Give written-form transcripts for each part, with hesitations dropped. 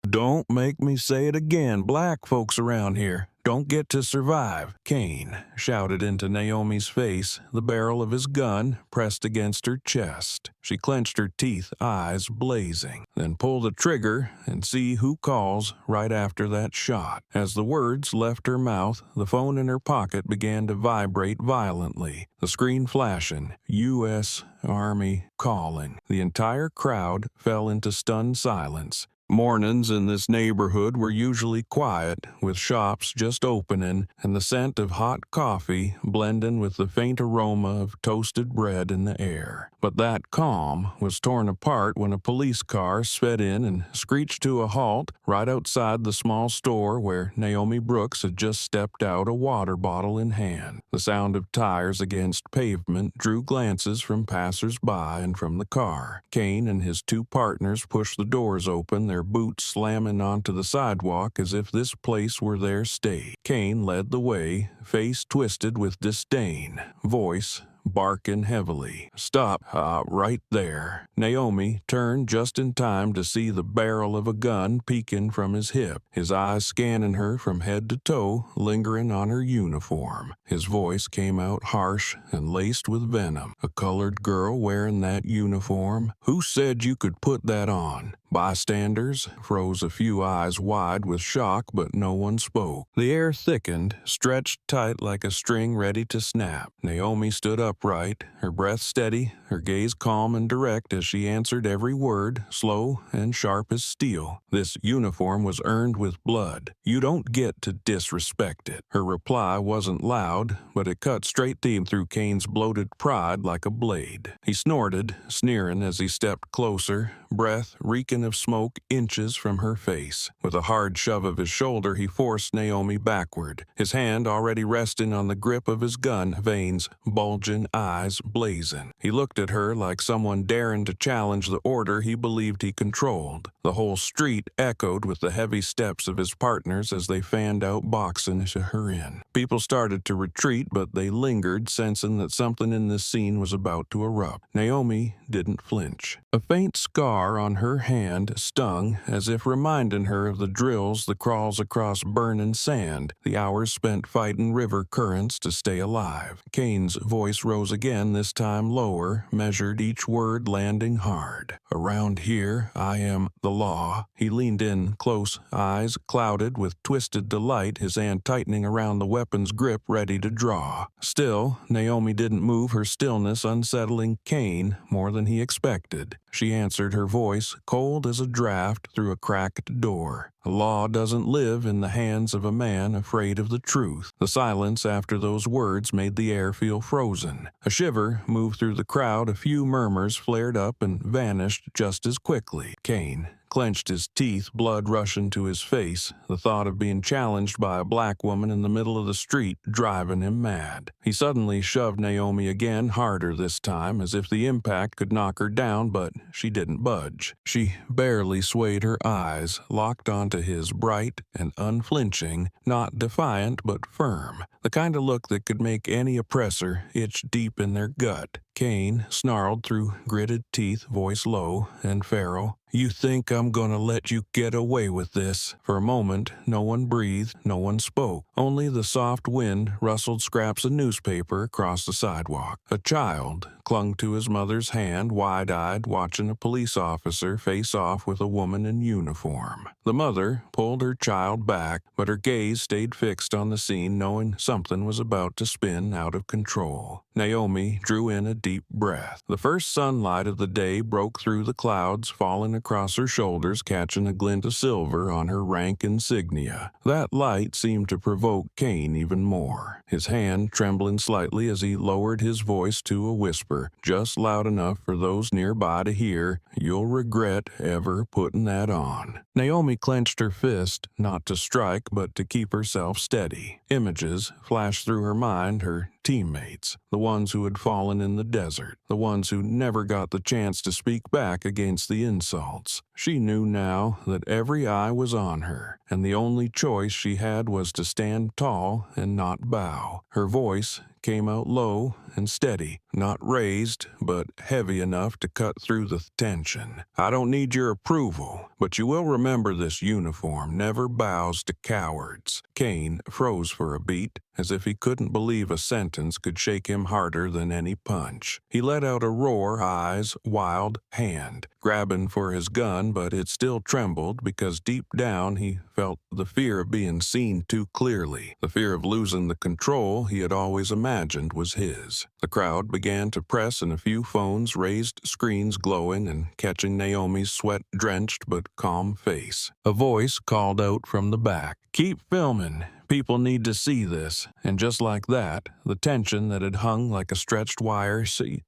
Don't make me say it again. Black folks around here don't get to survive. Kane shouted into Naomi's face, the barrel of his gun pressed against her chest. She clenched her teeth, eyes blazing. Then pull the trigger and see who calls right after that shot. As the words left her mouth, the phone in her pocket began to vibrate violently. The screen flashing, U.S. Army calling. The entire crowd fell into stunned silence. Mornings in this neighborhood were usually quiet, with shops just opening and the scent of hot coffee blending with the faint aroma of toasted bread in the air. But that calm was torn apart when a police car sped in and screeched to a halt right outside the small store where Naomi Brooks had just stepped out, a water bottle in hand. The sound of tires against pavement drew glances from passers-by and from the car. Kane and his two partners pushed the doors open, their boots slamming onto the sidewalk as if this place were their stage. Kane led the way, face twisted with disdain, voice barking heavily. "Stop, right there." Naomi turned just in time to see the barrel of a gun peeking from his hip, his eyes scanning her from head to toe, lingering on her uniform. His voice came out harsh and laced with venom. "A colored girl wearing that uniform? Who said you could put that on?" Bystanders froze, a few eyes wide with shock, but no one spoke. The air thickened, stretched tight like a string ready to snap. Naomi stood upright, her breath steady, her gaze calm and direct as she answered every word, slow and sharp as steel. "This uniform was earned with blood. You don't get to disrespect it." Her reply wasn't loud, but it cut straight deep through Kane's bloated pride like a blade. He snorted, sneering as he stepped closer, breath reeking of smoke inches from her face. With a hard shove of his shoulder, he forced Naomi backward, his hand already resting on the grip of his gun, veins bulging, eyes blazing. He looked at her like someone daring to challenge the order he believed he controlled. The whole street echoed with the heavy steps of his partners as they fanned out, boxing to her in. People started to retreat, but they lingered, sensing that something in this scene was about to erupt. Naomi didn't flinch. A faint scar on her hand stung, as if reminding her of the drills, the crawls across burning sand, the hours spent fighting river currents to stay alive. Kane's voice rose again, this time lower, measured, each word landing hard. "Around here, I am the law." He leaned in close, eyes clouded with twisted delight, his hand tightening around the weapon's grip, ready to draw. Still, Naomi didn't move, her stillness unsettling Kane more than he expected. She answered, her voice cold as a draft through a cracked door. "The law doesn't live in the hands of a man afraid of the truth." The silence after those words made the air feel frozen. A shiver moved through the crowd, a few murmurs flared up and vanished just as quickly. Kane clenched his teeth, blood rushing to his face, the thought of being challenged by a black woman in the middle of the street driving him mad. He suddenly shoved Naomi again, harder this time, as if the impact could knock her down, but she didn't budge. She barely swayed, her eyes locked onto his, bright and unflinching, not defiant but firm, the kind of look that could make any oppressor itch deep in their gut. Kane snarled through gritted teeth, voice low and feral, "You think I'm gonna let you get away with this?" For a moment, no one breathed, no one spoke. Only the soft wind rustled scraps of newspaper across the sidewalk. A child clung to his mother's hand, wide-eyed, watching a police officer face off with a woman in uniform. The mother pulled her child back, but her gaze stayed fixed on the scene, knowing something was about to spin out of control. Naomi drew in a deep breath. The first sunlight of the day broke through the clouds, falling across her shoulders, catching a glint of silver on her rank insignia. That light seemed to provoke Kane even more, his hand trembling slightly as he lowered his voice to a whisper, just loud enough for those nearby to hear, "You'll regret ever putting that on." Naomi clenched her fist, not to strike, but to keep herself steady. Images flashed through her mind, her teammates, the ones who had fallen in the desert, the ones who never got the chance to speak back against the insults. She knew now that every eye was on her, and the only choice she had was to stand tall and not bow. Her voice came out low and steady, not raised, but heavy enough to cut through the tension. "I don't need your approval, but you will remember this uniform never bows to cowards." Kane froze for a beat, as if he couldn't believe a sentence could shake him harder than any punch. He let out a roar, eyes wild, hand grabbing for his gun, but it still trembled because deep down he felt the fear of being seen too clearly, the fear of losing the control he had always imagined was his. The crowd began to press, and a few phones raised screens glowing and catching Naomi's sweat-drenched but calm face. A voice called out from the back, "Keep filming. People need to see this." And just like that, the tension that had hung like a stretched wire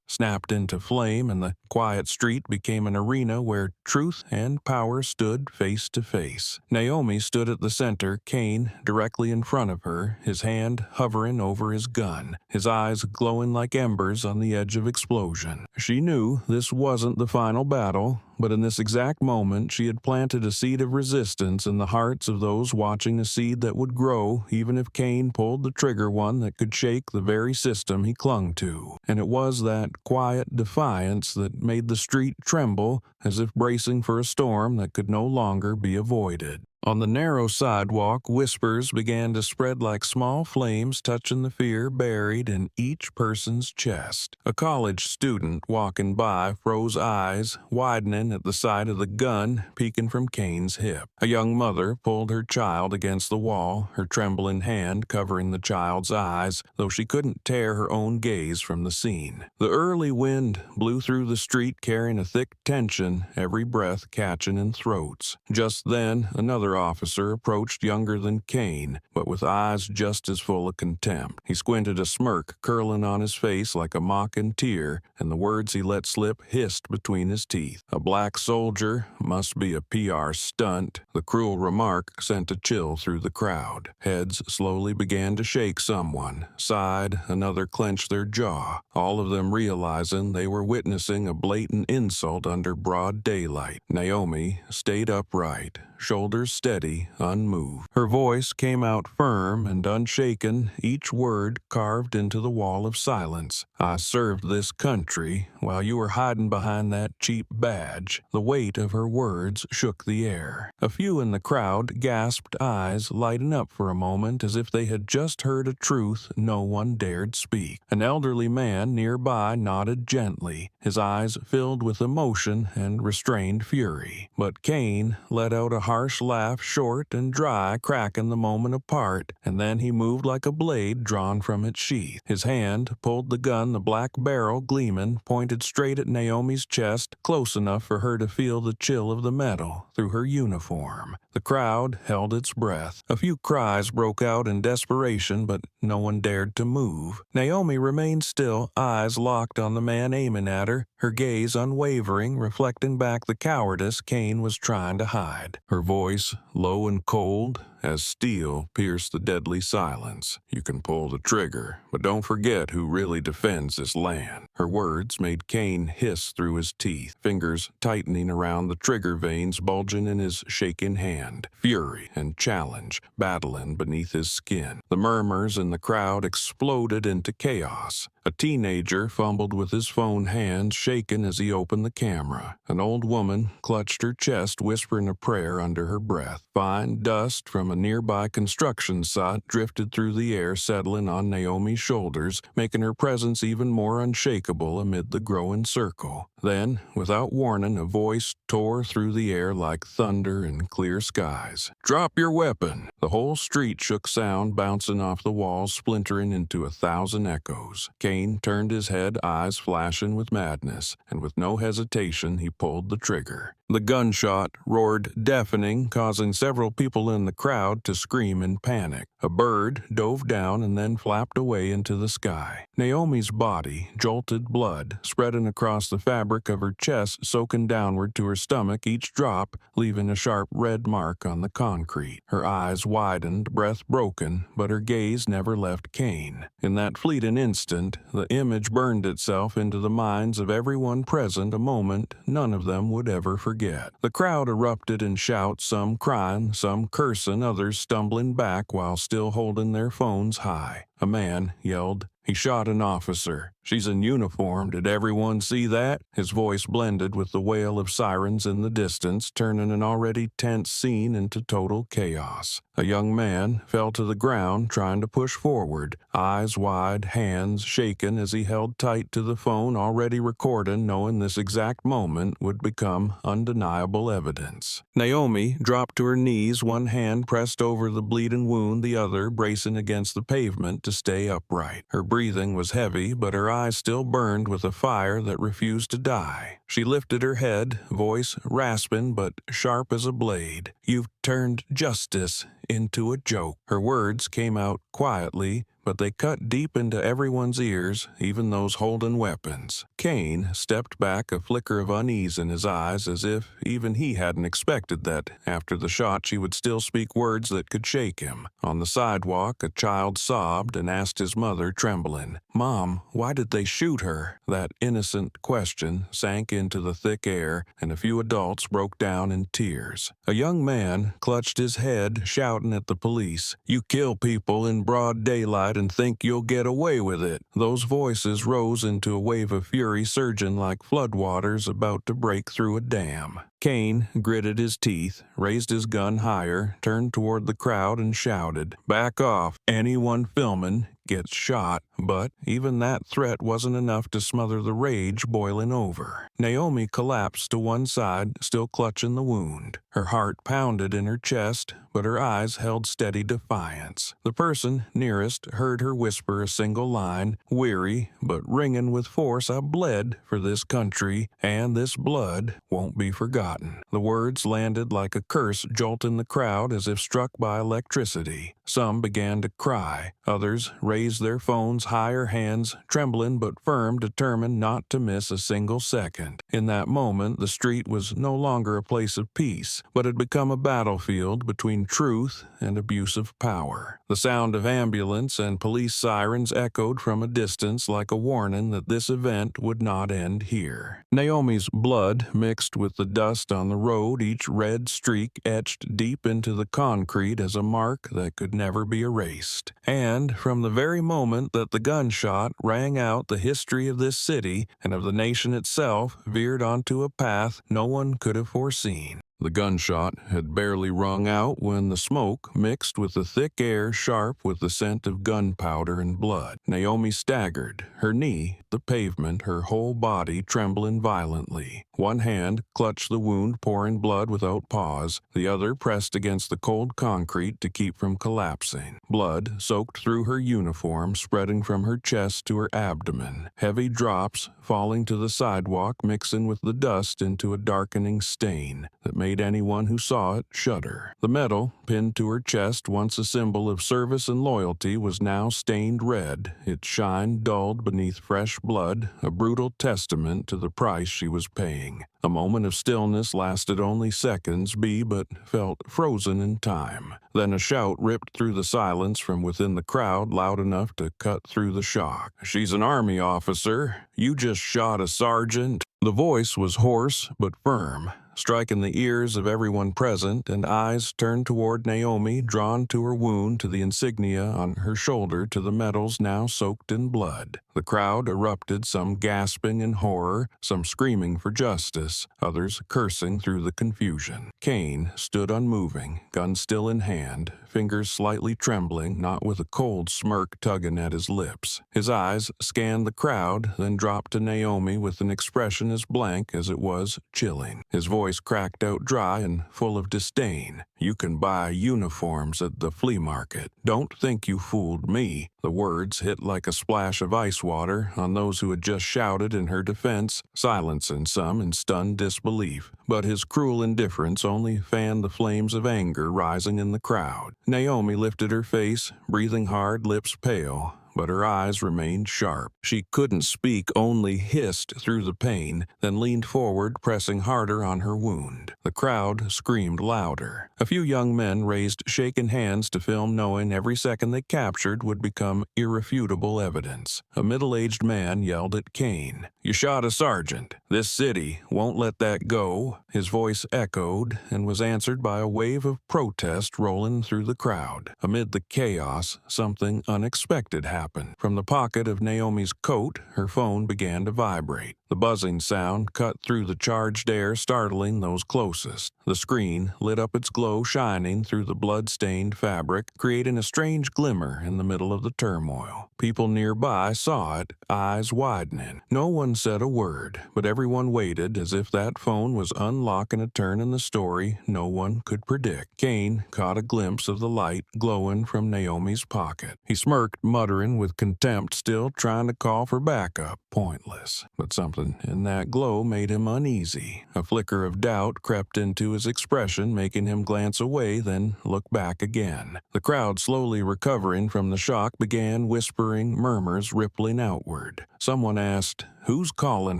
snapped into flame, and the quiet street became an arena where truth and power stood face to face. Naomi stood at the center, Kane directly in front of her, his hand hovering over his gun, his eyes glowing like embers on the edge of explosion. She knew this wasn't the final battle, but in this exact moment she had planted a seed of resistance in the hearts of those watching, a seed that would grow even if Kane pulled the trigger, one that could shake the very system he clung to. And it was that quiet defiance that made the street tremble, as if bracing for a storm that could no longer be avoided. On the narrow sidewalk, whispers began to spread like small flames, touching the fear buried in each person's chest. A college student walking by froze, eyes widening at the sight of the gun peeking from Kane's hip. A young mother pulled her child against the wall, her trembling hand covering the child's eyes, though she couldn't tear her own gaze from the scene. The early wind blew through the street, carrying a thick tension, every breath catching in throats. Just then, another officer approached, younger than Kane, but with eyes just as full of contempt. He squinted, a smirk curling on his face like a mocking tear, and the words he let slip hissed between his teeth. "A black soldier must be a PR stunt." The cruel remark sent a chill through the crowd. Heads slowly began to shake. Someone sighed, another clenched their jaw, all of them realizing they were witnessing a blatant insult under broad daylight. Naomi stayed upright, shoulders steady, unmoved. Her voice came out firm and unshaken, each word carved into the wall of silence. "I served this country while you were hiding behind that cheap badge." The weight of her words shook the air. A few in the crowd gasped, eyes lighting up for a moment as if they had just heard a truth no one dared speak. An elderly man nearby nodded gently, his eyes filled with emotion and restrained fury. But Kane let out a harsh laugh, short and dry, cracking the moment apart, and then he moved like a blade drawn from its sheath. His hand pulled the gun, the black barrel gleaming, pointed straight at Naomi's chest, close enough for her to feel the chill of the metal through her uniform. The crowd held its breath. A few cries broke out in desperation, but no one dared to move. Naomi remained still, eyes locked on the man aiming at her, her gaze unwavering, reflecting back the cowardice Kane was trying to hide. Her voice, low and cold, as steel, pierced the deadly silence. "You can pull the trigger, but don't forget who really defends this land." Her words made Kane hiss through his teeth, fingers tightening around the trigger veins bulging in his shaking hand. Fury and challenge battling beneath his skin. The murmurs in the crowd exploded into chaos. A teenager fumbled with his phone, hands shaken as he opened the camera. An old woman clutched her chest, whispering a prayer under her breath. Fine dust from a nearby construction site drifted through the air, settling on Naomi's shoulders, making her presence even more unshakable amid the growing circle. Then, without warning, a voice tore through the air like thunder in clear skies. "Drop your weapon!" The whole street shook, sound bouncing off the walls, splintering into 1,000 echoes. Kane turned his head, eyes flashing with madness, and with no hesitation he pulled the trigger. The gunshot roared deafening, causing several people in the crowd to scream in panic. A bird dove down and then flapped away into the sky. Naomi's body jolted, blood spreading across the fabric of her chest, soaking downward to her stomach, each drop leaving a sharp red mark on the concrete. Her eyes widened, breath broken, but her gaze never left Kane. In that fleeting instant, the image burned itself into the minds of everyone present, a moment none of them would ever forget. The crowd erupted in shouts, some crying, some cursing, others stumbling back while still holding their phones high. A man yelled. He shot an officer. She's in uniform. Did everyone see that? His voice blended with the wail of sirens in the distance, turning an already tense scene into total chaos. A young man fell to the ground, trying to push forward, eyes wide, hands shaking as he held tight to the phone already recording, knowing this exact moment would become undeniable evidence. Naomi dropped to her knees, one hand pressed over the bleeding wound, the other bracing against the pavement to stay upright. Her breathing was heavy, but her eyes still burned with a fire that refused to die. She lifted her head, voice rasping but sharp as a blade. "You've turned justice into a joke." Her words came out quietly, but they cut deep into everyone's ears, even those holding weapons. Kane stepped back, a flicker of unease in his eyes, as if even he hadn't expected that after the shot she would still speak words that could shake him. On the sidewalk, a child sobbed and asked his mother, trembling, "Mom, why did they shoot her?" That innocent question sank into the thick air, and a few adults broke down in tears. A young man clutched his head, shouting at the police, "You kill people in broad daylight and think you'll get away with it." Those voices rose into a wave of fury, surging like floodwaters about to break through a dam. Kane gritted his teeth, raised his gun higher, turned toward the crowd and shouted, "Back off. Anyone filming gets shot." But even that threat wasn't enough to smother the rage boiling over. Naomi collapsed to one side, still clutching the wound. Her heart pounded in her chest, but her eyes held steady defiance. The person nearest heard her whisper a single line, weary but ringing with force, "I bled for this country, and this blood won't be forgotten." The words landed like a curse, jolting the crowd as if struck by electricity. Some began to cry. Others raised their phones higher, hands trembling but firm, determined not to miss a single second. In that moment, the street was no longer a place of peace, but had become a battlefield between truth and abuse of power. The sound of ambulance and police sirens echoed from a distance like a warning that this event would not end here. Naomi's blood mixed with the dust on the road, each red streak etched deep into the concrete as a mark that could never be erased. And from the very moment that the gunshot rang out, the history of this city and of the nation itself veered onto a path no one could have foreseen. The gunshot had barely rung out when the smoke mixed with the thick air, sharp with the scent of gunpowder and blood. Naomi staggered, her knee the pavement, her whole body trembling violently. One hand clutched the wound, pouring blood without pause. The other pressed against the cold concrete to keep from collapsing. Blood soaked through her uniform, spreading from her chest to her abdomen. Heavy drops falling to the sidewalk, mixing with the dust into a darkening stain that made anyone who saw it shudder. The medal, pinned to her chest, once a symbol of service and loyalty, was now stained red, its shine dulled beneath fresh blood, a brutal testament to the price she was paying. A moment of stillness lasted only seconds, but felt frozen in time. Then a shout ripped through the silence from within the crowd, loud enough to cut through the shock. "She's an army officer. You just shot a sergeant." The voice was hoarse but firm, striking the ears of everyone present, and eyes turned toward Naomi, drawn to her wound, to the insignia on her shoulder, to the medals now soaked in blood. The crowd erupted, some gasping in horror, some screaming for justice, others cursing through the confusion. Kane stood unmoving, gun still in hand, fingers slightly trembling, not with a cold smirk tugging at his lips. His eyes scanned the crowd, then dropped to Naomi with an expression as blank as it was chilling. His voice cracked out dry and full of disdain. "You can buy uniforms at the flea market. Don't think you fooled me." The words hit like a splash of ice water on those who had just shouted in her defense, silencing some in stunned disbelief. But his cruel indifference only fanned the flames of anger rising in the crowd. Naomi lifted her face, breathing hard, lips pale. but her eyes remained sharp. She couldn't speak, only hissed through the pain, then leaned forward, pressing harder on her wound. The crowd screamed louder. A few young men raised shaken hands to film, knowing every second they captured would become irrefutable evidence. A middle-aged man yelled at Kane, "You shot a sergeant. This city won't let that go." His voice echoed and was answered by a wave of protest rolling through the crowd. Amid the chaos, something unexpected happened. From the pocket of Naomi's coat, her phone began to vibrate. The buzzing sound cut through the charged air, startling those closest. The screen lit up, its glow shining through the blood-stained fabric, creating a strange glimmer in the middle of the turmoil. People nearby saw it, eyes widening. No one said a word, but everyone waited as if that phone was unlocking a turn in the story no one could predict. Kane caught a glimpse of the light glowing from Naomi's pocket. He smirked, muttering with contempt, still trying to call for backup. Pointless. But something in that glow made him uneasy. A flicker of doubt crept into his expression, making him glance away, then look back again. The crowd, slowly recovering from the shock, began whispering, murmurs rippling outward. Someone asked, "Who's calling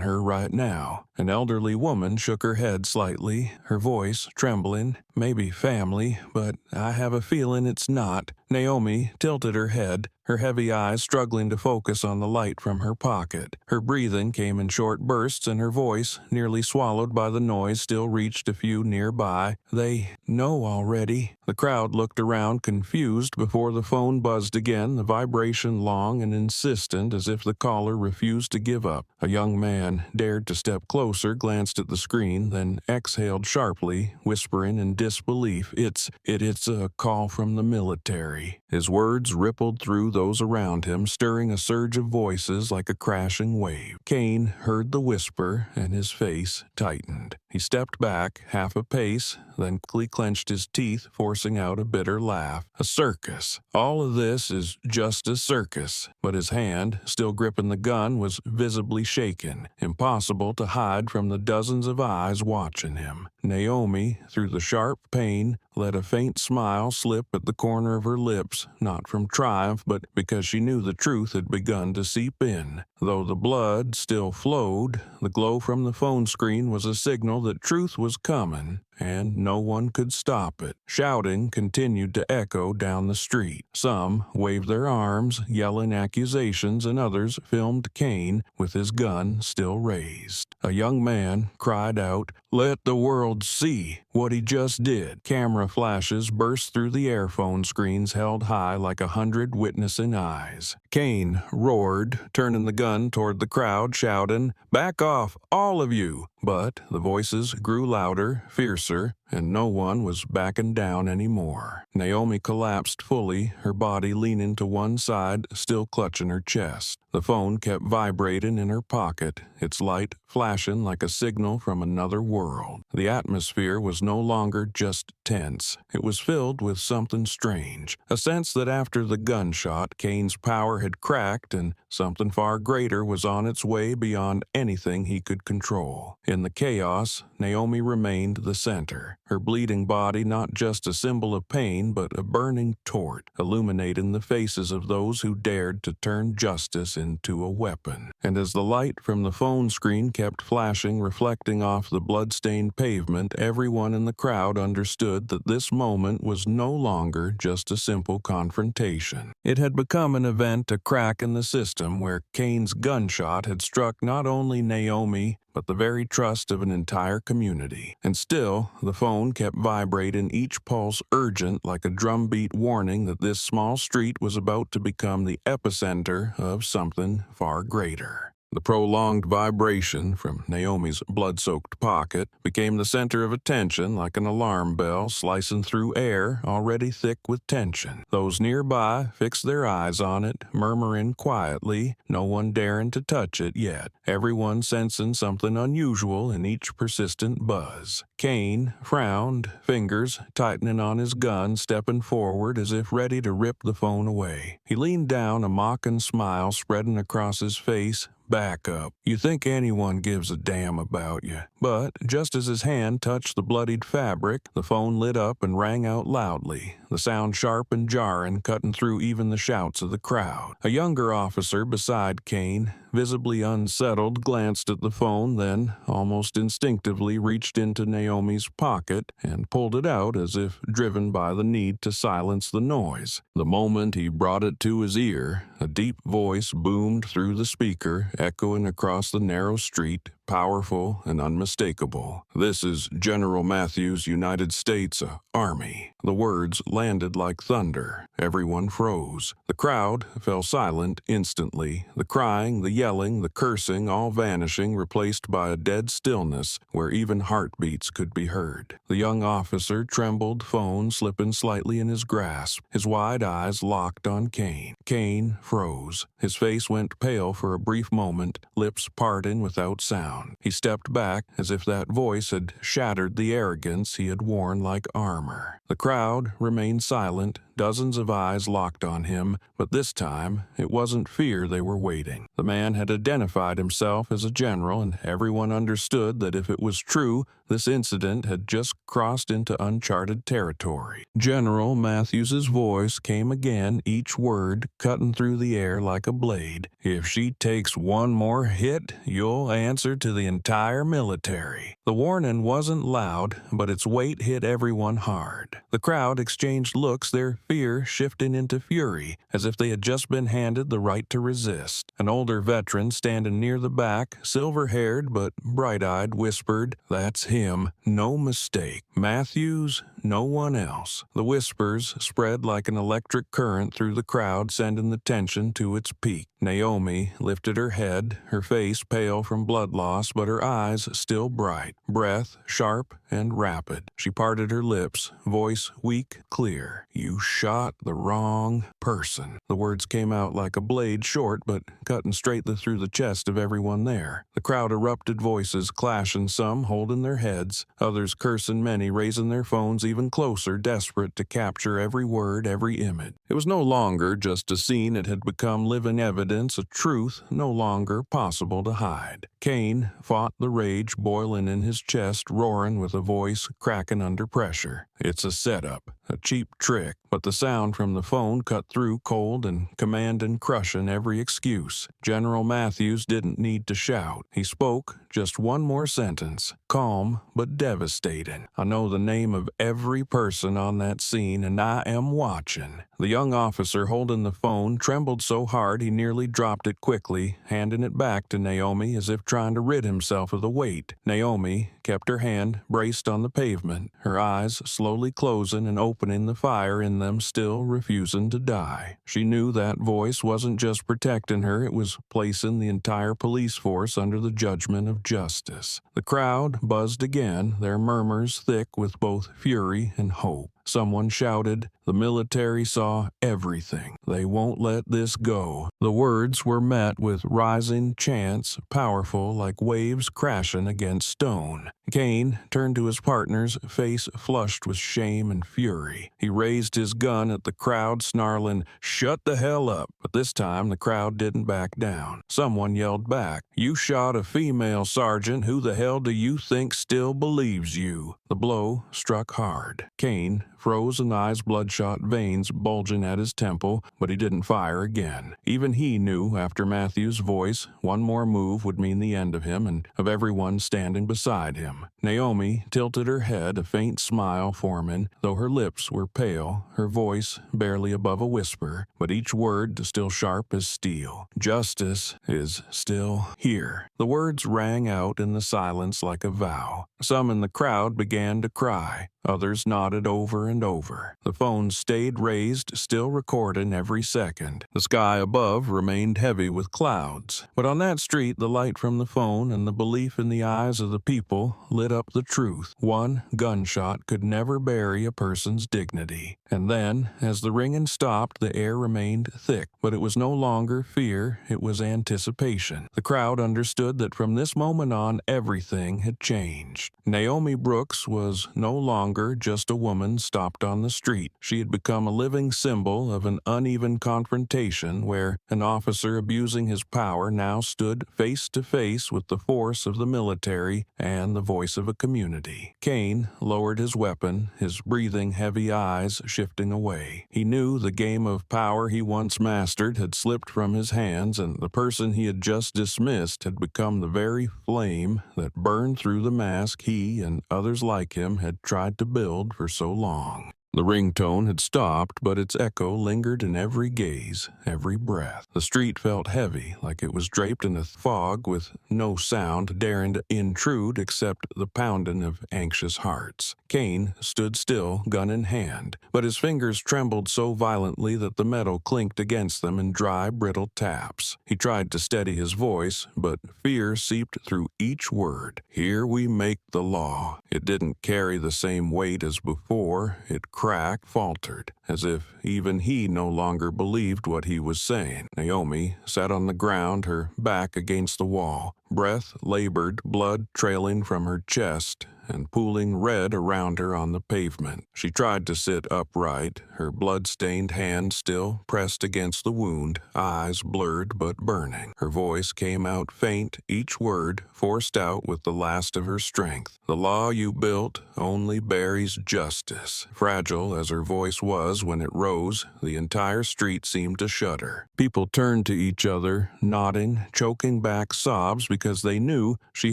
her right now?" An elderly woman shook her head slightly, her voice trembling. "Maybe family, but I have a feeling it's not." Naomi tilted her head, her heavy eyes struggling to focus on the light from her pocket. Her breathing came in short bursts, and her voice, nearly swallowed by the noise, still reached a few nearby. "They know already." The crowd looked around, confused, before the phone buzzed again, the vibration long and insistent, as if the caller refused to give up. A young man dared to step closer, glanced at the screen, then exhaled sharply, whispering in disbelief, It's a call from the military." His words rippled through those around him, stirring a surge of voices like a crashing wave. Kane heard the whisper, and his face tightened. He stepped back half a pace, then quickly clenched his teeth, forcing out a bitter laugh. A circus. All of this is just a circus. But his hand, still gripping the gun, was visibly shaken, impossible to hide from the dozens of eyes watching him. Naomi, through the sharp pain, let a faint smile slip at the corner of her lips, not from triumph, but because she knew the truth had begun to seep in. Though the blood still flowed, the glow from the phone screen was a signal that truth was coming, and no one could stop it. Shouting continued to echo down the street. Some waved their arms, yelling accusations, and others filmed Kane with his gun still raised. A young man cried out, "Let the world see what he just did." Camera flashes burst through the earphone screens held high like 100 witnessing eyes. Kane roared, turning the gun toward the crowd, shouting, "Back off, all of you!" But the voices grew louder, fiercer, and no one was backing down anymore. Naomi collapsed fully, her body leaning to one side, still clutching her chest. The phone kept vibrating in her pocket, its light flashing like a signal from another world. The atmosphere was no longer just tense. It was filled with something strange, a sense that after the gunshot, Kane's power had cracked and something far greater was on its way beyond anything he could control. In the chaos, Naomi remained the center, her bleeding body not just a symbol of pain but a burning torch, illuminating the faces of those who dared to turn justice into a weapon. And as the light from the phone screen kept flashing, reflecting off the blood-stained pavement, everyone in the crowd understood that this moment was no longer just a simple confrontation. It had become an event, a crack in the system where Kane's gunshot had struck not only Naomi, but the very trust of an entire community. And still, the phone kept vibrating, each pulse urgent like a drumbeat warning that this small street was about to become the epicenter of something far greater. The prolonged vibration from Naomi's blood-soaked pocket became the center of attention, like an alarm bell slicing through air already thick with tension. Those nearby fixed their eyes on it, murmuring quietly, no one daring to touch it yet, everyone sensing something unusual in each persistent buzz. Kane frowned, fingers tightening on his gun, stepping forward as if ready to rip the phone away. He leaned down, a mocking smile spreading across his face, back up. You think anyone gives a damn about you. But just as his hand touched the bloodied fabric, the phone lit up and rang out loudly, the sound sharp and jarring, cutting through even the shouts of the crowd. A younger officer beside Kane, visibly unsettled, glanced at the phone, then, almost instinctively, reached into Naomi's pocket and pulled it out as if driven by the need to silence the noise. The moment he brought it to his ear, a deep voice boomed through the speaker, echoing across the narrow street, powerful and unmistakable. "This is General Matthews, United States Army." The words landed like thunder. Everyone froze. The crowd fell silent instantly, the crying, the yelling, the cursing all vanishing, replaced by a dead stillness where even heartbeats could be heard. The young officer trembled, phone slipping slightly in his grasp, his wide eyes locked on Kane. Kane froze. His face went pale for a brief moment, lips parting without sound. He stepped back as if that voice had shattered the arrogance he had worn like armor. The crowd remained silent, dozens of eyes locked on him, but this time it wasn't fear they were waiting. The man had identified himself as a general, and everyone understood that if it was true, this incident had just crossed into uncharted territory. General Matthews's voice came again, each word cutting through the air like a blade. "If she takes one more hit, you'll answer to the entire military." The warning wasn't loud, but its weight hit everyone hard. The crowd exchanged looks, their fear shifting into fury, as if they had just been handed the right to resist. An older veteran standing near the back, silver-haired but bright-eyed, whispered, "That's him, no mistake. Matthews, no one else." The whispers spread like an electric current through the crowd, sending the tension to its peak. Naomi lifted her head, her face pale from blood loss, but her eyes still bright, breath sharp and rapid. She parted her lips, voice weak, clear. "You shot the wrong person." The words came out like a blade, short but cutting straight through the chest of everyone there. The crowd erupted, voices clashing, some holding their heads, others cursing, many raising their phones even closer, desperate to capture every word, every image. It was no longer just a scene, it had become living evidence, a truth no longer possible to hide. Kane fought the rage boiling in his chest, roaring with a voice cracking under pressure. "It's a setup, a cheap trick," but the sound from the phone cut through cold and commanding, crushing every excuse. General Matthews didn't need to shout. He spoke just one more sentence, calm but devastating. "I know the name of every person on that scene, and I am watching." The young officer holding the phone trembled so hard he nearly dropped it quickly, handing it back to Naomi as if trying to rid himself of the weight. Naomi kept her hand braced on the pavement, her eyes slowly closing and opening, the fire in them still refusing to die. She knew that voice wasn't just protecting her, it was placing the entire police force under the judgment of justice. The crowd buzzed again, their murmurs thick with both fury and hope. Someone shouted, "The military saw everything. They won't let this go." The words were met with rising chants, powerful like waves crashing against stone. Kane turned to his partners, face flushed with shame and fury. He raised his gun at the crowd, snarling, "Shut the hell up!" But this time the crowd didn't back down. Someone yelled back, "You shot a female sergeant. Who the hell do you think still believes you?" The blow struck hard. Kane frozen eyes, bloodshot veins bulging at his temple, but he didn't fire again. Even he knew, after Matthew's voice, one more move would mean the end of him and of everyone standing beside him. Naomi tilted her head, a faint smile forming, though her lips were pale, her voice barely above a whisper, but each word still sharp as steel. "Justice is still here." The words rang out in the silence like a vow. Some in the crowd began to cry. Others nodded over and over. The phone stayed raised, still recording every second. The sky above remained heavy with clouds. But on that street, the light from the phone and the belief in the eyes of the people lit up the truth. One gunshot could never bury a person's dignity. And then, as the ringing stopped, the air remained thick. But it was no longer fear, it was anticipation. The crowd understood that from this moment on, everything had changed. Naomi Brooks was no longer longer just a woman stopped on the street. She had become a living symbol of an uneven confrontation where an officer abusing his power now stood face to face with the force of the military and the voice of a community. Kane lowered his weapon, his breathing heavy eyes shifting away. He knew the game of power he once mastered had slipped from his hands, and the person he had just dismissed had become the very flame that burned through the mask he and others like him had tried to build for so long. The ringtone had stopped, but its echo lingered in every gaze, every breath. The street felt heavy, like it was draped in a fog with no sound daring to intrude except the pounding of anxious hearts. Kane stood still, gun in hand, but his fingers trembled so violently that the metal clinked against them in dry, brittle taps. He tried to steady his voice, but fear seeped through each word. "Here we make the law." It didn't carry the same weight as before. It cracked, faltered, as if even he no longer believed what he was saying. Naomi sat on the ground, her back against the wall, breath labored, blood trailing from her chest and pooling red around her on the pavement. She tried to sit upright, her blood-stained hand still pressed against the wound, eyes blurred but burning. Her voice came out faint, each word forced out with the last of her strength. "The law you built only buries justice." Fragile as her voice was when it rose, the entire street seemed to shudder. People turned to each other, nodding, choking back sobs because they knew she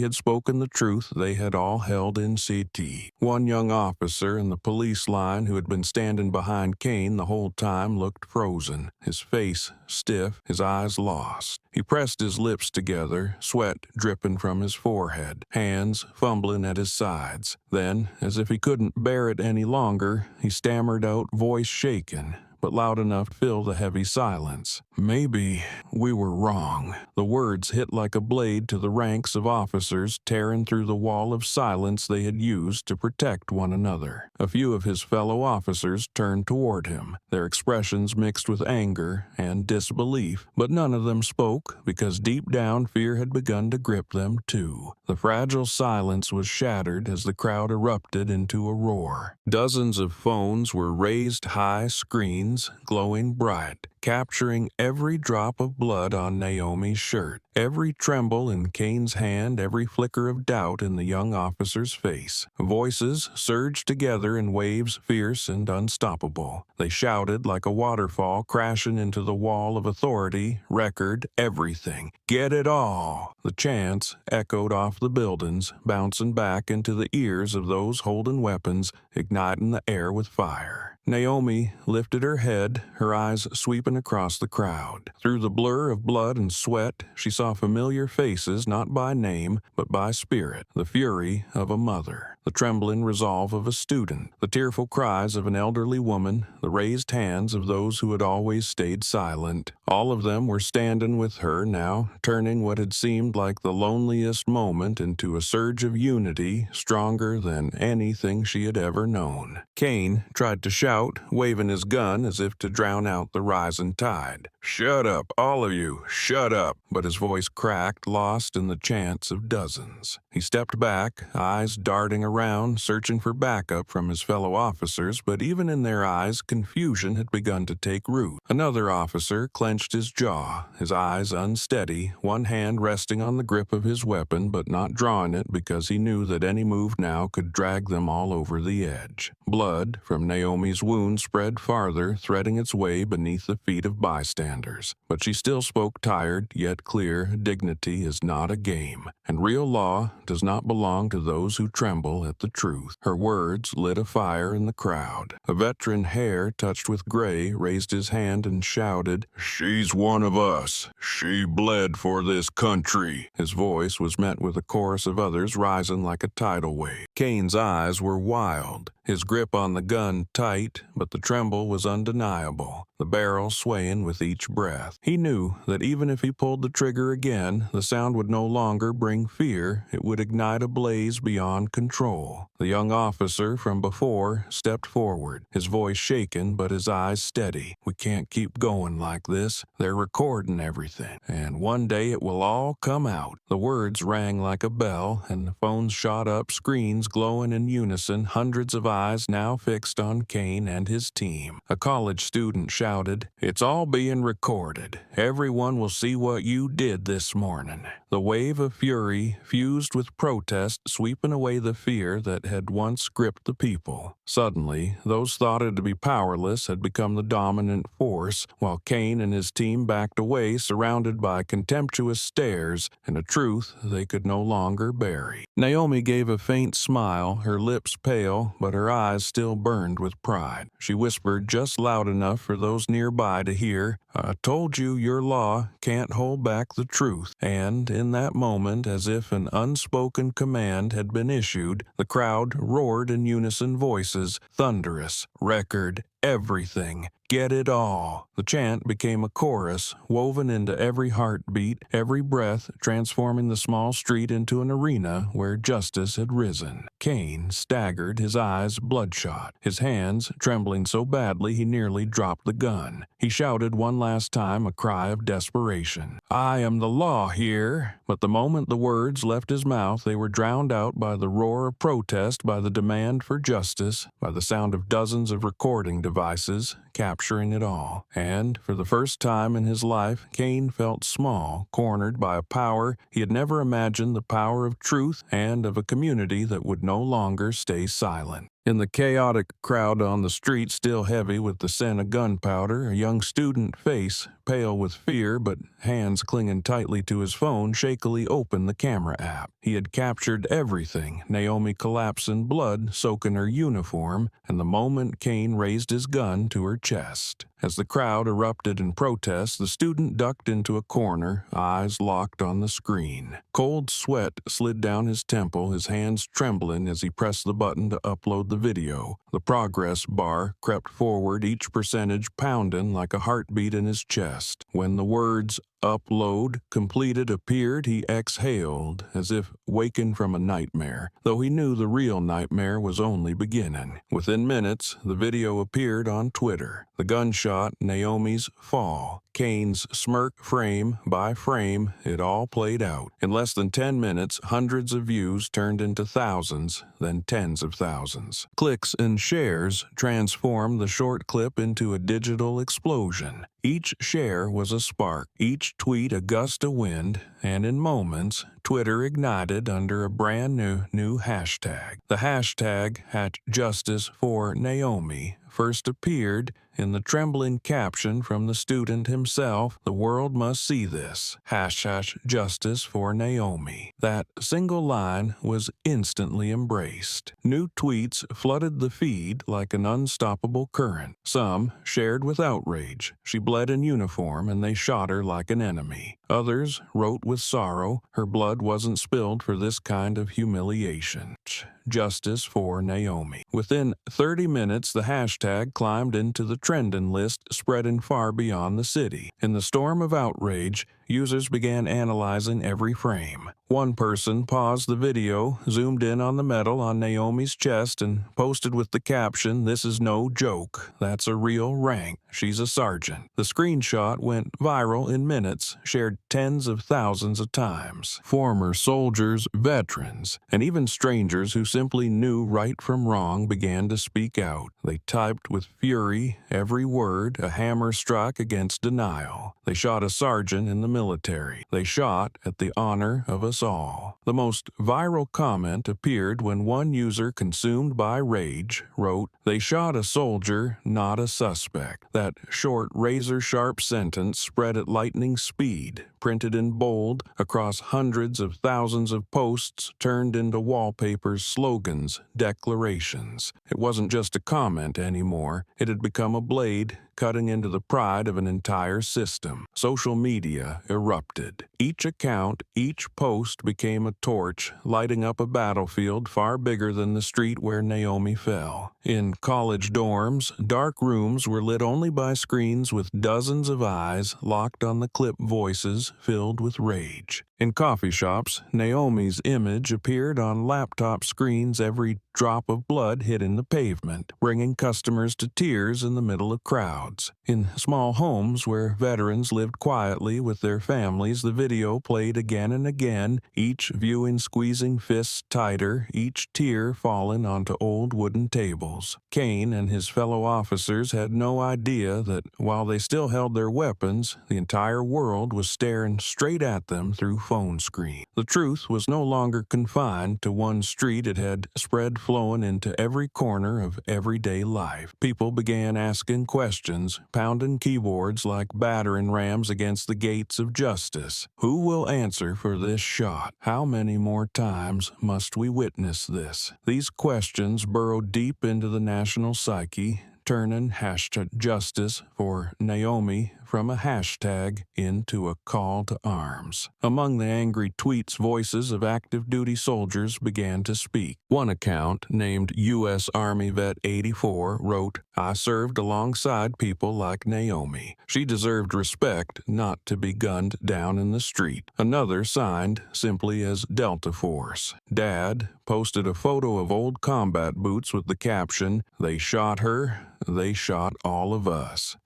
had spoken the truth they had all held in CT. One young officer in the police line who had been standing behind Kane the whole time looked frozen, his face stiff, his eyes lost. He pressed his lips together, sweat dripping from his forehead, hands fumbling at his sides. Then, as if he couldn't bear it any longer, he stammered out, voice shaken, but loud enough to fill the heavy silence. "Maybe we were wrong." The words hit like a blade to the ranks of officers, tearing through the wall of silence they had used to protect one another. A few of his fellow officers turned toward him, their expressions mixed with anger and disbelief, but none of them spoke because deep down fear had begun to grip them too. The fragile silence was shattered as the crowd erupted into a roar. Dozens of phones were raised high screens, glowing bright, capturing every drop of blood on Naomi's shirt, every tremble in Kane's hand, every flicker of doubt in the young officer's face. Voices surged together in waves fierce and unstoppable. They shouted like a waterfall crashing into the wall of authority, record, everything. "Get it all!" The chants echoed off the buildings, bouncing back into the ears of those holding weapons, igniting the air with fire. Naomi lifted her head, her eyes sweeping across the crowd. Through the blur of blood and sweat, she saw familiar faces not by name, but by spirit. The fury of a mother, the trembling resolve of a student, the tearful cries of an elderly woman, the raised hands of those who had always stayed silent. All of them were standing with her now, turning what had seemed like the loneliest moment into a surge of unity stronger than anything she had ever known. Kane tried to shout, waving his gun as if to drown out the rising tide. "Shut up, all of you, shut up!" But his voice cracked, lost in the chants of dozens. He stepped back, eyes darting around, searching for backup from his fellow officers, but even in their eyes, confusion had begun to take root. Another officer clenched his jaw, his eyes unsteady, one hand resting on the grip of his weapon but not drawing it because he knew that any move now could drag them all over the edge. Blood from Naomi's wound spread farther, threading its way beneath the feet of bystanders. But she still spoke tired, yet clear. Dignity is not a game, and real law does not belong to those who tremble at the truth. Her words lit a fire in the crowd. A veteran, hair touched with gray, raised his hand and shouted, "She's one of us. She bled for this country." His voice was met with a chorus of others rising like a tidal wave. Kane's eyes were wild, his grip on the gun tight, but the tremble was undeniable, the barrel swaying with each breath. He knew that even if he pulled the trigger again, the sound would no longer bring fear, it would ignite a blaze beyond control. The young officer from before stepped forward, his voice shaken but his eyes steady. "We can't keep going like this. They're recording everything, and one day it will all come out." The words rang like a bell, and the phones shot up, screens glowing in unison, hundreds of eyes eyes now fixed on Kane and his team. A college student shouted, "It's all being recorded. Everyone will see what you did this morning." The wave of fury fused with protest, sweeping away the fear that had once gripped the people. Suddenly, those thought to be powerless had become the dominant force, while Kane and his team backed away, surrounded by contemptuous stares and a truth they could no longer bury. Naomi gave a faint smile, her lips pale, but her eyes still burned with pride. She whispered just loud enough for those nearby to hear, "I told you your law can't hold back the truth." And in that moment, as if an unspoken command had been issued, the crowd roared in unison voices, thunderous, "Record everything. Get it all." The chant became a chorus, woven into every heartbeat, every breath, transforming the small street into an arena where justice had risen. Kane staggered, his eyes bloodshot, his hands trembling so badly he nearly dropped the gun. He shouted one last time, a cry of desperation. "I am the law here." But the moment the words left his mouth, they were drowned out by the roar of protest, by the demand for justice, by the sound of dozens of recording devices capturing it all. And for the first time in his life, Kane felt small, cornered by a power he had never imagined, the power of truth and of a community that would no longer stay silent. In the chaotic crowd on the street, still heavy with the scent of gunpowder, a young student face, pale with fear but hands clinging tightly to his phone, shakily opened the camera app. He had captured everything. Naomi collapsed in blood, soaking her uniform, and the moment Kane raised his gun to her chest. As the crowd erupted in protest, the student ducked into a corner, eyes locked on the screen. Cold sweat slid down his temple, his hands trembling as he pressed the button to upload the video. The progress bar crept forward, each percentage pounding like a heartbeat in his chest. When the words "upload" completed appeared, he exhaled, as if wakened from a nightmare, though he knew the real nightmare was only beginning. Within minutes, the video appeared on Twitter. The gunshot, Naomi's fall, Kane's smirk, frame by frame, it all played out. In less than 10 minutes, hundreds of views turned into thousands, then tens of thousands. Clicks and shares transformed the short clip into a digital explosion. Each share was a spark, each tweet a gust of wind, and in moments, Twitter ignited under a brand new hashtag. The hashtag #JusticeForNaomi first appeared in the trembling caption from the student himself. "The world must see this. #JusticeForNaomi." That single line was instantly embraced. New tweets flooded the feed like an unstoppable current. Some shared with outrage. She bled in uniform and they shot her like an enemy. Others wrote with sorrow. Her blood wasn't spilled for this kind of humiliation. Justice for Naomi. Within 30 minutes, the hashtag climbed into the trending list, spreading far beyond the city. In the storm of outrage, users began analyzing every frame. One person paused the video, zoomed in on the medal on Naomi's chest, and posted with the caption, "This is no joke. That's a real rank. She's a sergeant." The screenshot went viral in minutes, shared tens of thousands of times. Former soldiers, veterans, and even strangers who simply knew right from wrong began to speak out. They typed with fury, every word a hammer struck against denial. They shot a sergeant in the military. They shot at the honor of us all. The most viral comment appeared when one user, consumed by rage, wrote, "They shot a soldier, not a suspect." That short, razor-sharp sentence spread at lightning speed, printed in bold across hundreds of thousands of posts, turned into wallpapers, slogans, declarations. It wasn't just a comment anymore. It had become a blade cutting into the pride of an entire system. Social media erupted. Each account, each post became a torch, lighting up a battlefield far bigger than the street where Naomi fell. In college dorms, dark rooms were lit only by screens with dozens of eyes locked on the clipped voices filled with rage. In coffee shops, Naomi's image appeared on laptop screens, every drop of blood hitting the pavement, bringing customers to tears in the middle of crowds. crowds. In small homes where veterans lived quietly with their families, the video played again and again, each viewing squeezing fists tighter, each tear falling onto old wooden tables. Kane and his fellow officers had no idea that while they still held their weapons, the entire world was staring straight at them through phone screen. The truth was no longer confined to one street. It had spread, flowing into every corner of everyday life. People began asking questions, pounding keyboards like battering rams against the gates of justice. Who will answer for this shot? How many more times must we witness this? These questions burrowed deep into the national psyche, turning #justice for Naomi from a hashtag into a call to arms. Among the angry tweets, voices of active duty soldiers began to speak. One account, named U.S. Army Vet 84, wrote, "I served alongside people like Naomi. She deserved respect, not to be gunned down in the street." Another, signed simply as Delta Force. Dad posted a photo of old combat boots with the caption, "They shot her, they shot all of us."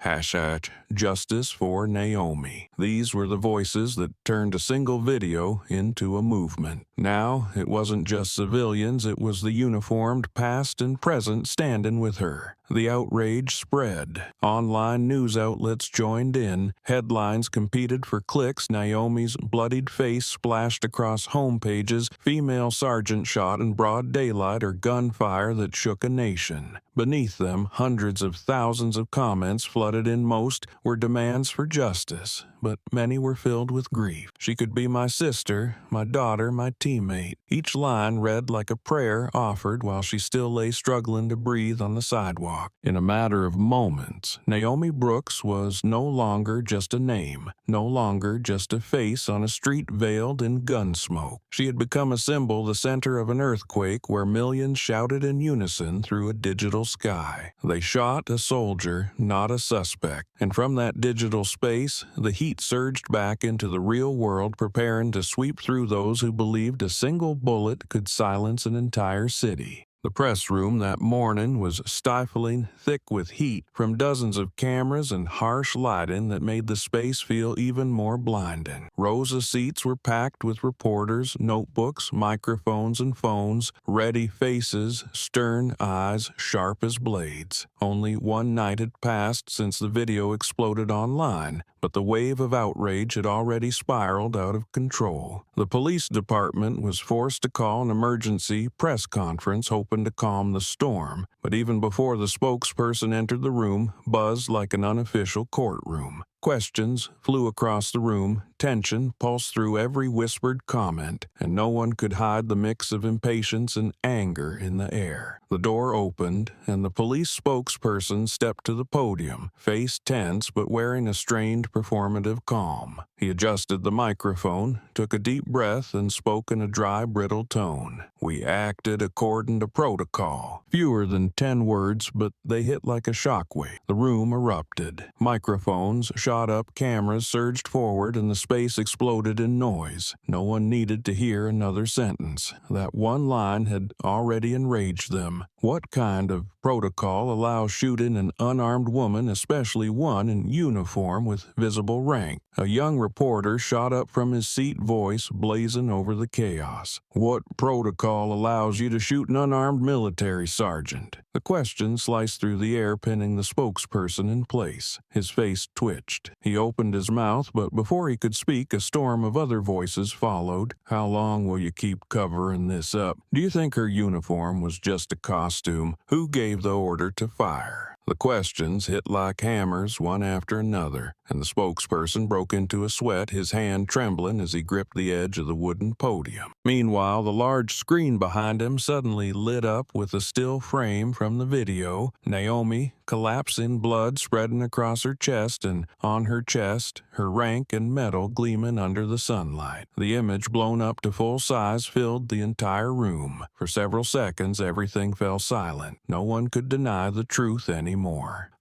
#Justice for Naomi. These were the voices that turned a single video into a movement. Now, it wasn't just civilians, it was the uniformed past and present standing with her. The outrage spread. Online news outlets joined in. Headlines competed for clicks. Naomi's bloodied face splashed across homepages. Female sergeant shot in broad daylight, or gunfire that shook a nation. Beneath them, hundreds of thousands of comments flooded in. Most were demands for justice, but many were filled with grief. "She could be my sister, my daughter, my teammate." Each line read like a prayer offered while she still lay struggling to breathe on the sidewalk. In a matter of moments, Naomi Brooks was no longer just a name, no longer just a face on a street veiled in gun smoke. She had become a symbol, the center of an earthquake where millions shouted in unison through a digital sky. They shot a soldier, not a suspect. And from that digital space, the heat surged back into the real world, preparing to sweep through those who believed a single bullet could silence an entire city. The press room that morning was stifling, thick with heat from dozens of cameras and harsh lighting that made the space feel even more blinding. Rows of seats were packed with reporters, notebooks, microphones, and phones, ready faces, stern eyes, sharp as blades. Only one night had passed since the video exploded online, but the wave of outrage had already spiraled out of control. The police department was forced to call an emergency press conference, hoping to calm the storm. But even before the spokesperson entered the room, buzzed like an unofficial courtroom. Questions flew across the room, tension pulsed through every whispered comment, and no one could hide the mix of impatience and anger in the air. The door opened, and the police spokesperson stepped to the podium, face tense but wearing a strained performative calm. He adjusted the microphone, took a deep breath, and spoke in a dry, brittle tone. "We acted according to protocol." Fewer than 10 words, but they hit like a shockwave. The room erupted. Microphones shot up, cameras surged forward, and the space exploded in noise. No one needed to hear another sentence. That one line had already enraged them. What kind of protocol allows shooting an unarmed woman, especially one in uniform with visible rank? A young reporter shot up from his seat, voice blazing over the chaos. "What protocol allows you to shoot an unarmed military sergeant?" The question sliced through the air, pinning the spokesperson in place. His face twitched. He opened his mouth, but before he could speak, a storm of other voices followed. "How long will you keep covering this up? Do you think her uniform was just a costume? Who gave the order to fire?" The questions hit like hammers, one after another, and the spokesperson broke into a sweat, his hand trembling as he gripped the edge of the wooden podium. Meanwhile, the large screen behind him suddenly lit up with a still frame from the video. Naomi, collapsing, blood spreading across her chest, and on her chest, her rank and medal gleaming under the sunlight. The image, blown up to full size, filled the entire room. For several seconds, everything fell silent. No one could deny the truth anymore.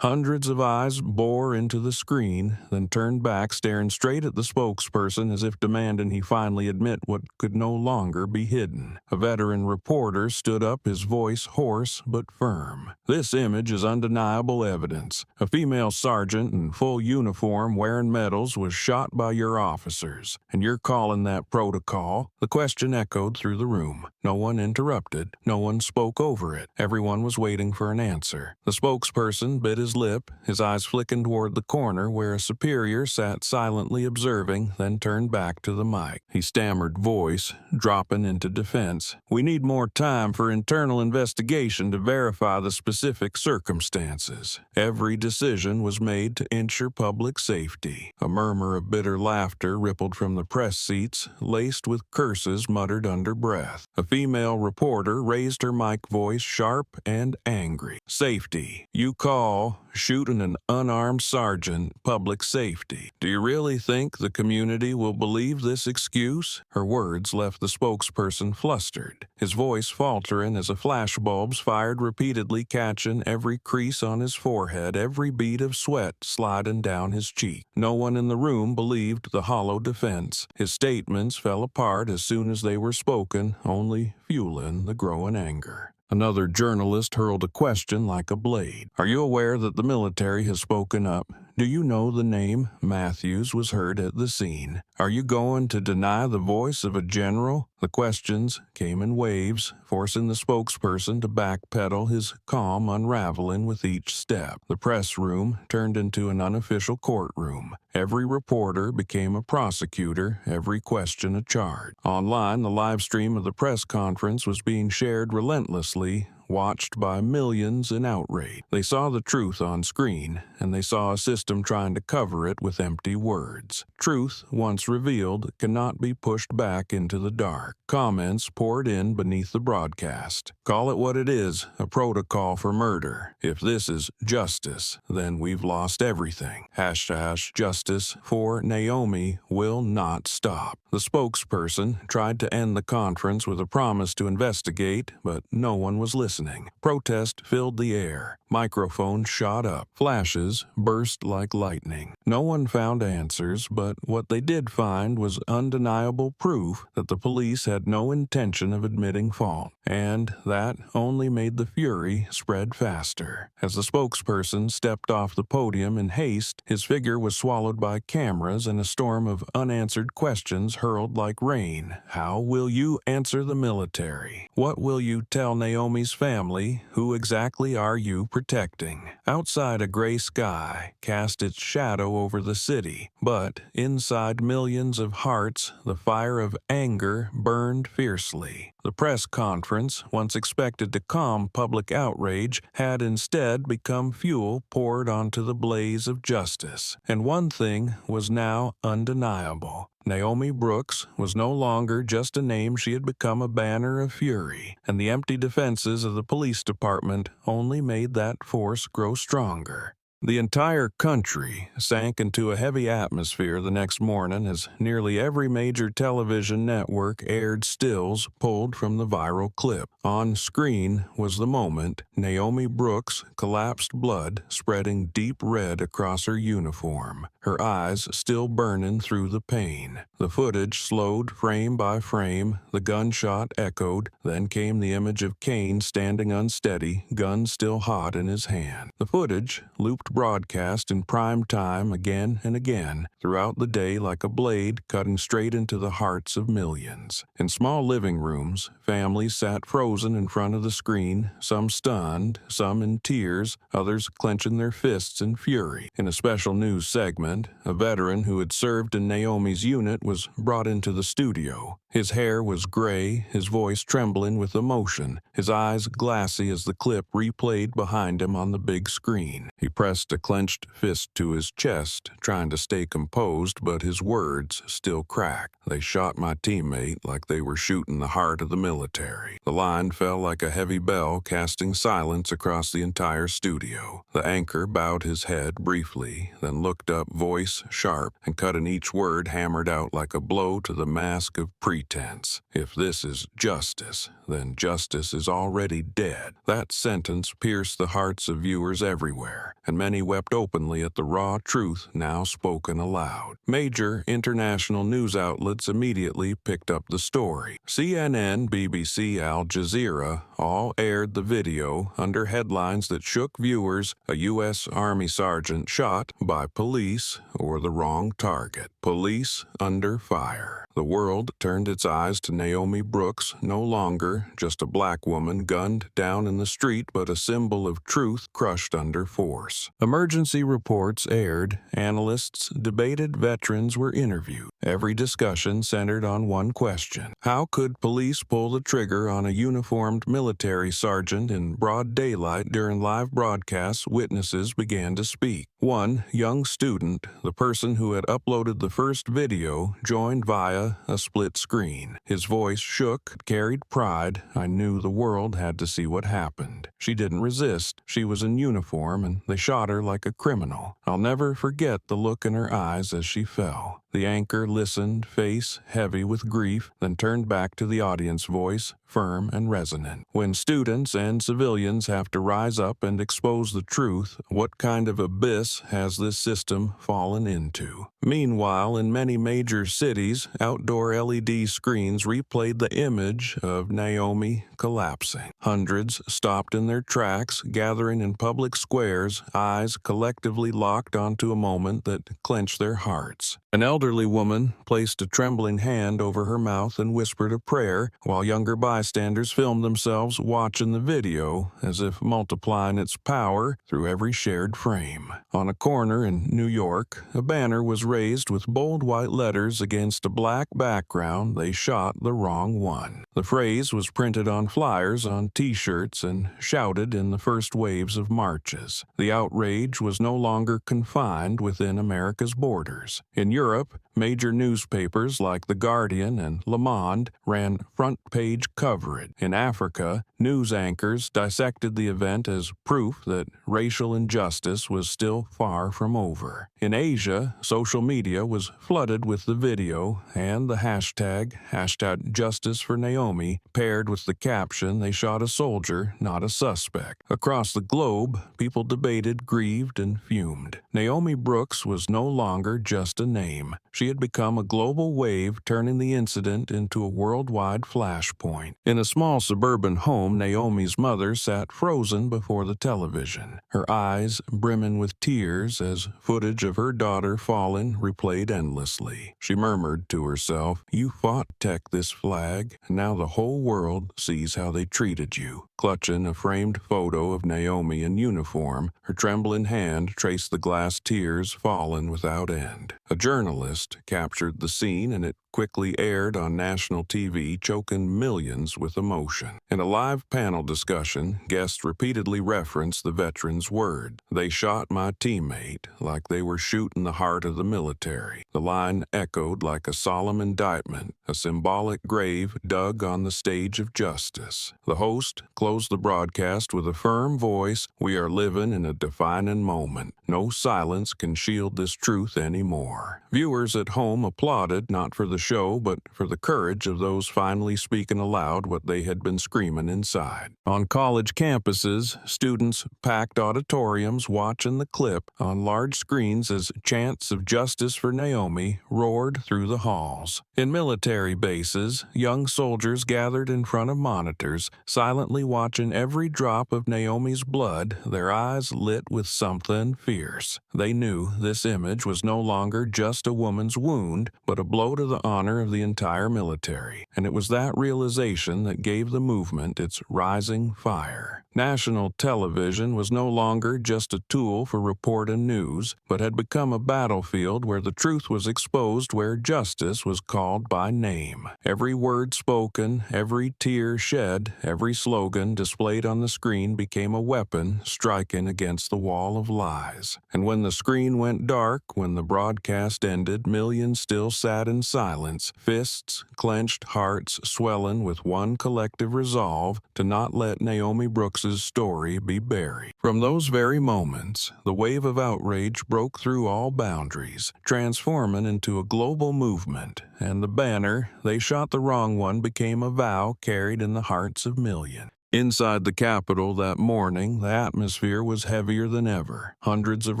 Hundreds of eyes bore into the screen, then turned back, staring straight at the spokesperson as if demanding he finally admit what could no longer be hidden. A veteran reporter stood up, his voice hoarse but firm. "This image is undeniable evidence. A female sergeant in full uniform wearing medals was shot by your officers, and you're calling that protocol?" The question echoed through the room. No one interrupted. No one spoke over it. Everyone was waiting for an answer. The spokesperson bit his lip, his eyes flicking toward the corner where a superior sat silently observing, then turned back to the mic. He stammered, voice dropping into defense. "We need more time for internal investigation to verify the specific circumstances. Every decision was made to ensure public safety." A murmur of bitter laughter rippled from the press seats, laced with curses muttered under breath. A female reporter raised her mic, voice sharp and angry. "Safety. You call shooting an unarmed sergeant public safety. Do you really think the community will believe this excuse?" Her words left the spokesperson flustered, his voice faltering as a flashbulbs fired repeatedly, catching every crease on his forehead, every bead of sweat sliding down his cheek. No one in the room believed the hollow defense. His statements fell apart as soon as they were spoken, only fueling the growing anger. Another journalist hurled a question like a blade. "Are you aware that the military has spoken up? Do you know the name Matthews was heard at the scene? Are you going to deny the voice of a general?" The questions came in waves, forcing the spokesperson to backpedal, his calm unraveling with each step. The press room turned into an unofficial courtroom. Every reporter became a prosecutor, every question a charge. Online, the live stream of the press conference was being shared relentlessly, watched by millions in outrage. They saw the truth on screen, and they saw a system trying to cover it with empty words. Truth, once revealed, cannot be pushed back into the dark. Comments poured in beneath the broadcast. "Call it what it is, a protocol for murder. If this is justice, then we've lost everything. #justice for Naomi will not stop." The spokesperson tried to end the conference with a promise to investigate, but no one was listening. Protest filled the air. Microphones shot up. Flashes burst like lightning. No one found answers, but what they did find was undeniable proof that the police had no intention of admitting fault, and that only made the fury spread faster. As the spokesperson stepped off the podium in haste, his figure was swallowed by cameras and a storm of unanswered questions hurled like rain. How will you answer the military? What will you tell Naomi's family? Who exactly are you protecting? Outside, a gray sky cast its shadow over the city, but inside millions of hearts, the fire of anger burned fiercely. The press conference, once expected to calm public outrage, had instead become fuel poured onto the blaze of justice. And one thing was now undeniable. Naomi Brooks was no longer just a name. She had become a banner of fury, and the empty defenses of the police department only made that force grow stronger. The entire country sank into a heavy atmosphere the next morning as nearly every major television network aired stills pulled from the viral clip. On screen was the moment Naomi Brooks collapsed, blood spreading deep red across her uniform, her eyes still burning through the pain. The footage slowed frame by frame, the gunshot echoed, then came the image of Kane standing unsteady, gun still hot in his hand. The footage looped broadcast in prime time again and again throughout the day like a blade cutting straight into the hearts of millions. In small living rooms, families sat frozen in front of the screen, some stunned, some in tears, others clenching their fists in fury. In a special news segment, a veteran who had served in Naomi's unit was brought into the studio. His hair was gray, his voice trembling with emotion, his eyes glassy as the clip replayed behind him on the big screen. He pressed a clenched fist to his chest, trying to stay composed, but his words still cracked. "They shot my teammate like they were shooting the heart of the military." The line fell like a heavy bell, casting silence across the entire studio. The anchor bowed his head briefly, then looked up, voice sharp, and cut in each word hammered out like a blow to the mask of pretense. "If this is justice, then justice is already dead." That sentence pierced the hearts of viewers everywhere, and many many wept openly at the raw truth now spoken aloud. Major international news outlets immediately picked up the story. CNN, BBC, Al Jazeera all aired the video under headlines that shook viewers: a U.S. Army sergeant shot by police or the wrong target. Police under fire. The world turned its eyes to Naomi Brooks, no longer just a black woman gunned down in the street, but a symbol of truth crushed under force. Emergency reports aired, analysts debated, veterans were interviewed. Every discussion centered on one question: how could police pull the trigger on a uniformed military sergeant in broad daylight? During live broadcasts, witnesses began to speak. One young student, the person who had uploaded the first video, joined via a split screen. His voice shook, carried pride. "I knew the world had to see what happened. She didn't resist. She was in uniform, and they shot her like a criminal. I'll never forget the look in her eyes as she fell." The anchor listened, face heavy with grief, then turned back to the audience, voice firm and resonant. When students and civilians have to rise up and expose the truth, what kind of abyss has this system fallen into? Meanwhile, in many major cities, outdoor LED screens replayed the image of Naomi collapsing. Hundreds stopped in their tracks, gathering in public squares, eyes collectively locked onto a moment that clenched their hearts. An elderly woman placed a trembling hand over her mouth and whispered a prayer, while younger bystanders filmed themselves watching the video, as if multiplying its power through every shared frame. On a corner in New York, a banner was raised with bold white letters against a black background: "They shot the wrong one." The phrase was printed on flyers on T-shirts and shouted in the first waves of marches. The outrage was no longer confined within America's borders. In Europe, major newspapers like The Guardian and Le Monde ran front-page coverage. In Africa, news anchors dissected the event as proof that racial injustice was still far from over. In Asia, social media was flooded with the video and the hashtag Justice for Naomi, paired with the caption, "They shot a soldier, not a suspect." Across the globe, people debated, grieved, and fumed. Naomi Brooks was no longer just a name. She had become a global wave, turning the incident into a worldwide flashpoint. In a small suburban home, Naomi's mother sat frozen before the television, her eyes brimming with tears as footage of her daughter fallen replayed endlessly. She murmured to herself, "You fought to protect this flag, and now the whole world sees how they treated you." Clutching a framed photo of Naomi in uniform, her trembling hand traced the glass tears fallen without end. A journalist captured the scene, and it quickly aired on national TV, choking millions with emotion. In a live panel discussion, guests repeatedly referenced the veteran's word: "They shot my teammate," like they were shooting the heart of the military. The line echoed like a solemn indictment, a symbolic grave dug on the stage of justice. The host closed the broadcast with a firm voice: "We are living in a defining moment. No silence can shield this truth anymore." Viewers at home applauded, not for the show, but for the courage of those finally speaking aloud what they had been screaming inside. On college campuses, students packed auditoriums watching the clip on large screens as chants of "Justice for Naomi" roared through the halls. In military bases, young soldiers gathered in front of monitors, silently watching every drop of Naomi's blood, their eyes lit with something fierce. They knew this image was no longer just a woman's wound, but a blow to the honor of the entire military, and it was that realization that gave the movement its rising fire. National television was no longer just a tool for reporting news, but had become a battlefield where the truth was exposed, where justice was called by name. Every word spoken, every tear shed, every slogan displayed on the screen became a weapon striking against the wall of lies. And when the screen went dark, when the broadcast ended, millions still sat in silence, fists clenched, hearts swelling with one collective resolve to not let Naomi Brooks's story be buried. From those very moments, the wave of outrage broke through all boundaries, transforming into a global movement, and the banner, "They shot the wrong one," became a vow carried in the hearts of millions. Inside the Capitol that morning, the atmosphere was heavier than ever. Hundreds of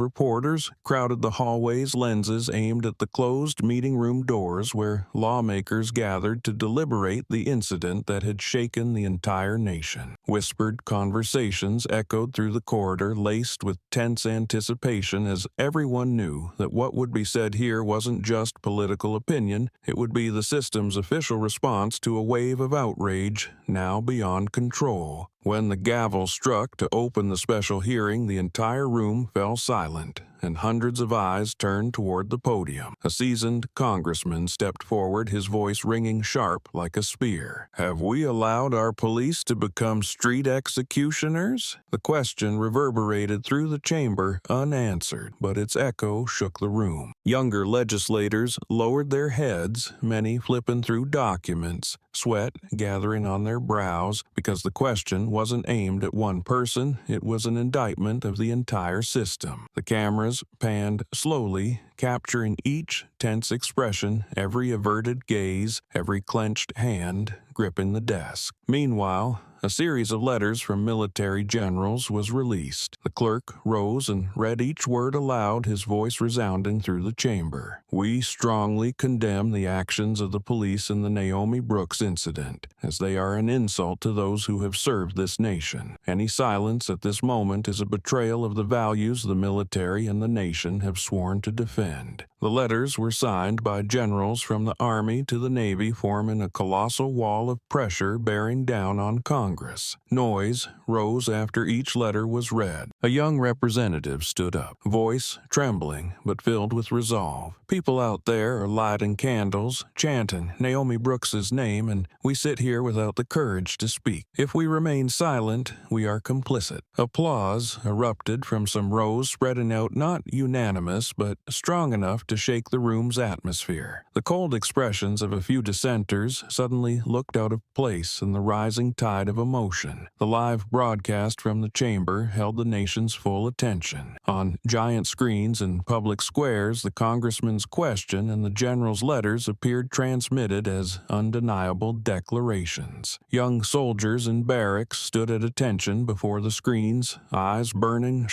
reporters crowded the hallways, lenses aimed at the closed meeting room doors where lawmakers gathered to deliberate the incident that had shaken the entire nation. Whispered conversations echoed through the corridor, laced with tense anticipation as everyone knew that what would be said here wasn't just political opinion, it would be the system's official response to a wave of outrage now beyond control. When the gavel struck to open the special hearing, the entire room fell silent, and hundreds of eyes turned toward the podium. A seasoned congressman stepped forward, his voice ringing sharp like a spear. "Have we allowed our police to become street executioners?" The question reverberated through the chamber unanswered, but its echo shook the room. Younger legislators lowered their heads, many flipping through documents, sweat gathering on their brows, because the question wasn't aimed at one person, it was an indictment of the entire system. The cameras panned slowly, capturing each tense expression, every averted gaze, every clenched hand gripping the desk. Meanwhile, a series of letters from military generals was released. The clerk rose and read each word aloud, his voice resounding through the chamber. "We strongly condemn the actions of the police in the Naomi Brooks incident, as they are an insult to those who have served this nation. Any silence at this moment is a betrayal of the values the military and the nation have sworn to defend." The letters were signed by generals from the Army to the Navy, forming a colossal wall of pressure bearing down on Congress. Noise rose after each letter was read. A young representative stood up, voice trembling but filled with resolve. "People out there are lighting candles, chanting Naomi Brooks's name, and we sit here without the courage to speak. If we remain silent, we are complicit." Applause erupted from some rows, spreading out, not unanimous, but strong enough to shake the room's atmosphere. The cold expressions of a few dissenters suddenly looked out of place in the rising tide of emotion. The live broadcast from the chamber held the nation's full attention. On giant screens in public squares, the congressman's question and the general's letters appeared transmitted as undeniable declarations. Young soldiers in barracks stood at attention before the screens, eyes burning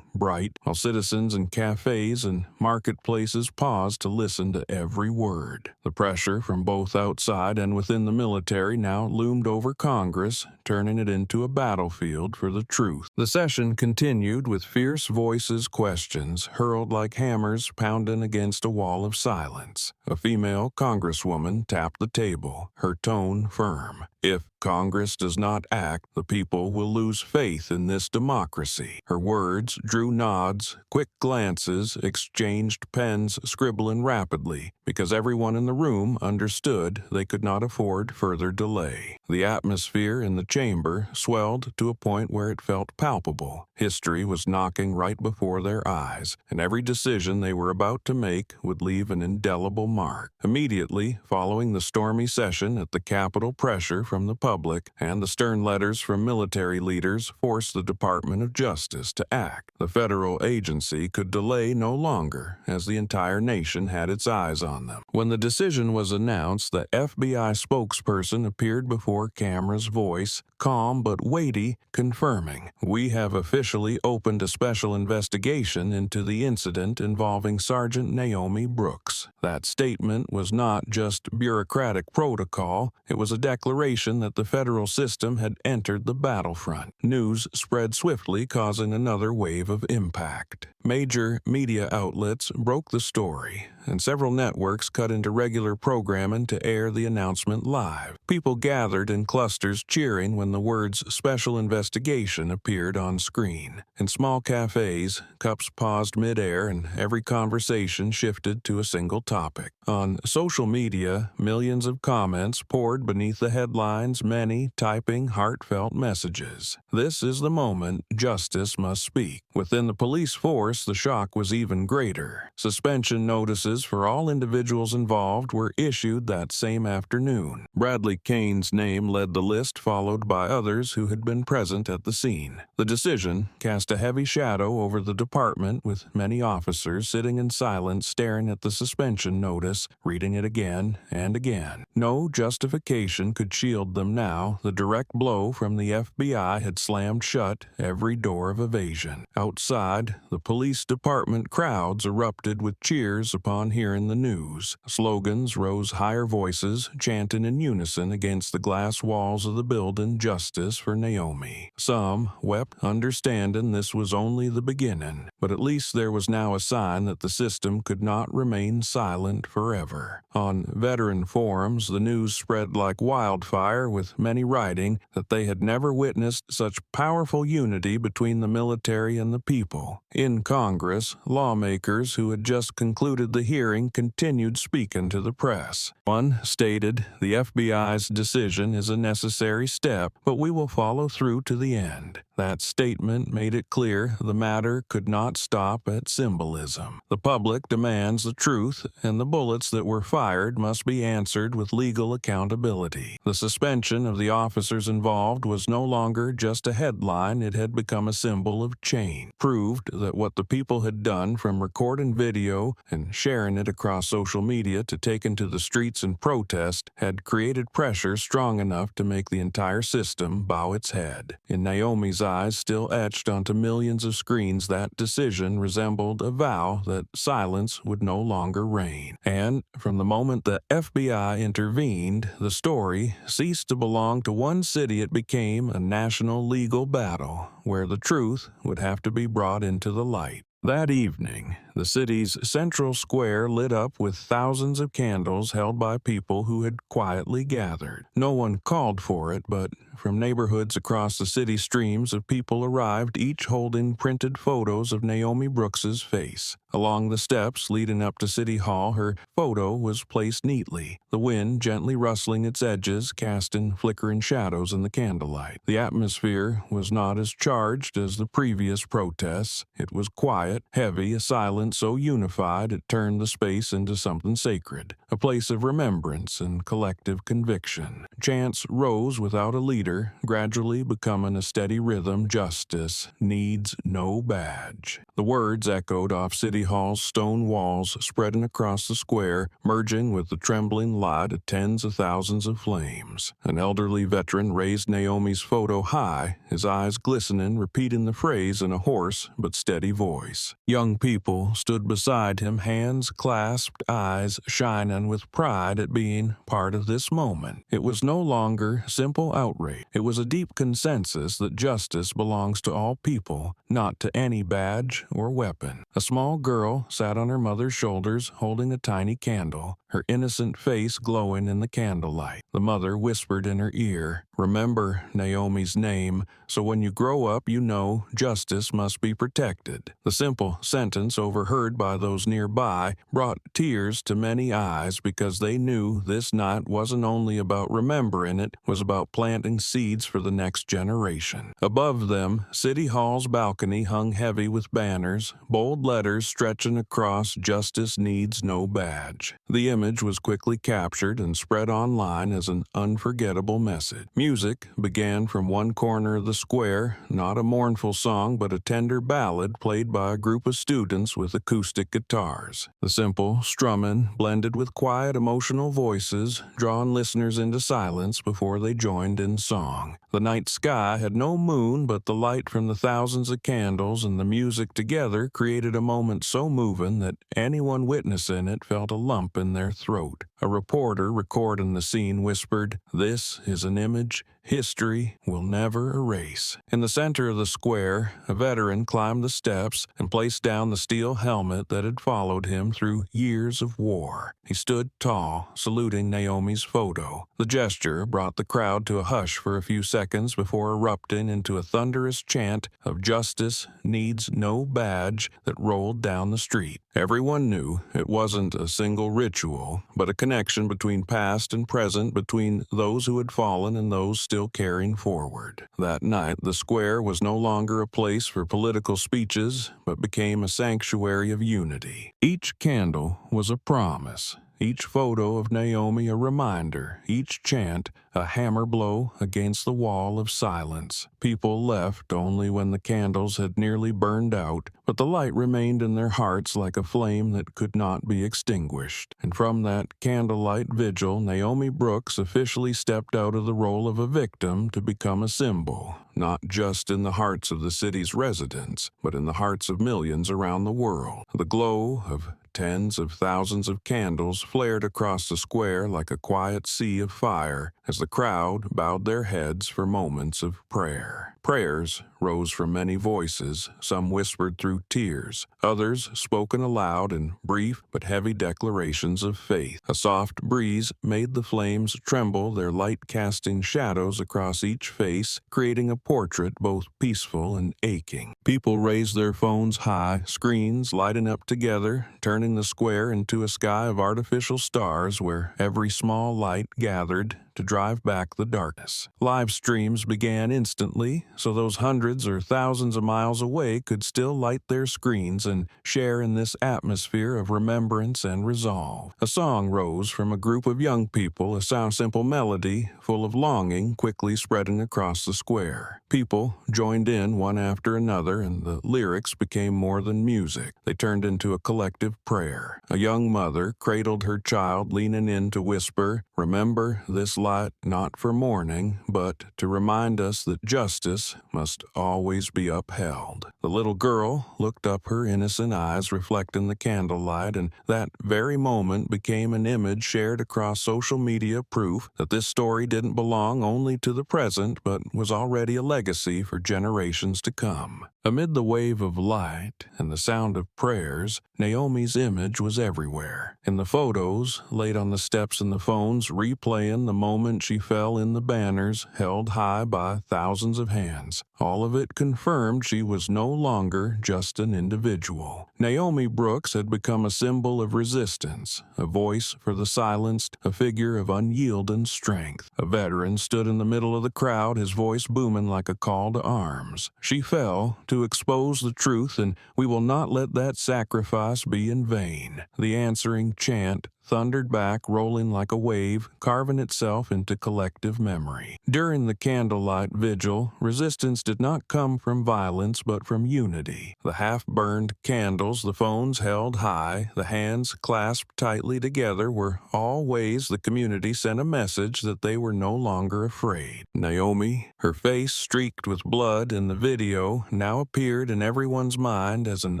bright, while citizens in cafes and marketplaces paused to listen to every word. The pressure from both outside and within the military now loomed over Congress, turning it into a battlefield for the truth. The session continued with fierce voices, questions hurled like hammers pounding against a wall of silence. A female congresswoman tapped the table, her tone firm. "If Congress does not act, the people will lose faith in this democracy." Her words drew nods, quick glances, exchanged pens scribbling rapidly, because everyone in the room understood they could not afford further delay. The atmosphere in the chamber swelled to a point where it felt palpable. History was knocking right before their eyes, and every decision they were about to make would leave an indelible mark. Immediately following the stormy session at the Capitol, pressure from the public and the stern letters from military leaders forced the Department of Justice to act. The federal agency could delay no longer, as the entire nation had its eyes on them. When the decision was announced, the FBI spokesperson appeared before camera's voice, calm but weighty, confirming, "We have officially opened a special investigation into the incident involving Sergeant Naomi Brooks." That statement was not just bureaucratic protocol, it was a declaration that the federal system had entered the battlefront. News spread swiftly, causing another wave of impact. Major media outlets broke the story, and several networks cut into regular programming to air the announcement live. People gathered in clusters cheering when the words "special investigation" appeared on screen. In small cafes, cups paused mid-air and every conversation shifted to a single topic. On social media, millions of comments poured beneath the headlines, many typing heartfelt messages. This is the moment justice must speak. Within the police force, course, the shock was even greater. Suspension notices for all individuals involved were issued that same afternoon. Bradley Kane's name led the list, followed by others who had been present at the scene. The decision cast a heavy shadow over the department, with many officers sitting in silence staring at the suspension notice, reading it again and again. No justification could shield them now. The direct blow from the FBI had slammed shut every door of evasion. Outside, the police department crowds erupted with cheers upon hearing the news. Slogans rose, higher voices chanting in unison against the glass walls of the building, "Justice for Naomi." Some wept, understanding this was only the beginning, but at least there was now a sign that the system could not remain silent forever. On veteran forums, the news spread like wildfire, with many writing that they had never witnessed such powerful unity between the military and the people. In Congress, lawmakers who had just concluded the hearing continued speaking to the press. One stated, "The FBI's decision is a necessary step, but we will follow through to the end." That statement made it clear the matter could not stop at symbolism. The public demands the truth, and the bullets that were fired must be answered with legal accountability. The suspension of the officers involved was no longer just a headline, it had become a symbol of change. Proved that what the people had done, from recording video and sharing it across social media to taking to the streets and protest, had created pressure strong enough to make the entire system bow its head. In Naomi's eyes, still etched onto millions of screens, that decision resembled a vow that silence would no longer reign. And from the moment the FBI intervened, the story ceased to belong to one city. It became a national legal battle, where the truth would have to be brought into the light. That evening, the city's central square lit up with thousands of candles held by people who had quietly gathered. No one called for it, but from neighborhoods across the city, streams of people arrived, each holding printed photos of Naomi Brooks's face. Along the steps leading up to City Hall, her photo was placed neatly, the wind gently rustling its edges, casting flickering shadows in the candlelight. The atmosphere was not as charged as the previous protests. It was quiet, heavy, a silence so unified it turned the space into something sacred, a place of remembrance and collective conviction. Chants rose without a leader, gradually becoming a steady rhythm. "Justice needs no badge." The words echoed off City Hall's stone walls, spreading across the square, merging with the trembling light of tens of thousands of flames. An elderly veteran raised Naomi's photo high, his eyes glistening, repeating the phrase in a hoarse but steady voice. Young people stood beside him, hands clasped, eyes shining with pride at being part of this moment. It was no longer simple outrage. It was a deep consensus that justice belongs to all people, not to any badge or weapon. A small girl sat on her mother's shoulders, holding a tiny candle, her innocent face glowing in the candlelight. The mother whispered in her ear, "Remember Naomi's name, so when you grow up you know justice must be protected." The simple sentence, overheard by those nearby, brought tears to many eyes, because they knew this night wasn't only about remembering, it was about planting seeds for the next generation. Above them, City Hall's balcony hung heavy with banners, bold letters stretching across, "Justice needs no badge." The image was quickly captured and spread online as an unforgettable message. Music began from one corner of the square, not a mournful song but a tender ballad played by a group of students with acoustic guitars. The simple strumming blended with quiet, emotional voices, drawing listeners into silence before they joined in song. The night sky had no moon, but the light from the thousands of candles and the music together created a moment so moving that anyone witnessing it felt a lump in their throat. A reporter recording the scene whispered, "This is an image history will never erase." In the center of the square, a veteran climbed the steps and placed down the steel helmet that had followed him through years of war. He stood tall, saluting Naomi's photo. The gesture brought the crowd to a hush for a few seconds before erupting into a thunderous chant of "Justice needs no badge" that rolled down the street. Everyone knew it wasn't a single ritual, but a connection between past and present, between those who had fallen and those still carrying forward. That night, the square was no longer a place for political speeches, but became a sanctuary of unity. Each candle was a promise. Each photo of Naomi a reminder, each chant a hammer blow against the wall of silence. People left only when the candles had nearly burned out, but the light remained in their hearts like a flame that could not be extinguished. And from that candlelight vigil, Naomi Brooks officially stepped out of the role of a victim to become a symbol, not just in the hearts of the city's residents, but in the hearts of millions around the world. The glow of tens of thousands of candles flared across the square like a quiet sea of fire as the crowd bowed their heads for moments of prayer. Prayers rose from many voices, some whispered through tears, others spoken aloud in brief but heavy declarations of faith. A soft breeze made the flames tremble, their light casting shadows across each face, creating a portrait both peaceful and aching. People raised their phones high, screens lighting up together, turning the square into a sky of artificial stars where every small light gathered to drive back the darkness. Live streams began instantly, so those hundreds or thousands of miles away could still light their screens and share in this atmosphere of remembrance and resolve. A song rose from a group of young people, a simple melody full of longing quickly spreading across the square. People joined in one after another, and the lyrics became more than music. They turned into a collective prayer. A young mother cradled her child, leaning in to whisper, "Remember this light not for mourning, but to remind us that justice must always be upheld." The little girl looked up, her innocent eyes reflecting the candlelight, and that very moment became an image shared across social media, proof that this story didn't belong only to the present, but was already a legacy for generations to come. Amid the wave of light and the sound of prayers, Naomi's image was everywhere. In the photos, laid on the steps and the phones, replaying the moment she fell in the banners held high by thousands of hands. All of it confirmed she was no longer just an individual. Naomi Brooks had become a symbol of resistance, a voice for the silenced, a figure of unyielding strength. A veteran stood in the middle of the crowd, his voice booming like a call to arms. She fell to expose the truth, and we will not let that sacrifice be in vain. The answering chant thundered back, rolling like a wave, carving itself into collective memory. During the candlelight vigil, resistance did not come from violence but from unity. The half-burned candles, the phones held high, the hands clasped tightly together were all ways the community sent a message that they were no longer afraid. Naomi, her face streaked with blood in the video, now appeared in everyone's mind as an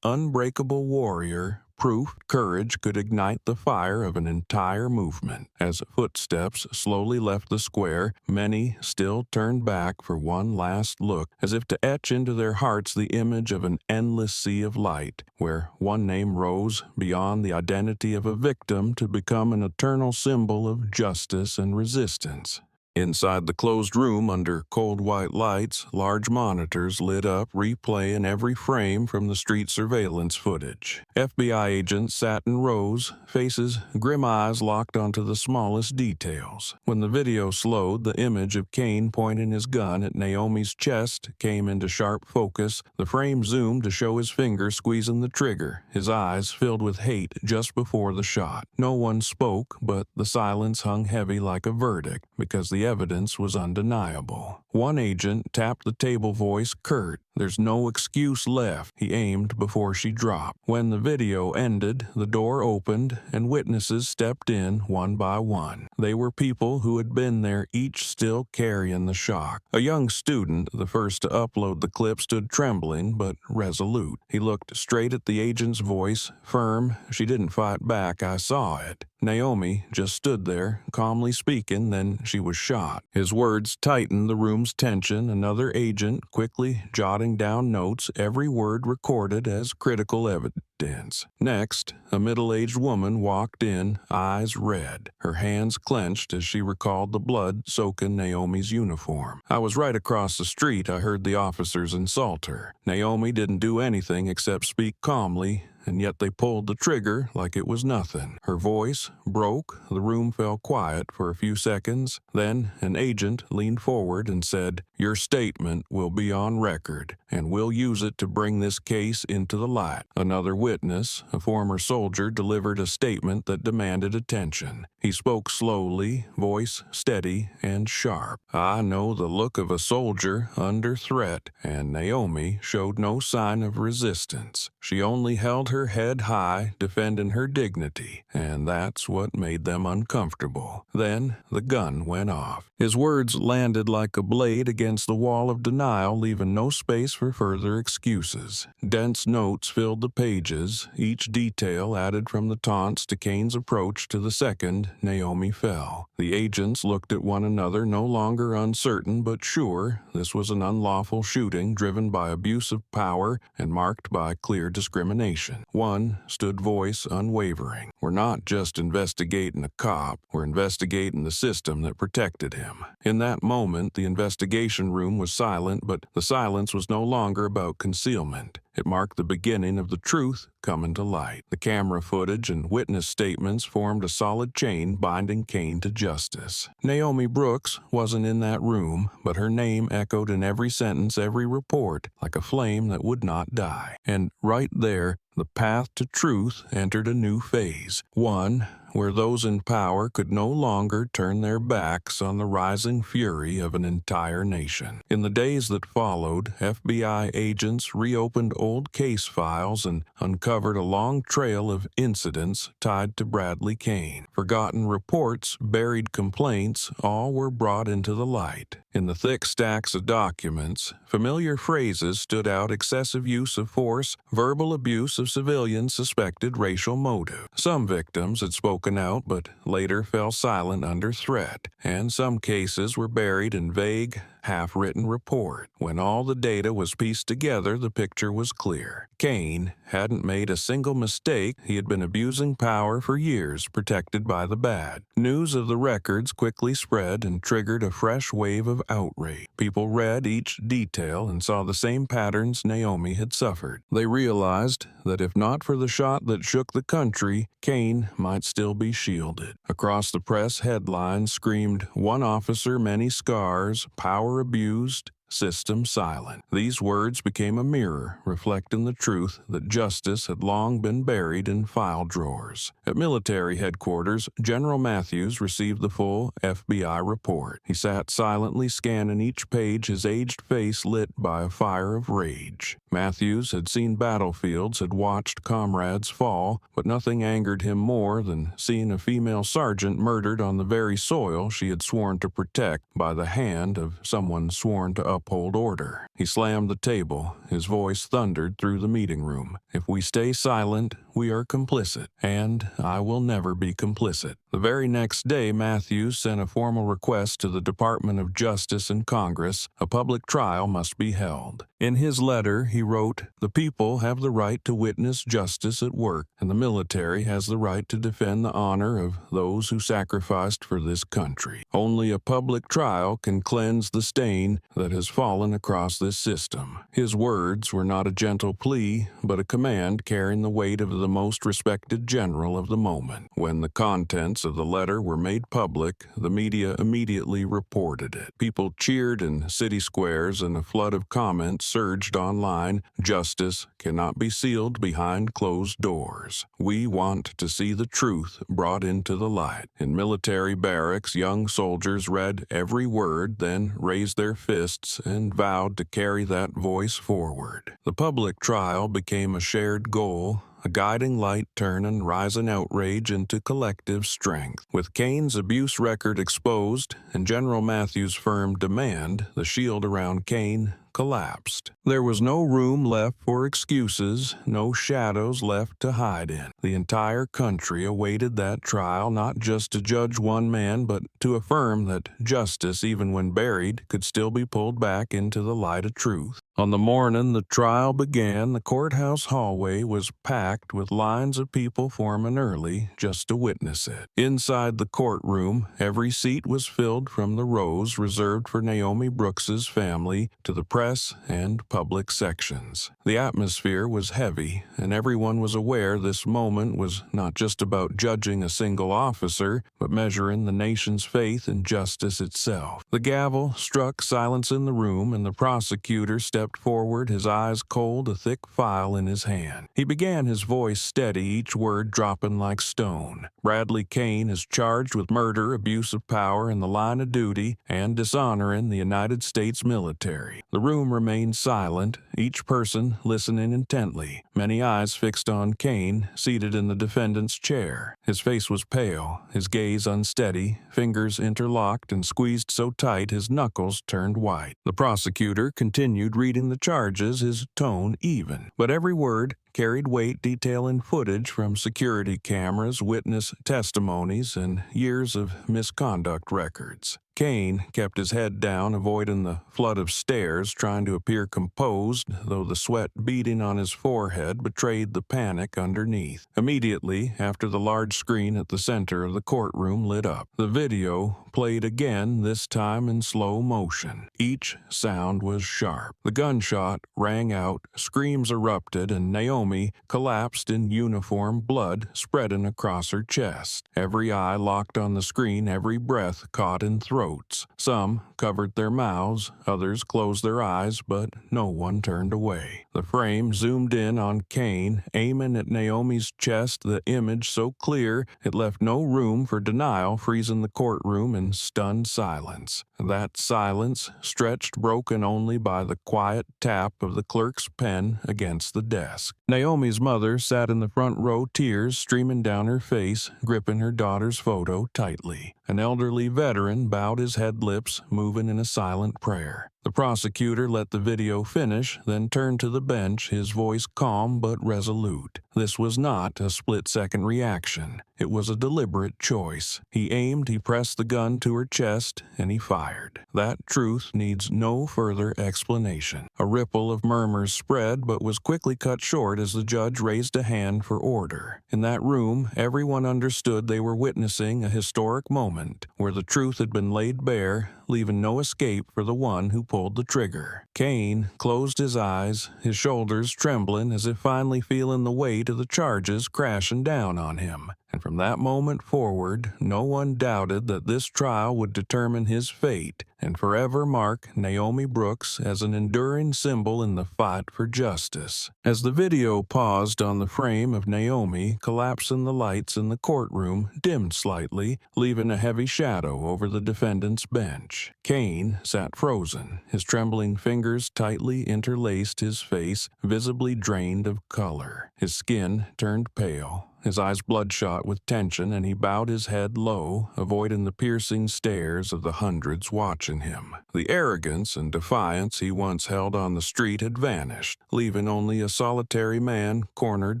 unbreakable warrior, proof courage could ignite the fire of an entire movement. As footsteps slowly left the square, many still turned back for one last look, as if to etch into their hearts the image of an endless sea of light, where one name rose beyond the identity of a victim to become an eternal symbol of justice and resistance. Inside the closed room, under cold white lights, large monitors lit up, replaying every frame from the street surveillance footage. FBI agents sat in rows, faces, grim eyes locked onto the smallest details. When the video slowed, the image of Kane pointing his gun at Naomi's chest came into sharp focus. The frame zoomed to show his finger squeezing the trigger, his eyes filled with hate just before the shot. No one spoke, but the silence hung heavy like a verdict, because the evidence was undeniable. One agent tapped the table, voice curt. "There's no excuse left." He aimed before she dropped. When the video ended, the door opened and witnesses stepped in one by one. They were people who had been there, each still carrying the shock. A young student, the first to upload the clip, stood trembling but resolute. He looked straight at the agent's, voice firm. "She didn't fight back, I saw it." Naomi just stood there, calmly speaking, then she was shot. His words tightened the room's tension. Another agent quickly jotting down notes, every word recorded as critical evidence. Next, a middle-aged woman walked in, eyes red, her hands clenched as she recalled the blood soaking Naomi's uniform. "I was right across the street. I heard the officers insult her. Naomi didn't do anything except speak calmly and yet they pulled the trigger like it was nothing. Her voice broke, the room fell quiet for a few seconds, then an agent leaned forward and said, "Your statement will be on record, and we'll use it to bring this case into the light." Another witness, a former soldier, delivered a statement that demanded attention. He spoke slowly, voice steady and sharp. "I know the look of a soldier under threat," and Naomi showed no sign of resistance. She only held her head high, defending her dignity, and that's what made them uncomfortable. Then the gun went off. His words landed like a blade against the wall of denial, leaving no space for further excuses. Dense notes filled the pages, each detail added from the taunts to Kane's approach to the second Naomi fell. The agents looked at one another, no longer uncertain but sure this was an unlawful shooting driven by abuse of power and marked by clear discrimination. One stood voice unwavering. "We're not just investigating a cop, we're investigating the system that protected him." In that moment, the investigation room was silent, but the silence was no longer about concealment. It marked the beginning of the truth coming to light. The camera footage and witness statements formed a solid chain binding Kane to justice. Naomi Brooks wasn't in that room, but her name echoed in every sentence, every report, like a flame that would not die. And right there, the path to truth entered a new phase. One where those in power could no longer turn their backs on the rising fury of an entire nation. In the days that followed, FBI agents reopened old case files and uncovered a long trail of incidents tied to Bradley Kane. Forgotten reports, buried complaints, all were brought into the light. In the thick stacks of documents, familiar phrases stood out: excessive use of force, verbal abuse of civilians, suspected racial motive. Some victims had spoken out but later fell silent under threat, and some cases were buried in vague, half-written report. When all the data was pieced together, the picture was clear. Kane hadn't made a single mistake. He had been abusing power for years, protected by the bad. News of the records quickly spread and triggered a fresh wave of outrage. People read each detail and saw the same patterns Naomi had suffered. They realized that if not for the shot that shook the country, Kane might still be shielded. Across the press, headlines screamed, "One officer, many scars, power abused, system silent." These words became a mirror, reflecting the truth that justice had long been buried in file drawers. At military headquarters, General Matthews received the full FBI report. He sat silently scanning each page, his aged face lit by a fire of rage. Matthews had seen battlefields, had watched comrades fall, but nothing angered him more than seeing a female sergeant murdered on the very soil she had sworn to protect by the hand of someone sworn to uphold order. He slammed the table. His voice thundered through the meeting room. "If we stay silent, we are complicit, and I will never be complicit." The very next day, Matthews sent a formal request to the Department of Justice and Congress. A public trial must be held. In his letter, he wrote, "The people have the right to witness justice at work, and the military has the right to defend the honor of those who sacrificed for this country. Only a public trial can cleanse the stain that has fallen across this system." His words were not a gentle plea, but a command carrying the weight of the most respected general of the moment. When the contents of the letter were made public, the media immediately reported it. People cheered in city squares, and a flood of comments surged online. "Justice cannot be sealed behind closed doors. We want to see the truth brought into the light." In military barracks, young soldiers read every word, then raised their fists and vowed to carry that voice forward. The public trial became a shared goal, a guiding light turning rising outrage into collective strength. With Kane's abuse record exposed and General Matthews' firm demand, the shield around Kane collapsed. There was no room left for excuses, no shadows left to hide in. The entire country awaited that trial, not just to judge one man, but to affirm that justice, even when buried, could still be pulled back into the light of truth. On the morning the trial began, the courthouse hallway was packed with lines of people forming early just to witness it. Inside the courtroom, every seat was filled from the rows reserved for Naomi Brooks's family to the press and public sections. The atmosphere was heavy, and everyone was aware this moment was not just about judging a single officer, but measuring the nation's faith in justice itself. The gavel struck silence in the room, and the prosecutor stepped forward, his eyes cold, a thick file in his hand. He began, his voice steady, each word dropping like stone. Bradley Kane is charged with murder, abuse of power in the line of duty, and dishonoring the United States military. The room remained silent, each person listening intently, many eyes fixed on Kane, seated in the defendant's chair. His face was pale, his gaze unsteady, fingers interlocked and squeezed so tight his knuckles turned white. The prosecutor continued reading the charges, his tone even, but every word carried weight, detailing footage from security cameras, witness testimonies, and years of misconduct records. Kane kept his head down, avoiding the flood of stares, trying to appear composed, though the sweat beading on his forehead betrayed the panic underneath. Immediately after the large screen at the center of the courtroom lit up, the video played again, this time in slow motion. Each sound was sharp. The gunshot rang out, screams erupted, and Naomi collapsed in uniform, blood spreading across her chest. Every eye locked on the screen, every breath caught in throats. Some covered their mouths, others closed their eyes, but no one turned away. The frame zoomed in on Kane, aiming at Naomi's chest, the image so clear it left no room for denial, freezing the courtroom in stunned silence. That silence stretched, broken only by the quiet tap of the clerk's pen against the desk. Naomi's mother sat in the front row, tears streaming down her face, gripping her daughter's photo tightly. An elderly veteran bowed his head, lips moving in a silent prayer. The prosecutor let the video finish, then turned to the bench, his voice calm but resolute. This was not a split-second reaction. It was a deliberate choice. He aimed, he pressed the gun to her chest, and he fired. That truth needs no further explanation. A ripple of murmurs spread, but was quickly cut short as the judge raised a hand for order. In that room, everyone understood they were witnessing a historic moment, where the truth had been laid bare, leaving no escape for the one who pulled the trigger. Kane closed his eyes, his shoulders trembling as if finally feeling the weight of the charges crashing down on him. And from that moment forward, no one doubted that this trial would determine his fate and forever mark Naomi Brooks as an enduring symbol in the fight for justice. As the video paused on the frame of Naomi, collapsing, the lights in the courtroom dimmed slightly, leaving a heavy shadow over the defendant's bench. Kane sat frozen, his trembling fingers tightly interlaced, his face visibly drained of color. His skin turned pale, his eyes bloodshot with tension, and he bowed his head low, avoiding the piercing stares of the hundreds watching him. The arrogance and defiance he once held on the street had vanished, leaving only a solitary man cornered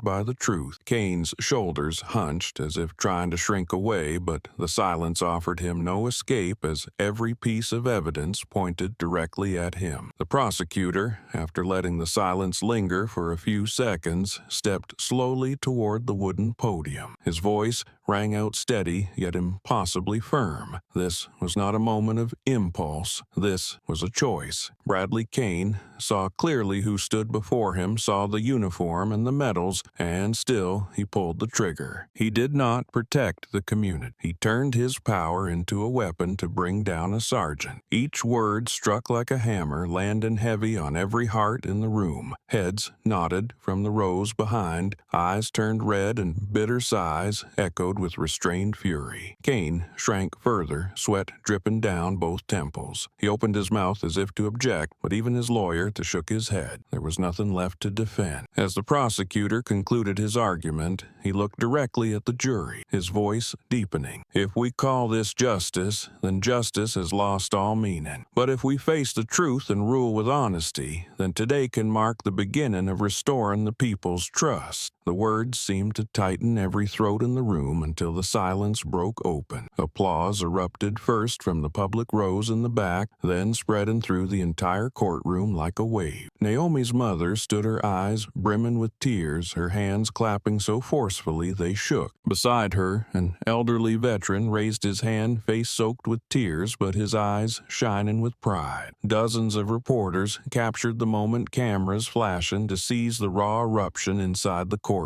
by the truth. Kane's shoulders hunched as if trying to shrink away, but the silence offered him no escape as every piece of evidence pointed directly at him. The prosecutor, after letting the silence linger for a few seconds, stepped slowly toward the wooden podium. His voice rang out steady, yet impossibly firm. This was not a moment of impulse. This was a choice. Bradley Kane saw clearly who stood before him, saw the uniform and the medals, and still he pulled the trigger. He did not protect the community. He turned his power into a weapon to bring down a sergeant. Each word struck like a hammer, landing heavy on every heart in the room. Heads nodded from the rows behind, eyes turned red, and bitter sighs echoed with restrained fury. Kane shrank further, sweat dripping down both temples. He opened his mouth as if to object, but even his lawyer shook his head. There was nothing left to defend. As the prosecutor concluded his argument, he looked directly at the jury, his voice deepening. If we call this justice, then justice has lost all meaning. But if we face the truth and rule with honesty, then today can mark the beginning of restoring the people's trust. The words seemed to tighten every throat in the room until the silence broke open. Applause erupted first from the public rows in the back, then spreading through the entire courtroom like a wave. Naomi's mother stood, her eyes brimming with tears, her hands clapping so forcefully they shook. Beside her, an elderly veteran raised his hand, face soaked with tears, but his eyes shining with pride. Dozens of reporters captured the moment, cameras flashing to seize the raw eruption inside the courtroom.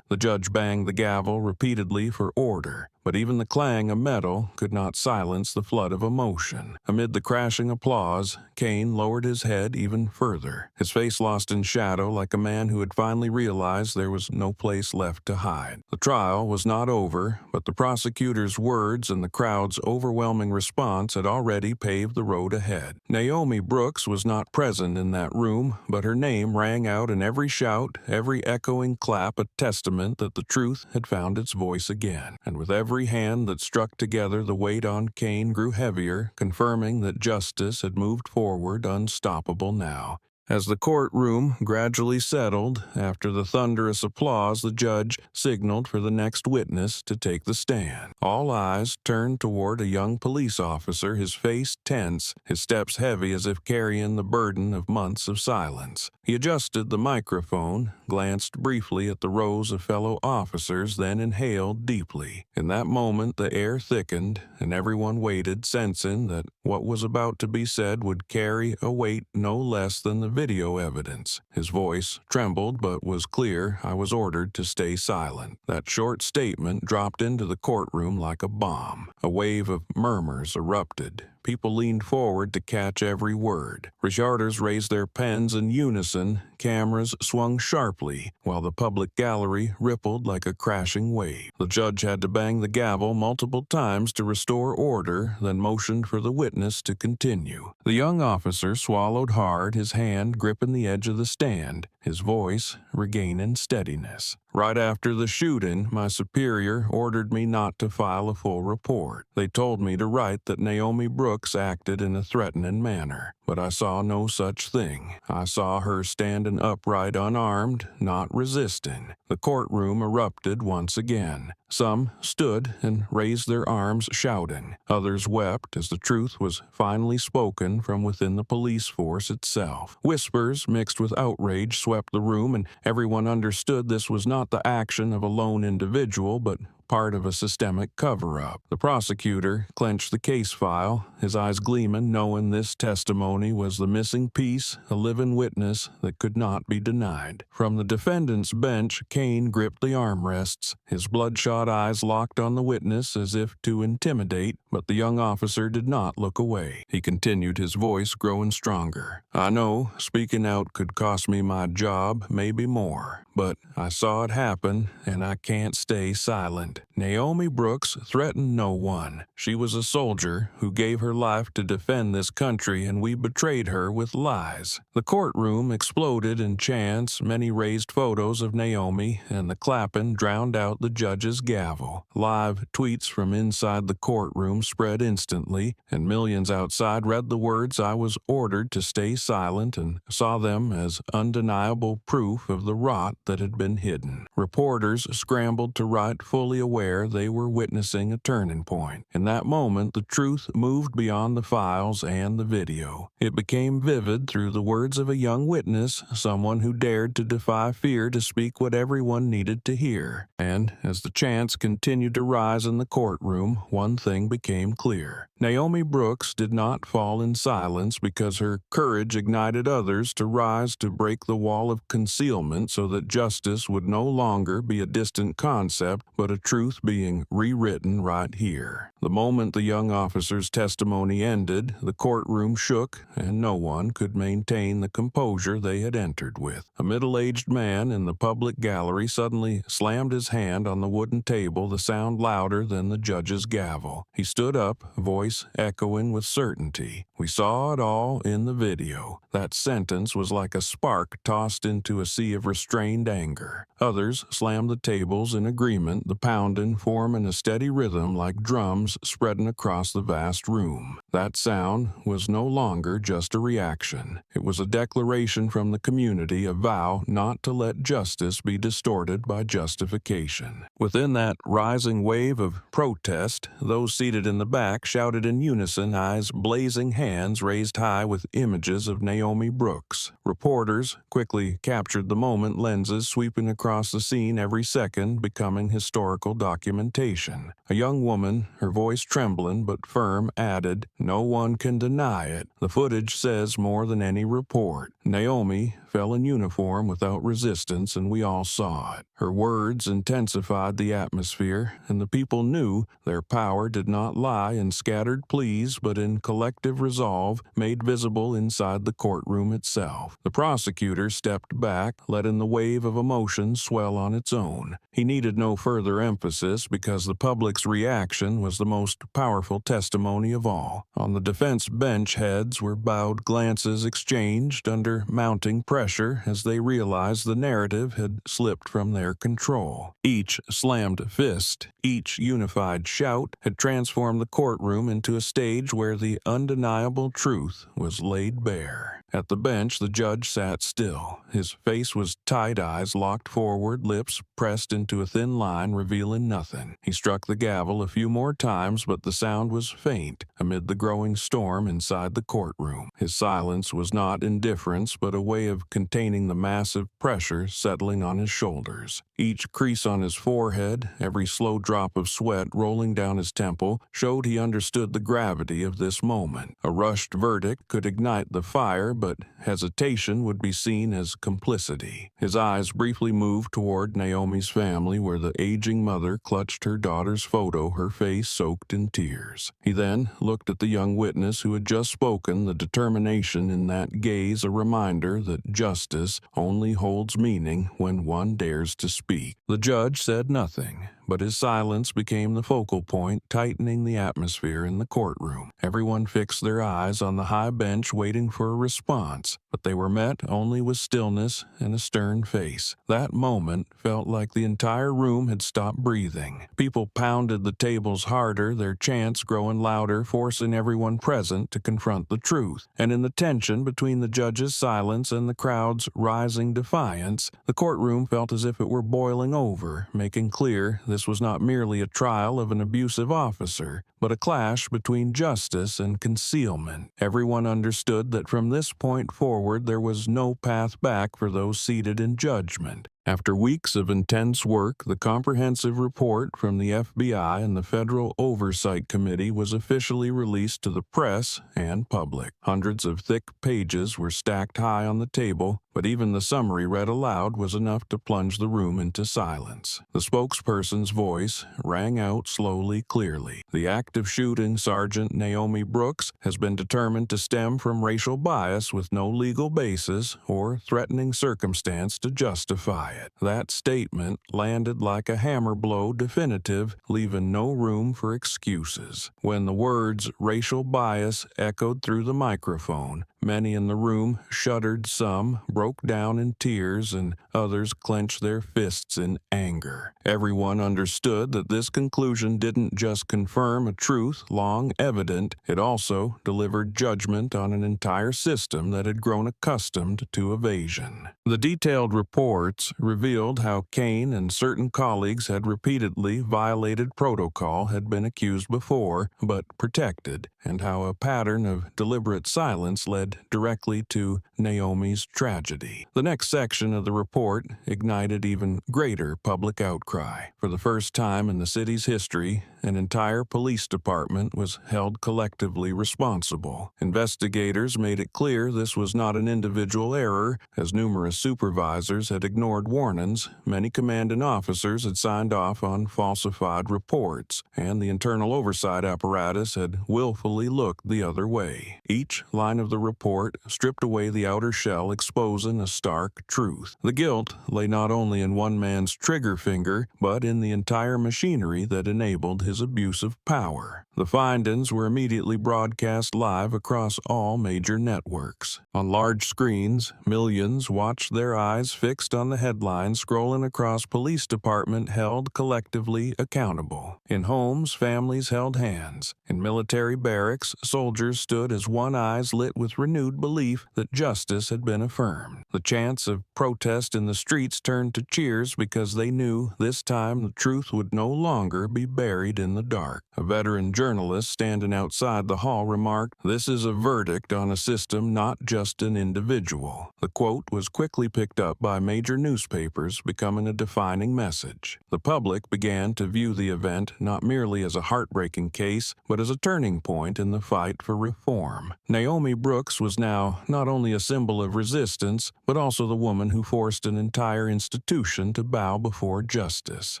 The judge banged the gavel repeatedly for order, but even the clang of metal could not silence the flood of emotion. Amid the crashing applause, Kane lowered his head even further, his face lost in shadow like a man who had finally realized there was no place left to hide. The trial was not over, but the prosecutor's words and the crowd's overwhelming response had already paved the road ahead. Naomi Brooks was not present in that room, but her name rang out in every shout, every echoing clap, a testament that the truth had found its voice again. And with every hand that struck together, the weight on Kane grew heavier, confirming that justice had moved forward, unstoppable now. As the courtroom gradually settled, after the thunderous applause, the judge signaled for the next witness to take the stand. All eyes turned toward a young police officer, his face tense, his steps heavy as if carrying the burden of months of silence. He adjusted the microphone, glanced briefly at the rows of fellow officers, then inhaled deeply. In that moment, the air thickened, and everyone waited, sensing that what was about to be said would carry a weight no less than the video evidence. His voice trembled but was clear. I was ordered to stay silent. That short statement dropped into the courtroom like a bomb. A wave of murmurs erupted. People leaned forward to catch every word. Reporters raised their pens in unison. Cameras swung sharply, while the public gallery rippled like a crashing wave. The judge had to bang the gavel multiple times to restore order, then motioned for the witness to continue. The young officer swallowed hard, his hand gripping the edge of the stand, his voice regaining steadiness. Right after the shooting, my superior ordered me not to file a full report. They told me to write that Naomi Brooks acted in a threatening manner, but I saw no such thing. I saw her standing upright, unarmed, not resisting. The courtroom erupted once again. Some stood and raised their arms, shouting. Others wept as the truth was finally spoken from within the police force itself. Whispers mixed with outrage swept the room, and everyone understood this was not the action of a lone individual, but part of a systemic cover-up. The prosecutor clenched the case file, his eyes gleaming, knowing this testimony was the missing piece, a living witness that could not be denied. From the defendant's bench, Kane gripped the armrests, his bloodshot eyes locked on the witness as if to intimidate, but the young officer did not look away. He continued, his voice growing stronger. I know speaking out could cost me my job, maybe more, but I saw it happen, and I can't stay silent. Naomi Brooks threatened no one. She was a soldier who gave her life to defend this country, and we betrayed her with lies. The courtroom exploded in chants. Many raised photos of Naomi, and the clapping drowned out the judge's gavel. Live tweets from inside the courtroom spread instantly, and millions outside read the words I was ordered to stay silent and saw them as undeniable proof of the rot that had been hidden. Reporters scrambled to write, fully aware they were witnessing a turning point. In that moment, the truth moved beyond the files and the video. It became vivid through the words of a young witness, someone who dared to defy fear, to speak what everyone needed to hear. And as the chants continued to rise in the courtroom, one thing became clear. Naomi Brooks did not fall in silence because her courage ignited others to rise, to break the wall of concealment so that justice would no longer be a distant concept, but a truth being rewritten right here. The moment the young officer's testimony ended, the courtroom shook, and no one could maintain the composure they had entered with. A middle-aged man in the public gallery suddenly slammed his hand on the wooden table, the sound louder than the judge's gavel. He stood up, voice echoing with certainty. We saw it all in the video. That sentence was like a spark tossed into a sea of restrained anger. Others slammed the tables in agreement, the pounding London form in a steady rhythm like drums spreading across the vast room. That sound was no longer just a reaction. It was a declaration from the community, a vow not to let justice be distorted by justification. Within that rising wave of protest, those seated in the back shouted in unison, eyes blazing, hands raised high with images of Naomi Brooks. Reporters quickly captured the moment, lenses sweeping across the scene every second, becoming historical documentation. A young woman, her voice trembling but firm, added, "No one can deny it. The footage says more than any report." Naomi fell in uniform without resistance, and we all saw it. Her words intensified the atmosphere, and the people knew their power did not lie in scattered pleas but in collective resolve made visible inside the courtroom itself. The prosecutor stepped back, letting the wave of emotion swell on its own. He needed no further emphasis because the public's reaction was the most powerful testimony of all. On the defense bench, heads were bowed, glances exchanged under mounting pressure as they realized the narrative had slipped from their control. Each slammed fist, each unified shout had transformed the courtroom into a stage where the undeniable truth was laid bare. At the bench, the judge sat still. His face was tight, eyes locked forward, lips pressed into a thin line, revealing nothing. He struck the gavel a few more times, but the sound was faint amid the growing storm inside the courtroom. His silence was not indifference, but a way of containing the massive pressure settling on his shoulders. Each crease on his forehead, every slow drop of sweat rolling down his temple, showed he understood the gravity of this moment. A rushed verdict could ignite the fire, but hesitation would be seen as complicity. His eyes briefly moved toward Naomi's family, where the aging mother clutched her daughter's photo, her face soaked in tears. He then looked at the young witness who had just spoken, the determination in that gaze a reminder that justice only holds meaning when one dares to speak. The judge said nothing, but his silence became the focal point, tightening the atmosphere in the courtroom. Everyone fixed their eyes on the high bench, waiting for a response, but they were met only with stillness and a stern face. That moment felt like the entire room had stopped breathing. People pounded the tables harder, their chants growing louder, forcing everyone present to confront the truth. And in the tension between the judge's silence and the crowd's rising defiance, the courtroom felt as if it were boiling over, making clear this was not merely a trial of an abusive officer, but a clash between justice and concealment. Everyone understood that from this point forward there was no path back for those seated in judgment. After weeks of intense work, the comprehensive report from the FBI and the Federal Oversight Committee was officially released to the press and public. Hundreds of thick pages were stacked high on the table, but even the summary read aloud was enough to plunge the room into silence. The spokesperson's voice rang out slowly, clearly. The act of shooting Sergeant Naomi Brooks has been determined to stem from racial bias with no legal basis or threatening circumstance to justify it. That statement landed like a hammer blow, definitive, leaving no room for excuses. When the words racial bias echoed through the microphone, many in the room shuddered, some broke down in tears, and others clenched their fists in anger. Everyone understood that this conclusion didn't just confirm a truth long evident, it also delivered judgment on an entire system that had grown accustomed to evasion. The detailed reports revealed how Kane and certain colleagues had repeatedly violated protocol, had been accused before, but protected, and how a pattern of deliberate silence led directly to Naomi's tragedy. The next section of the report ignited even greater public outcry. For the first time in the city's history, an entire police department was held collectively responsible. Investigators made it clear this was not an individual error, as numerous supervisors had ignored warnings, many commanding officers had signed off on falsified reports, and the internal oversight apparatus had willfully looked the other way. Each line of the report stripped away the outer shell, exposing a stark truth. The guilt lay not only in one man's trigger finger, but in the entire machinery that enabled his abuse of power. The findings were immediately broadcast live across all major networks. On large screens, millions watched, their eyes fixed on the headlines scrolling across police department held collectively accountable. In homes, families held hands. In military barracks, soldiers stood as one, eyes lit with renewed belief that justice had been affirmed. The chants of protest in the streets turned to cheers because they knew this time the truth would no longer be buried in the dark. A veteran journalist standing outside the hall remarked, "This is a verdict on a system, not just an individual." The quote was quickly picked up by major newspapers, becoming a defining message. The public began to view the event not merely as a heartbreaking case, but as a turning point in the fight for reform. Naomi Brooks was now not only a symbol of resistance, but also the woman who forced an entire institution to bow before justice.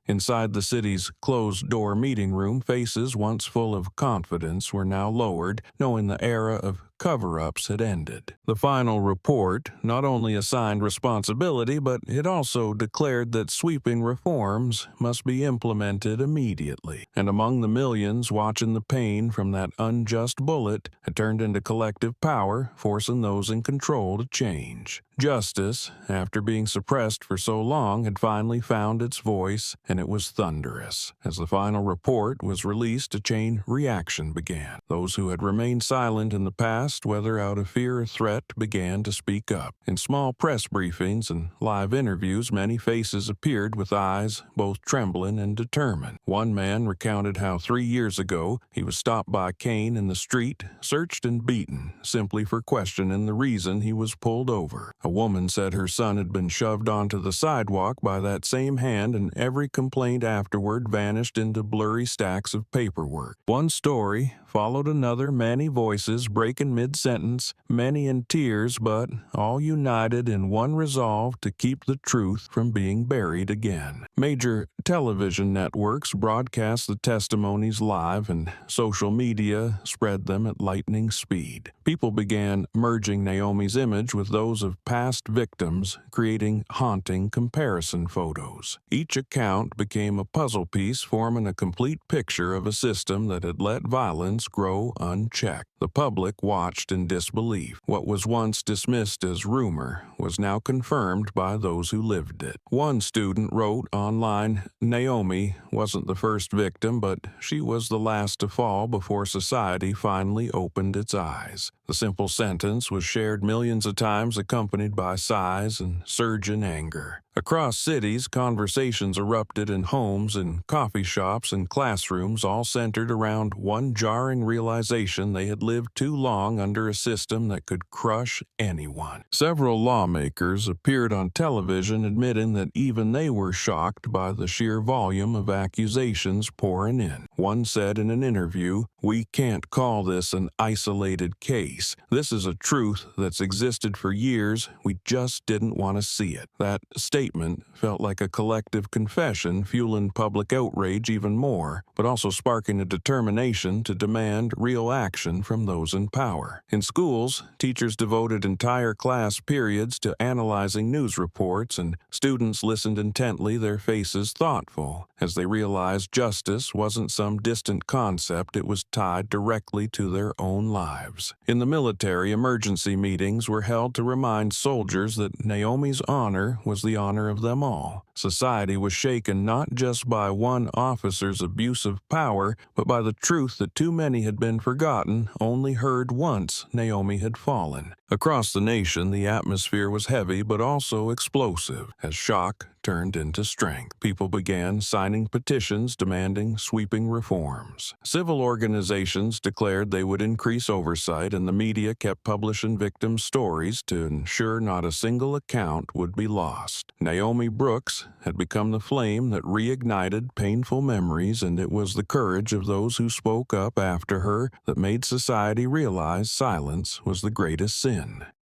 Inside the city's closed-door meeting room, faces once full of confidence were now lowered, knowing the era of cover-ups had ended. The final report not only assigned responsibility, but it also declared that sweeping reforms must be implemented immediately. And among the millions watching, the pain from that unjust bullet had turned into collective power, forcing those in control to change. Justice, after being suppressed for so long, had finally found its voice, and it was thunderous. As the final report was released, a chain reaction began. Those who had remained silent in the past, whether out of fear or threat, began to speak up. In small press briefings and live interviews, many faces appeared with eyes both trembling and determined. One man recounted how 3 years ago he was stopped by Kane in the street, searched and beaten, simply for questioning the reason he was pulled over. A woman said her son had been shoved onto the sidewalk by that same hand, and every complaint afterward vanished into blurry stacks of paperwork. One story followed another, many voices breaking mid-sentence, many in tears, but all united in one resolve to keep the truth from being buried again. Major television networks broadcast the testimonies live, and social media spread them at lightning speed. People began merging Naomi's image with those of past victims, creating haunting comparison photos. Each account became a puzzle piece, forming a complete picture of a system that had let violence grow unchecked. The public watched in disbelief. What was once dismissed as rumor was now confirmed by those who lived it. One student wrote online, "Naomi wasn't the first victim, but she was the last to fall before society finally opened its eyes." The simple sentence was shared millions of times, accompanied by sighs and surging anger. Across cities, conversations erupted in homes and coffee shops and classrooms, all centered around one jarring realization: they had lived too long under a system that could crush anyone. Several lawmakers appeared on television admitting that even they were shocked by the sheer volume of accusations pouring in. One said in an interview, "We can't call this an isolated case. This is a truth that's existed for years. We just didn't want to see it." That statement felt like a collective confession, fueling public outrage even more, but also sparking a determination to demand real action from those in power. In schools, teachers devoted entire class periods to analyzing news reports, and students listened intently, their faces thoughtful, as they realized justice wasn't some distant concept, it was tied directly to their own lives. In the military, emergency meetings were held to remind soldiers that Naomi's honor was the honor of them all. Society was shaken not just by one officer's abuse of power, but by the truth that too many had been forgotten, only heard once Naomi had fallen. Across the nation, the atmosphere was heavy but also explosive, as shock turned into strength. People began signing petitions demanding sweeping reforms. Civil organizations declared they would increase oversight, and the media kept publishing victim stories to ensure not a single account would be lost. Naomi Brooks had become the flame that reignited painful memories, and it was the courage of those who spoke up after her that made society realize silence was the greatest sin.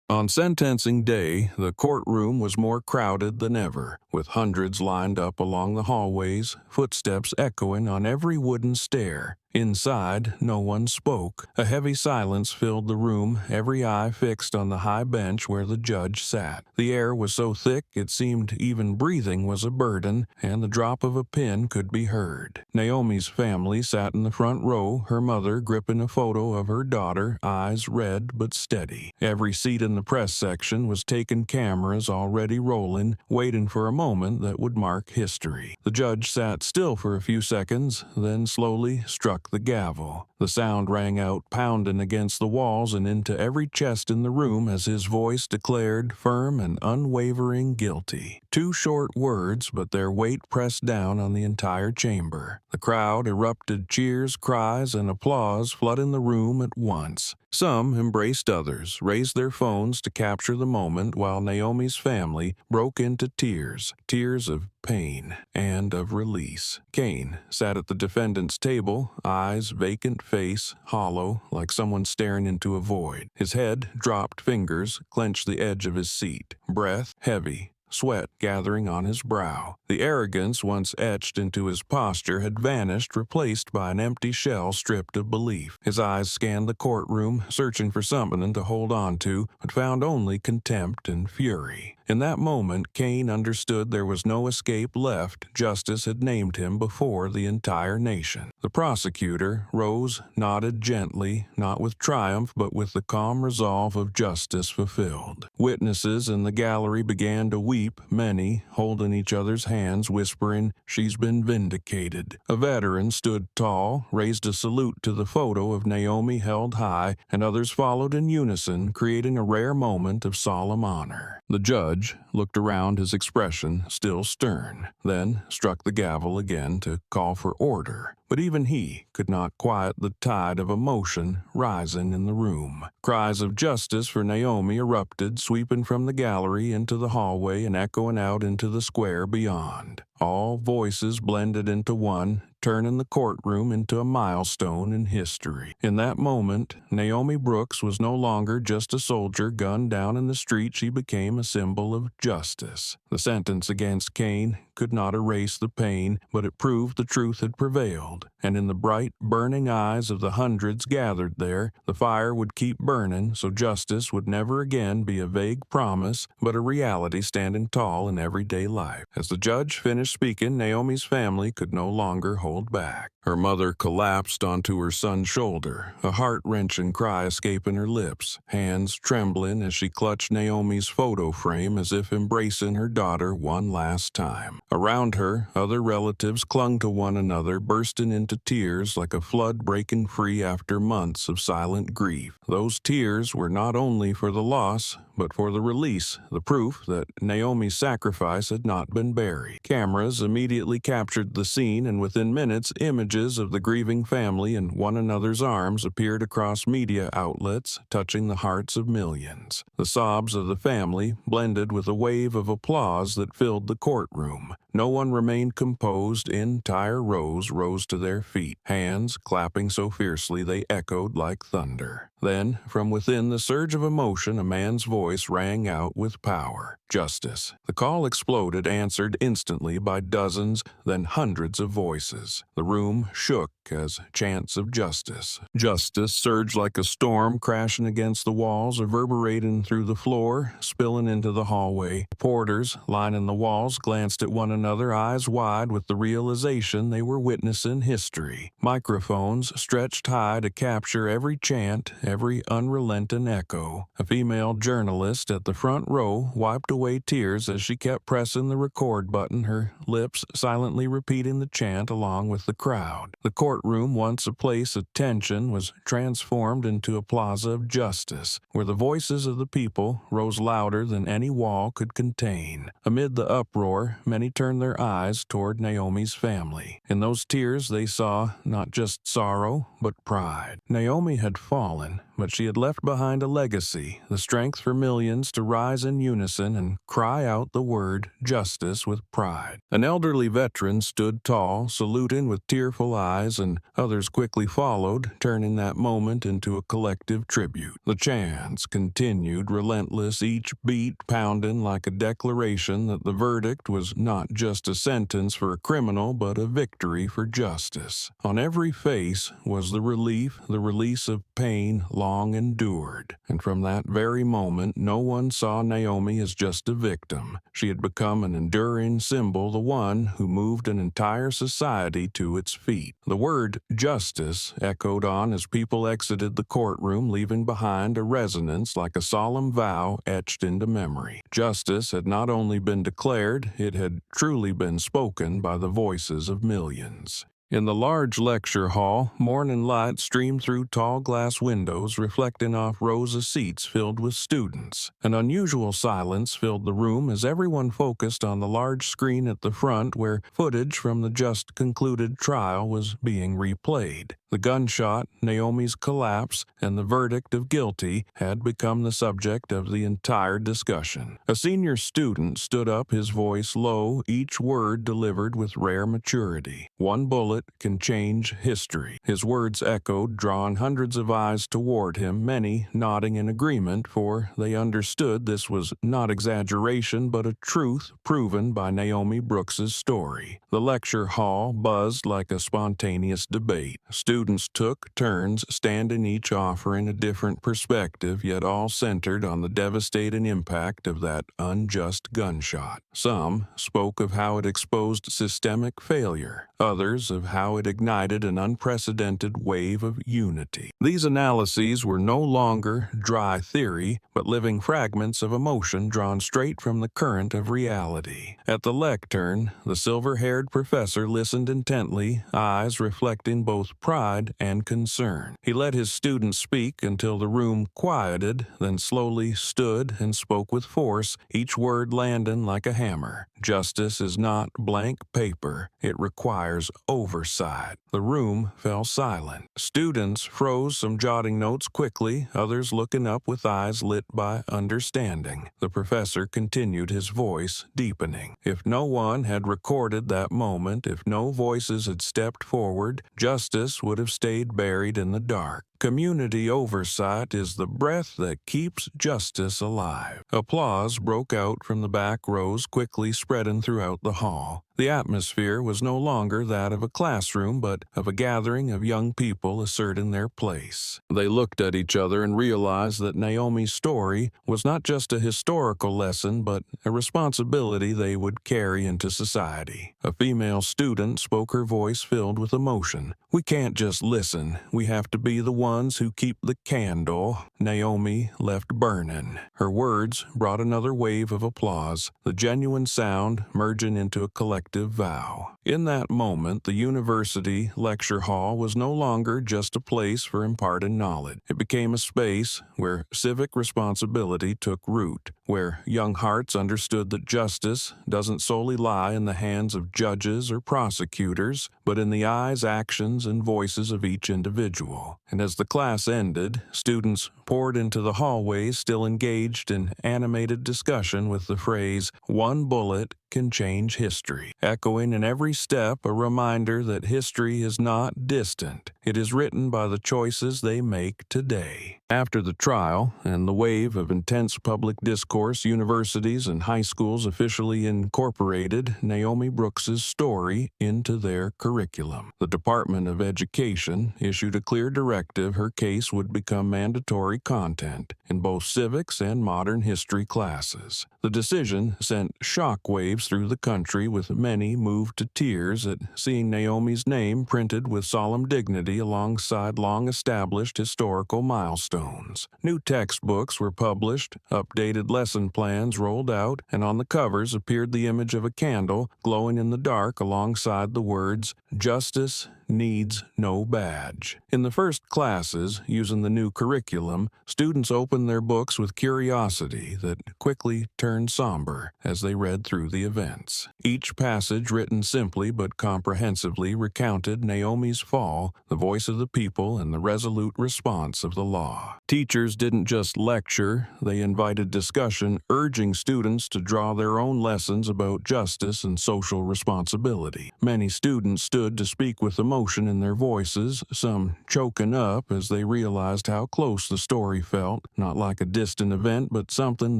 On sentencing day, the courtroom was more crowded than ever, with hundreds lined up along the hallways, footsteps echoing on every wooden stair. Inside, no one spoke. A heavy silence filled the room, every eye fixed on the high bench where the judge sat. The air was so thick it seemed even breathing was a burden, and the drop of a pin could be heard. Naomi's family sat in the front row, her mother gripping a photo of her daughter, eyes red but steady. Every seat in the press section was taking cameras already rolling, waiting for a moment that would mark history. The judge sat still for a few seconds, then slowly struck the gavel. The sound rang out, pounding against the walls and into every chest in the room as his voice declared, firm and unwavering, guilty. 2 short words, but their weight pressed down on the entire chamber. The crowd erupted, cheers, cries, and applause flooding the room at once. Some embraced others, raised their phones to capture the moment, while Naomi's family broke into tears, tears of pain and of release. Kane sat at the defendant's table, eyes vacant, face hollow, like someone staring into a void. His head dropped, fingers clenched the edge of his seat, breath heavy, sweat gathering on his brow. The arrogance once etched into his posture had vanished, replaced by an empty shell stripped of belief. His eyes scanned the courtroom, searching for something to hold on to, but found only contempt and fury. In that moment, Kane understood there was no escape left. Justice had named him before the entire nation. The prosecutor rose, nodded gently, not with triumph, but with the calm resolve of justice fulfilled. Witnesses in the gallery began to weep, many holding each other's hands, whispering, "She's been vindicated." A veteran stood tall, raised a salute to the photo of Naomi held high, and others followed in unison, creating a rare moment of solemn honor. The judge looked around, his expression still stern, then struck the gavel again to call for order. But even he could not quiet the tide of emotion rising in the room. Cries of justice for Naomi erupted, sweeping from the gallery into the hallway and echoing out into the square beyond. All voices blended into one, turning the courtroom into a milestone in history. In that moment, Naomi Brooks was no longer just a soldier gunned down in the street. She became a symbol of justice. The sentence against Kane could not erase the pain, but it proved the truth had prevailed. And in the bright, burning eyes of the hundreds gathered there, the fire would keep burning, so justice would never again be a vague promise, but a reality standing tall in everyday life. As the judge finished speaking, Naomi's family could no longer hold back. Her mother collapsed onto her son's shoulder, a heart-wrenching cry escaping her lips, hands trembling as she clutched Naomi's photo frame as if embracing her daughter one last time. Around her, other relatives clung to one another, bursting into tears like a flood breaking free after months of silent grief. Those tears were not only for the loss, but for the release, the proof that Naomi's sacrifice had not been buried. Cameras immediately captured the scene, and within minutes, images of the grieving family in one another's arms appeared across media outlets, touching the hearts of millions. The sobs of the family blended with a wave of applause that filled the courtroom. No one remained composed. Entire rows rose to their feet, hands clapping so fiercely they echoed like thunder. Then, from within the surge of emotion, a man's voice rang out with power. Justice. The call exploded, answered instantly by dozens, then hundreds of voices. The room shook as chants of justice. Justice surged like a storm, crashing against the walls, reverberating through the floor, spilling into the hallway. Porters lining the walls glanced at one another, eyes wide with the realization they were witnessing history. Microphones stretched high to capture every chant, every unrelenting echo. A female journalist at the front row wiped away tears as she kept pressing the record button, her lips silently repeating the chant along with the crowd. The courtroom, once a place of tension, was transformed into a plaza of justice, where the voices of the people rose louder than any wall could contain. Amid the uproar, many turned their eyes toward Naomi's family. In those tears they saw not just sorrow, but pride. Naomi had fallen, but she had left behind a legacy, the strength for millions to rise in unison and cry out the word justice with pride. An elderly veteran stood tall, saluting with tearful eyes, and others quickly followed, turning that moment into a collective tribute. The chants continued, relentless, each beat pounding like a declaration that the verdict was not just a sentence for a criminal, but a victory for justice. On every face was the relief, the release of pain long endured. And from that very moment, no one saw Naomi as just a victim. She had become an enduring symbol, the one who moved an entire society to its feet. The word justice echoed on as people exited the courtroom, leaving behind a resonance like a solemn vow etched into memory. Justice had not only been declared, it had truly been spoken by the voices of millions. In the large lecture hall, morning light streamed through tall glass windows, reflecting off rows of seats filled with students. An unusual silence filled the room as everyone focused on the large screen at the front where footage from the just concluded trial was being replayed. The gunshot, Naomi's collapse, and the verdict of guilty had become the subject of the entire discussion. A senior student stood up, his voice low, each word delivered with rare maturity. One bullet can change history. His words echoed, drawing hundreds of eyes toward him, many nodding in agreement, for they understood this was not exaggeration but a truth proven by Naomi Brooks's story. The lecture hall buzzed like a spontaneous debate. Students took turns, standing each offering a different perspective, yet all centered on the devastating impact of that unjust gunshot. Some spoke of how it exposed systemic failure, others of how it ignited an unprecedented wave of unity. These analyses were no longer dry theory, but living fragments of emotion drawn straight from the current of reality. At the lectern, the silver-haired professor listened intently, eyes reflecting both pride and concern. He let his students speak until the room quieted, then slowly stood and spoke with force, each word landing like a hammer. Justice is not blank paper. It requires oversight. The room fell silent. Students froze, some jotting notes quickly, others looking up with eyes lit by understanding. The professor continued, his voice deepening. If no one had recorded that moment, if no voices had stepped forward, justice would have stayed buried in the dark. Community oversight is the breath that keeps justice alive. Applause broke out from the back rows, quickly spreading throughout the hall. The atmosphere was no longer that of a classroom, but of a gathering of young people asserting their place. They looked at each other and realized that Naomi's story was not just a historical lesson, but a responsibility they would carry into society. A female student spoke, her voice filled with emotion. "We can't just listen. We have to be the ones who keep the candle Naomi left burning." Her words brought another wave of applause, the genuine sound merging into a collective vow. In that moment, the university lecture hall was no longer just a place for imparting knowledge. It became a space where civic responsibility took root, where young hearts understood that justice doesn't solely lie in the hands of judges or prosecutors, but in the eyes, actions, and voices of each individual. And as the class ended, students poured into the hallways, still engaged in animated discussion with the phrase, "One bullet can change history," echoing in every step a reminder that history is not distant. It is written by the choices they make today. After the trial and the wave of intense public discourse, universities and high schools officially incorporated Naomi Brooks's story into their curriculum. The Department of Education issued a clear directive her case would become mandatory content in both civics and modern history classes. The decision sent shockwaves through the country, with many moved to tears at seeing Naomi's name printed with solemn dignity alongside long-established historical milestones. New textbooks were published, updated lesson plans rolled out, and on the covers appeared the image of a candle glowing in the dark alongside the words, "Justice needs no badge." In the first classes, using the new curriculum, students opened their books with curiosity that quickly turned somber as they read through the events. Each passage, written simply but comprehensively, recounted Naomi's fall, the voice of the people and the resolute response of the law. Teachers didn't just lecture, they invited discussion, urging students to draw their own lessons about justice and social responsibility. Many students stood to speak with emotion in their voices, some choking up as they realized how close the story felt, not like a distant event, but something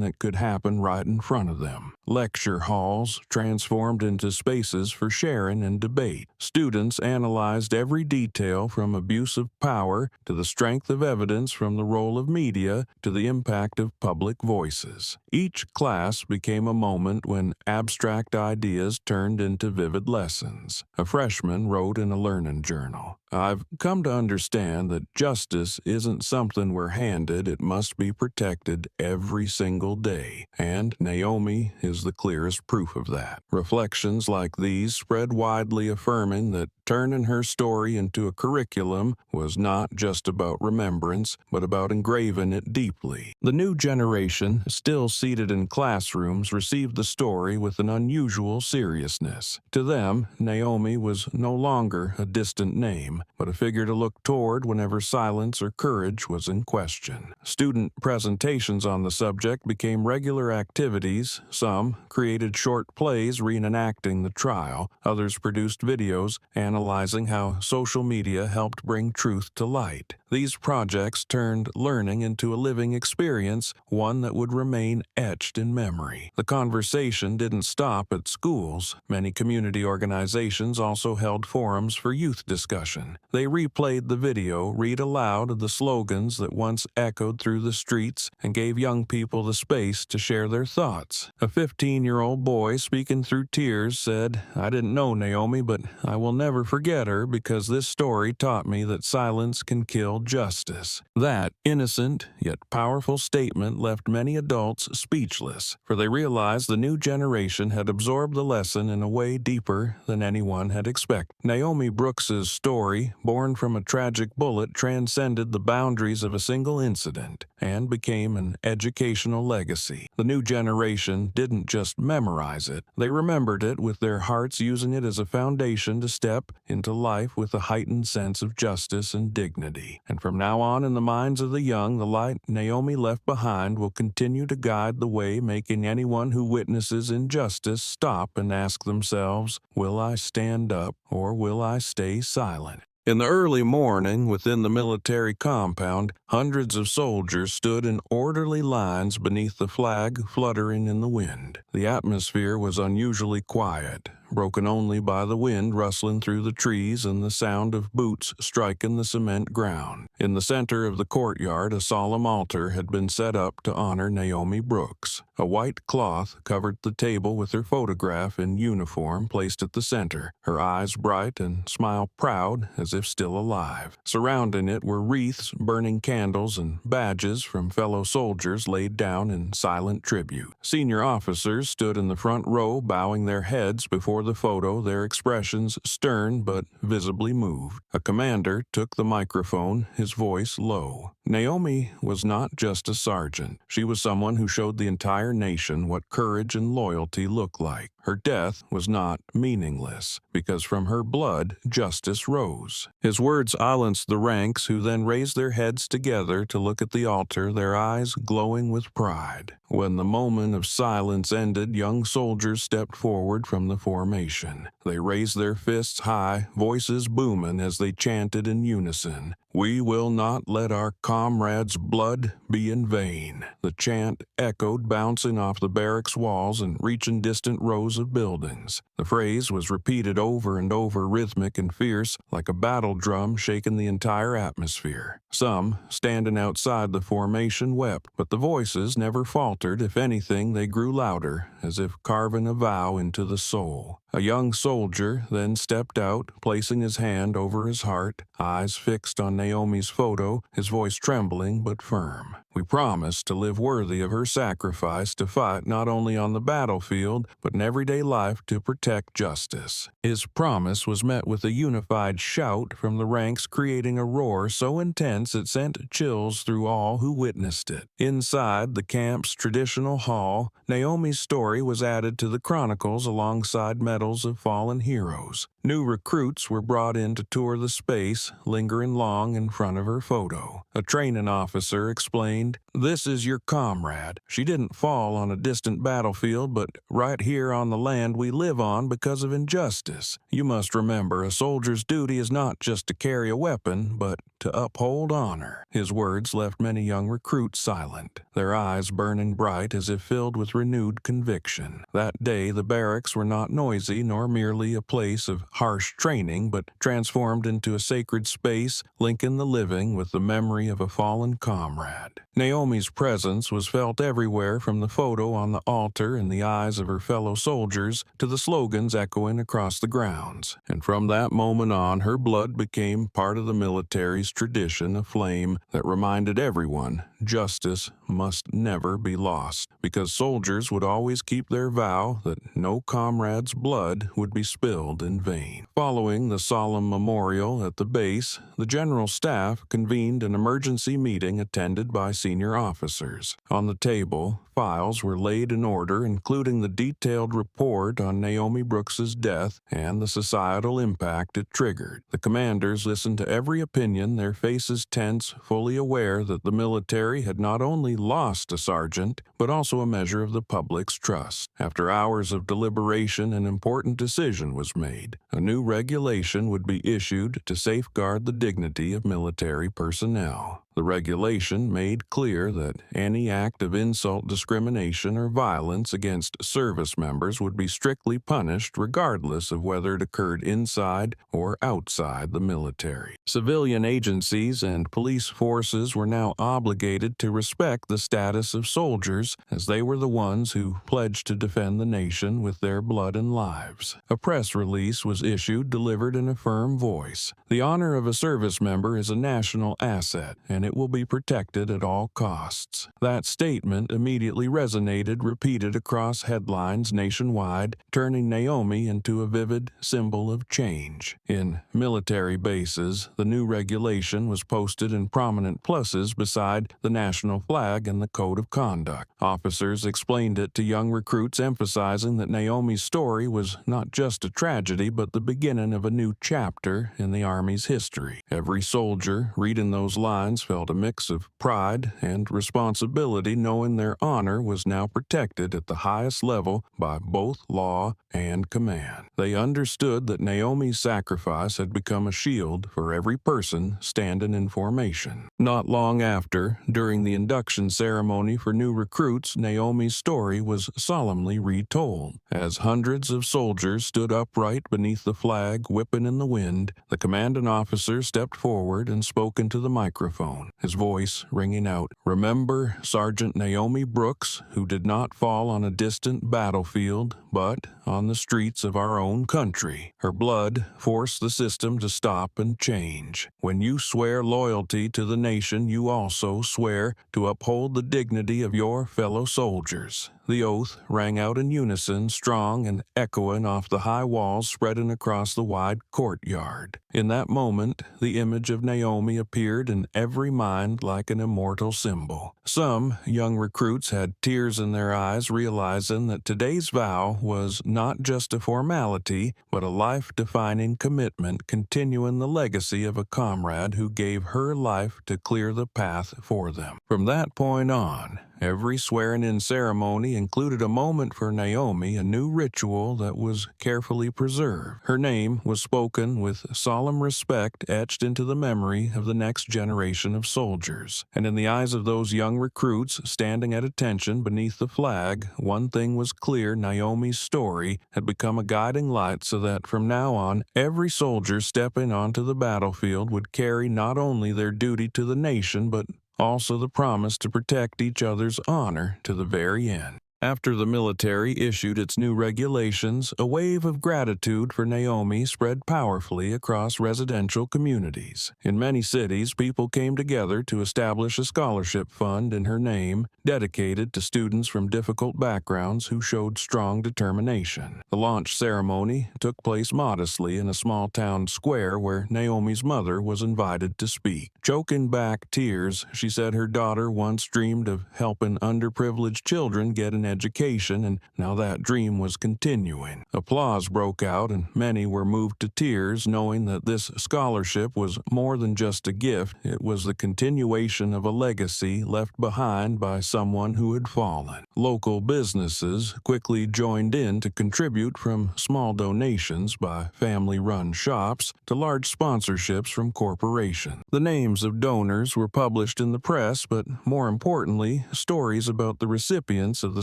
that could happen right in front of them. Lecture halls transformed into spaces for sharing and debate. Students analyzed every detail from abuse of power to the strength of evidence, from the role of media to the impact of public voices. Each class became a moment when abstract ideas turned into vivid lessons. A freshman wrote in a learning journal, "I've come to understand that justice isn't something we're handed, it must be protected every single day." And Naomi is the clearest proof of that. Reflections like these spread widely, affirming that turning her story into a curriculum was not just about remembrance, but about engraving it deeply. The new generation, still seated in classrooms, received the story with an unusual seriousness. To them, Naomi was no longer a distant name, but a figure to look toward whenever silence or courage was in question. Student presentations on the subject became regular activities. Some created short plays reenacting the trial, others produced videos analyzing how social media helped bring truth to light. These projects turned learning into a living experience, one that would remain etched in memory. The conversation didn't stop at schools. Many community organizations also held forums for youth discussion. They replayed the video, read aloud the slogans that once echoed through the streets, and gave young people the space to share their thoughts. A 15-year-old boy, speaking through tears, said, "I didn't know Naomi, but I will never forget her because this story taught me that silence can kill justice." That innocent yet powerful statement left many adults speechless, for they realized the new generation had absorbed the lesson in a way deeper than anyone had expected. Naomi Brooks's story, born from a tragic bullet, transcended the boundaries of a single incident and became an educational legacy. The new generation didn't just memorize it, they remembered it with their hearts, using it as a foundation to step into life with a heightened sense of justice and dignity. And from now on, in the minds of the young, the light Naomi left behind will continue to guide the way, making anyone who witnesses injustice stop and ask themselves, "Will I stand up or will I stay silent?" In the early morning, within the military compound, hundreds of soldiers stood in orderly lines beneath the flag fluttering in the wind. The atmosphere was unusually quiet, broken only by the wind rustling through the trees and the sound of boots striking the cement ground. In the center of the courtyard, a solemn altar had been set up to honor Naomi Brooks. A white cloth covered the table with her photograph in uniform placed at the center, her eyes bright and smile proud as if still alive. Surrounding it were wreaths, burning candles, and badges from fellow soldiers laid down in silent tribute. Senior officers stood in the front row, bowing their heads before the photo, their expressions stern but visibly moved. A commander took the microphone, his voice low. Naomi was not just a sergeant. She was someone who showed the entire nation what courage and loyalty looked like. Her death was not meaningless, because from her blood justice rose. His words silenced the ranks, who then raised their heads together to look at the altar, their eyes glowing with pride. When the moment of silence ended, young soldiers stepped forward from the formation. They raised their fists high, voices booming as they chanted in unison, "We will not let our comrades' blood be in vain." The chant echoed, bouncing off the barracks walls and reaching distant rows of buildings. The phrase was repeated over and over, rhythmic and fierce, like a battle drum shaking the entire atmosphere. Some, standing outside the formation, wept, but the voices never faltered. If anything, they grew louder, as if carving a vow into the soul. A young soldier then stepped out, placing his hand over his heart, eyes fixed on Naomi's photo, his voice trembling but firm. "We promise to live worthy of her sacrifice, to fight not only on the battlefield, but in everyday life to protect justice." His promise was met with a unified shout from the ranks, creating a roar so intense it sent chills through all who witnessed it. Inside the camp's traditional hall, Naomi's story was added to the chronicles alongside medals of fallen heroes. New recruits were brought in to tour the space, lingering long in front of her photo. A training officer explained, "This is your comrade. She didn't fall on a distant battlefield, but right here on the land we live on because of injustice. You must remember, a soldier's duty is not just to carry a weapon, but to uphold honor." His words left many young recruits silent, their eyes burning bright as if filled with renewed conviction. That day, the barracks were not noisy nor merely a place of harsh training, but transformed into a sacred space, linking the living with the memory of a fallen comrade. Naomi's presence was felt everywhere, from the photo on the altar in the eyes of her fellow soldiers to the slogans echoing across the grounds. And from that moment on, her blood became part of the military's tradition, a flame that reminded everyone justice must never be lost, because soldiers would always keep their vow that no comrade's blood would be spilled in vain. Following the solemn memorial at the base, the General Staff convened an emergency meeting attended by senior officers. On the table, files were laid in order, including the detailed report on Naomi Brooks's death and the societal impact it triggered. The commanders listened to every opinion, their faces tense, fully aware that the military had not only lost a sergeant, but also a measure of the public's trust. After hours of deliberation, an important decision was made. A new regulation would be issued to safeguard the dignity of military personnel. The regulation made clear that any act of insult, discrimination, or violence against service members would be strictly punished regardless of whether it occurred inside or outside the military. Civilian agencies and police forces were now obligated to respect the status of soldiers, as they were the ones who pledged to defend the nation with their blood and lives. A press release was issued, delivered in a firm voice. The honor of a service member is a national asset, and it will be protected at all costs. That statement immediately resonated, repeated across headlines nationwide, turning Naomi into a vivid symbol of change. In military bases, the new regulation was posted in prominent pluses beside the national flag and the code of conduct. Officers explained it to young recruits, emphasizing that Naomi's story was not just a tragedy, but the beginning of a new chapter in the Army's history. Every soldier reading those lines felt a mix of pride and responsibility, knowing their honor was now protected at the highest level by both law and command. They understood that Naomi's sacrifice had become a shield for every person standing in formation. Not long after, during the induction ceremony for new recruits, Naomi's story was solemnly retold. As hundreds of soldiers stood upright beneath the flag, whipping in the wind, the commanding officer stepped forward and spoke into the microphone, his voice ringing out, "Remember Sergeant Naomi Brooks, who did not fall on a distant battlefield, but on the streets of our own country. Her blood forced the system to stop and change. When you swear loyalty to the nation, you also swear to uphold the dignity of your fellow soldiers." The oath rang out in unison, strong and echoing off the high walls spreading across the wide courtyard. In that moment, the image of Naomi appeared in every mind like an immortal symbol. Some young recruits had tears in their eyes, realizing that today's vow was not just a formality, but a life-defining commitment, continuing the legacy of a comrade who gave her life to clear the path for them. From that point on, every swearing-in ceremony included a moment for Naomi, a new ritual that was carefully preserved. Her name was spoken with solemn respect, etched into the memory of the next generation of soldiers. And in the eyes of those young recruits standing at attention beneath the flag, one thing was clear: Naomi's story had become a guiding light, so that from now on, every soldier stepping onto the battlefield would carry not only their duty to the nation, but also the promise to protect each other's honor to the very end. After the military issued its new regulations, a wave of gratitude for Naomi spread powerfully across residential communities. In many cities, people came together to establish a scholarship fund in her name, dedicated to students from difficult backgrounds who showed strong determination. The launch ceremony took place modestly in a small town square where Naomi's mother was invited to speak. Choking back tears, she said her daughter once dreamed of helping underprivileged children get an education, and now that dream was continuing. Applause broke out, and many were moved to tears knowing that this scholarship was more than just a gift. It was the continuation of a legacy left behind by someone who had fallen. Local businesses quickly joined in to contribute, from small donations by family-run shops to large sponsorships from corporations. The names of donors were published in the press, but more importantly, stories about the recipients of the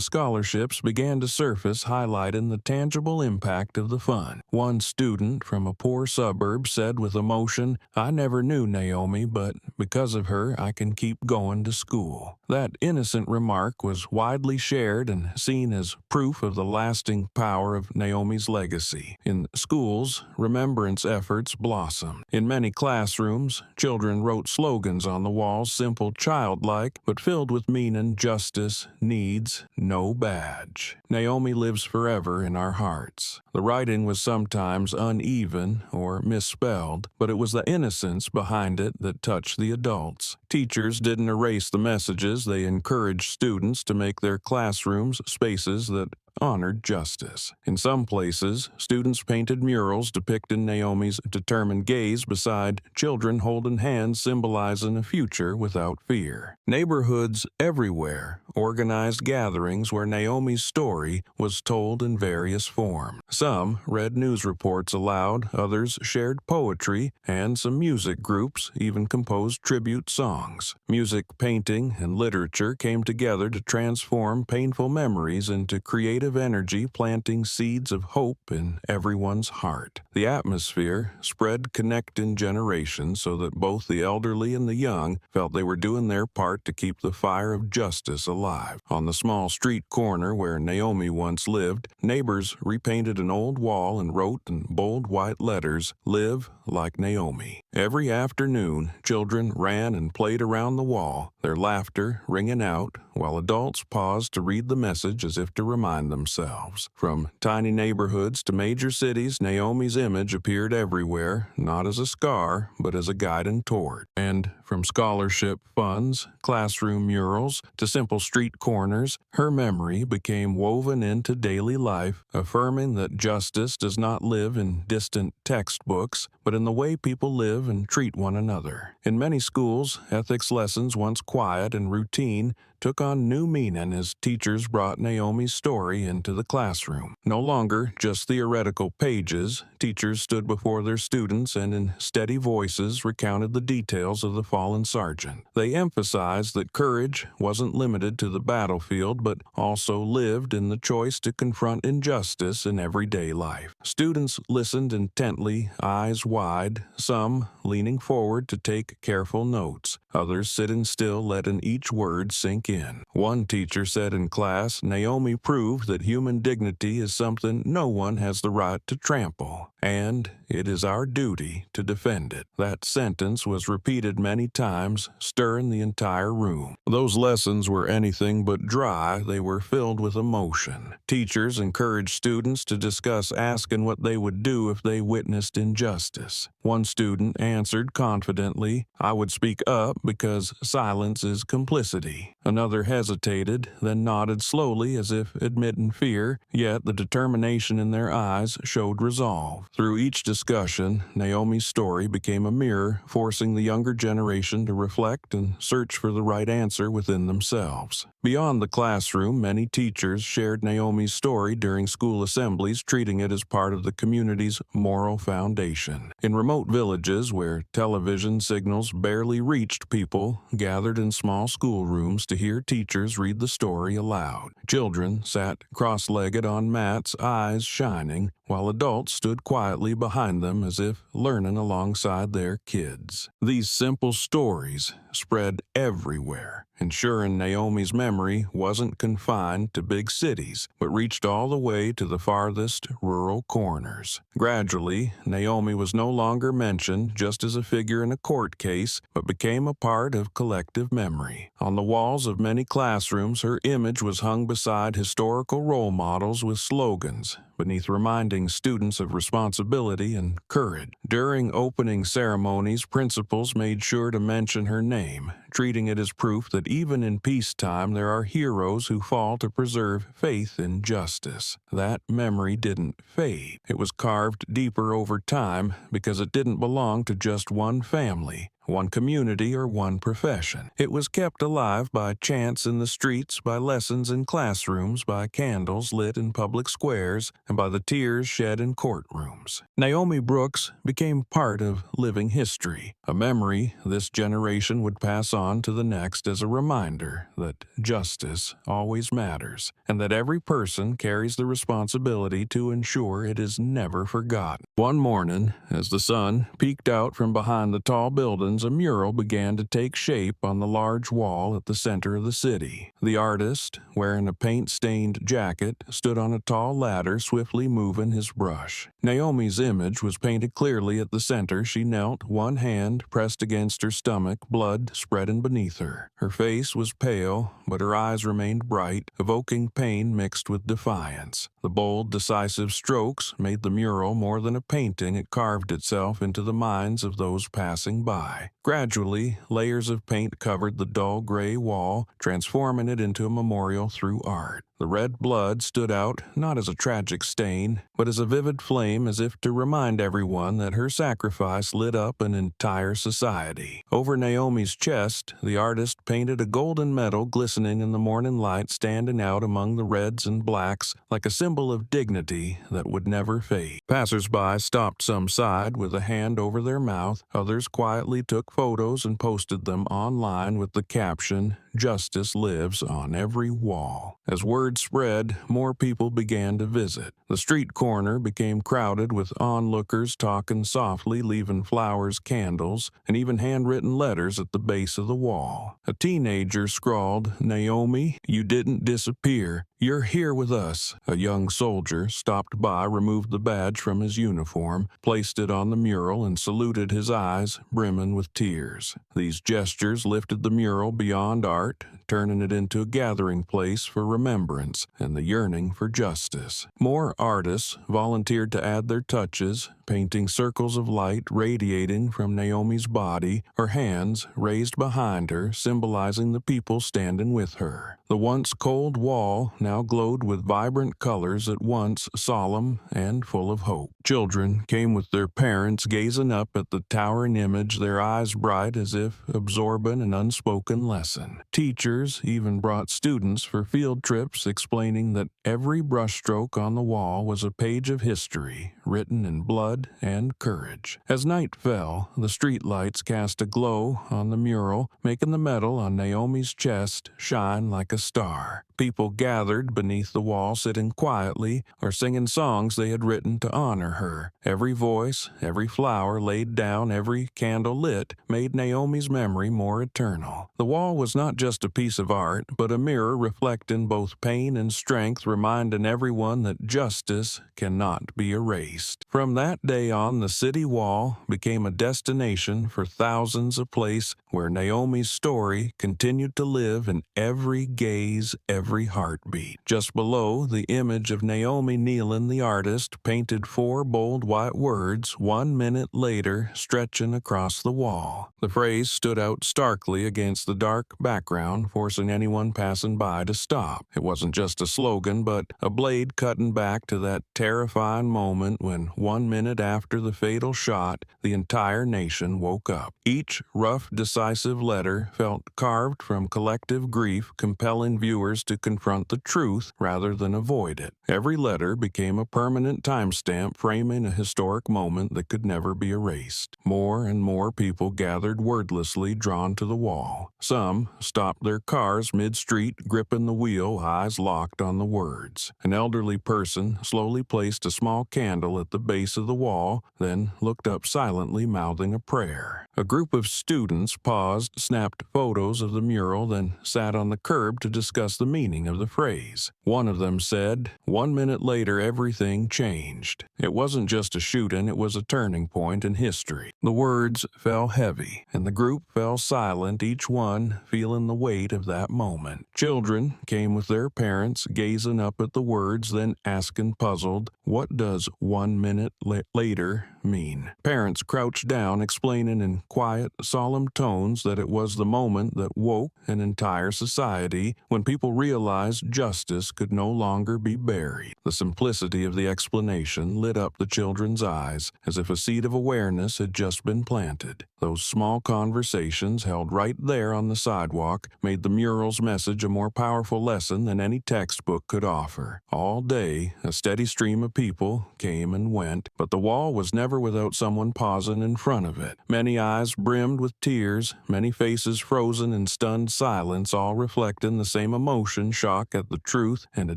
scholarships began to surface, highlighting the tangible impact of the fund. One student from a poor suburb said with emotion, "I never knew Naomi, but because of her, I can keep going to school." That innocent remark was widely shared and seen as proof of the lasting power of Naomi's legacy. In schools, remembrance efforts blossomed. In many classrooms, children wrote slogans on the walls, simple, childlike, but filled with meaning: justice needs no badge. Naomi lives forever in our hearts. The writing was sometimes uneven or misspelled, but it was the innocence behind it that touched the adults. Teachers didn't erase the messages. They encouraged students to make their classrooms spaces that honored justice. In some places, students painted murals depicting Naomi's determined gaze beside children holding hands, symbolizing a future without fear. Neighborhoods everywhere organized gatherings where Naomi's story was told in various forms. Some read news reports aloud, others shared poetry, and some music groups even composed tribute songs. Music, painting, and literature came together to transform painful memories into creative energy, planting seeds of hope in everyone's heart. The atmosphere spread, connecting generations so that both the elderly and the young felt they were doing their part to keep the fire of justice alive. On the small street corner where Naomi once lived, neighbors repainted an old wall and wrote in bold white letters, "Live like Naomi." Every afternoon, children ran and played around the wall, their laughter ringing out, while adults paused to read the message as if to remind themselves. From tiny neighborhoods to major cities, Naomi's image appeared everywhere, not as a scar, but as a guiding torch. And from scholarship funds, classroom murals, to simple street corners, her memory became woven into daily life, affirming that justice does not live in distant textbooks, but in the way people live and treat one another. In many schools, ethics lessons, once quiet and routine, took on new meaning as teachers brought Naomi's story into the classroom. No longer just theoretical pages, teachers stood before their students and in steady voices recounted the details of the fallen sergeant. They emphasized that courage wasn't limited to the battlefield, but also lived in the choice to confront injustice in everyday life. Students listened intently, eyes wide, some leaning forward to take careful notes, others sitting still, letting each word sink in. One teacher said in class, "Naomi proved that human dignity is something no one has the right to trample, and it is our duty to defend it." That sentence was repeated many times, stirring the entire room. Those lessons were anything but dry. They were filled with emotion. Teachers encouraged students to discuss asking what they would do if they witnessed injustice. One student answered confidently, "I would speak up because silence is complicity." Another hesitated, then nodded slowly as if admitting fear, yet the determination in their eyes showed resolve. Through each discussion, Naomi's story became a mirror, forcing the younger generation to reflect and search for the right answer within themselves. Beyond the classroom, many teachers shared Naomi's story during school assemblies, treating it as part of the community's moral foundation. In remote villages where television signals barely reached, people gathered in small schoolrooms to hear teachers read the story aloud. Children sat cross-legged on mats, eyes shining, while adults stood quietly behind them as if learning alongside their kids. These simple stories spread everywhere, ensuring Naomi's memory wasn't confined to big cities, but reached all the way to the farthest rural corners. Gradually, Naomi was no longer mentioned just as a figure in a court case, but became a part of collective memory. On the walls of many classrooms, her image was hung beside historical role models with slogans, beneath reminding students of responsibility and courage. During opening ceremonies, principals made sure to mention her name, treating it as proof that even in peacetime there are heroes who fall to preserve faith in justice. That memory didn't fade. It was carved deeper over time because it didn't belong to just one family, one community, or one profession. It was kept alive by chants in the streets, by lessons in classrooms, by candles lit in public squares, and by the tears shed in courtrooms. Naomi Brooks became part of living history, a memory this generation would pass on to the next as a reminder that justice always matters, and that every person carries the responsibility to ensure it is never forgotten. One morning, as the sun peeked out from behind the tall buildings, a mural began to take shape on the large wall at the center of the city. The artist, wearing a paint-stained jacket, stood on a tall ladder, swiftly moving his brush. Naomi's image was painted clearly at the center. She knelt, one hand pressed against her stomach, blood spreading beneath her. Her face was pale, but her eyes remained bright, evoking pain mixed with defiance. The bold, decisive strokes made the mural more than a painting. It carved itself into the minds of those passing by. Gradually, layers of paint covered the dull gray wall, transforming it into a memorial through art. The red blood stood out not as a tragic stain, but as a vivid flame, as if to remind everyone that her sacrifice lit up an entire society. Over Naomi's chest, the artist painted a golden medal glistening in the morning light, standing out among the reds and blacks like a symbol of dignity that would never fade. Passers-by stopped some side with a hand over their mouth. Others quietly took photos and posted them online with the caption, "Justice lives on every wall." As word spread, more people began to visit. The street corner became crowded with onlookers talking softly, leaving flowers, candles, and even handwritten letters at the base of the wall. A teenager scrawled, "Naomi, you didn't disappear. You're here with us." A young soldier stopped by, removed the badge from his uniform, placed it on the mural, and saluted, his eyes brimming with tears. These gestures lifted the mural beyond art, turning it into a gathering place for remembrance and the yearning for justice. More artists volunteered to add their touches, painting circles of light radiating from Naomi's body, her hands raised behind her, symbolizing the people standing with her. The once cold wall now glowed with vibrant colors, at once solemn and full of hope. Children came with their parents, gazing up at the towering image, their eyes bright as if absorbing an unspoken lesson. Teachers even brought students for field trips, explaining that every brushstroke on the wall was a page of history, written in blood and courage. As night fell, the street lights cast a glow on the mural, making the medal on Naomi's chest shine like a star. People gathered beneath the wall, sitting quietly or singing songs they had written to honor her. Every voice, every flower laid down, every candle lit, made Naomi's memory more eternal. The wall was not just a piece of art, but a mirror reflecting both pain and strength, reminding everyone that justice cannot be erased. From that day on, the city wall became a destination for thousands, a place where Naomi's story continued to live in every gaze, every heartbeat. Just below the image of Naomi kneeling, the artist painted 4 bold white words, "1 minute later," stretching across the wall. The phrase stood out starkly against the dark background, forcing anyone passing by to stop. It wasn't just a slogan, but a blade cutting back to that terrifying moment when 1 minute after the fatal shot, the entire nation woke up. Each rough, decisive letter felt carved from collective grief, compelling viewers to confront the truth rather than avoid it. Every letter became a permanent timestamp, framing a historic moment that could never be erased. More and more people gathered wordlessly, drawn to the wall. Some stopped their cars mid-street, gripping the wheel, eyes locked on the words. An elderly person slowly placed a small candle mural at the base of the wall, then looked up silently, mouthing a prayer. A group of students paused, snapped photos of the mural, then sat on the curb to discuss the meaning of the phrase. One of them said, "1 minute later, everything changed." It wasn't just a shooting, it was a turning point in history. The words fell heavy, and the group fell silent, each one feeling the weight of that moment. Children came with their parents, gazing up at the words, then asking puzzled, "What does 1 minute later mean?" Parents crouched down, explaining in quiet, solemn tones that it was the moment that woke an entire society, when people realized justice could no longer be buried. The simplicity of the explanation lit up the children's eyes, as if a seed of awareness had just been planted. Those small conversations, held right there on the sidewalk, made the mural's message a more powerful lesson than any textbook could offer. All day, a steady stream of people came and went, but the wall was never without someone pausing in front of it. Many eyes brimmed with tears, many faces frozen in stunned silence, all reflecting the same emotion, shock at the truth, and a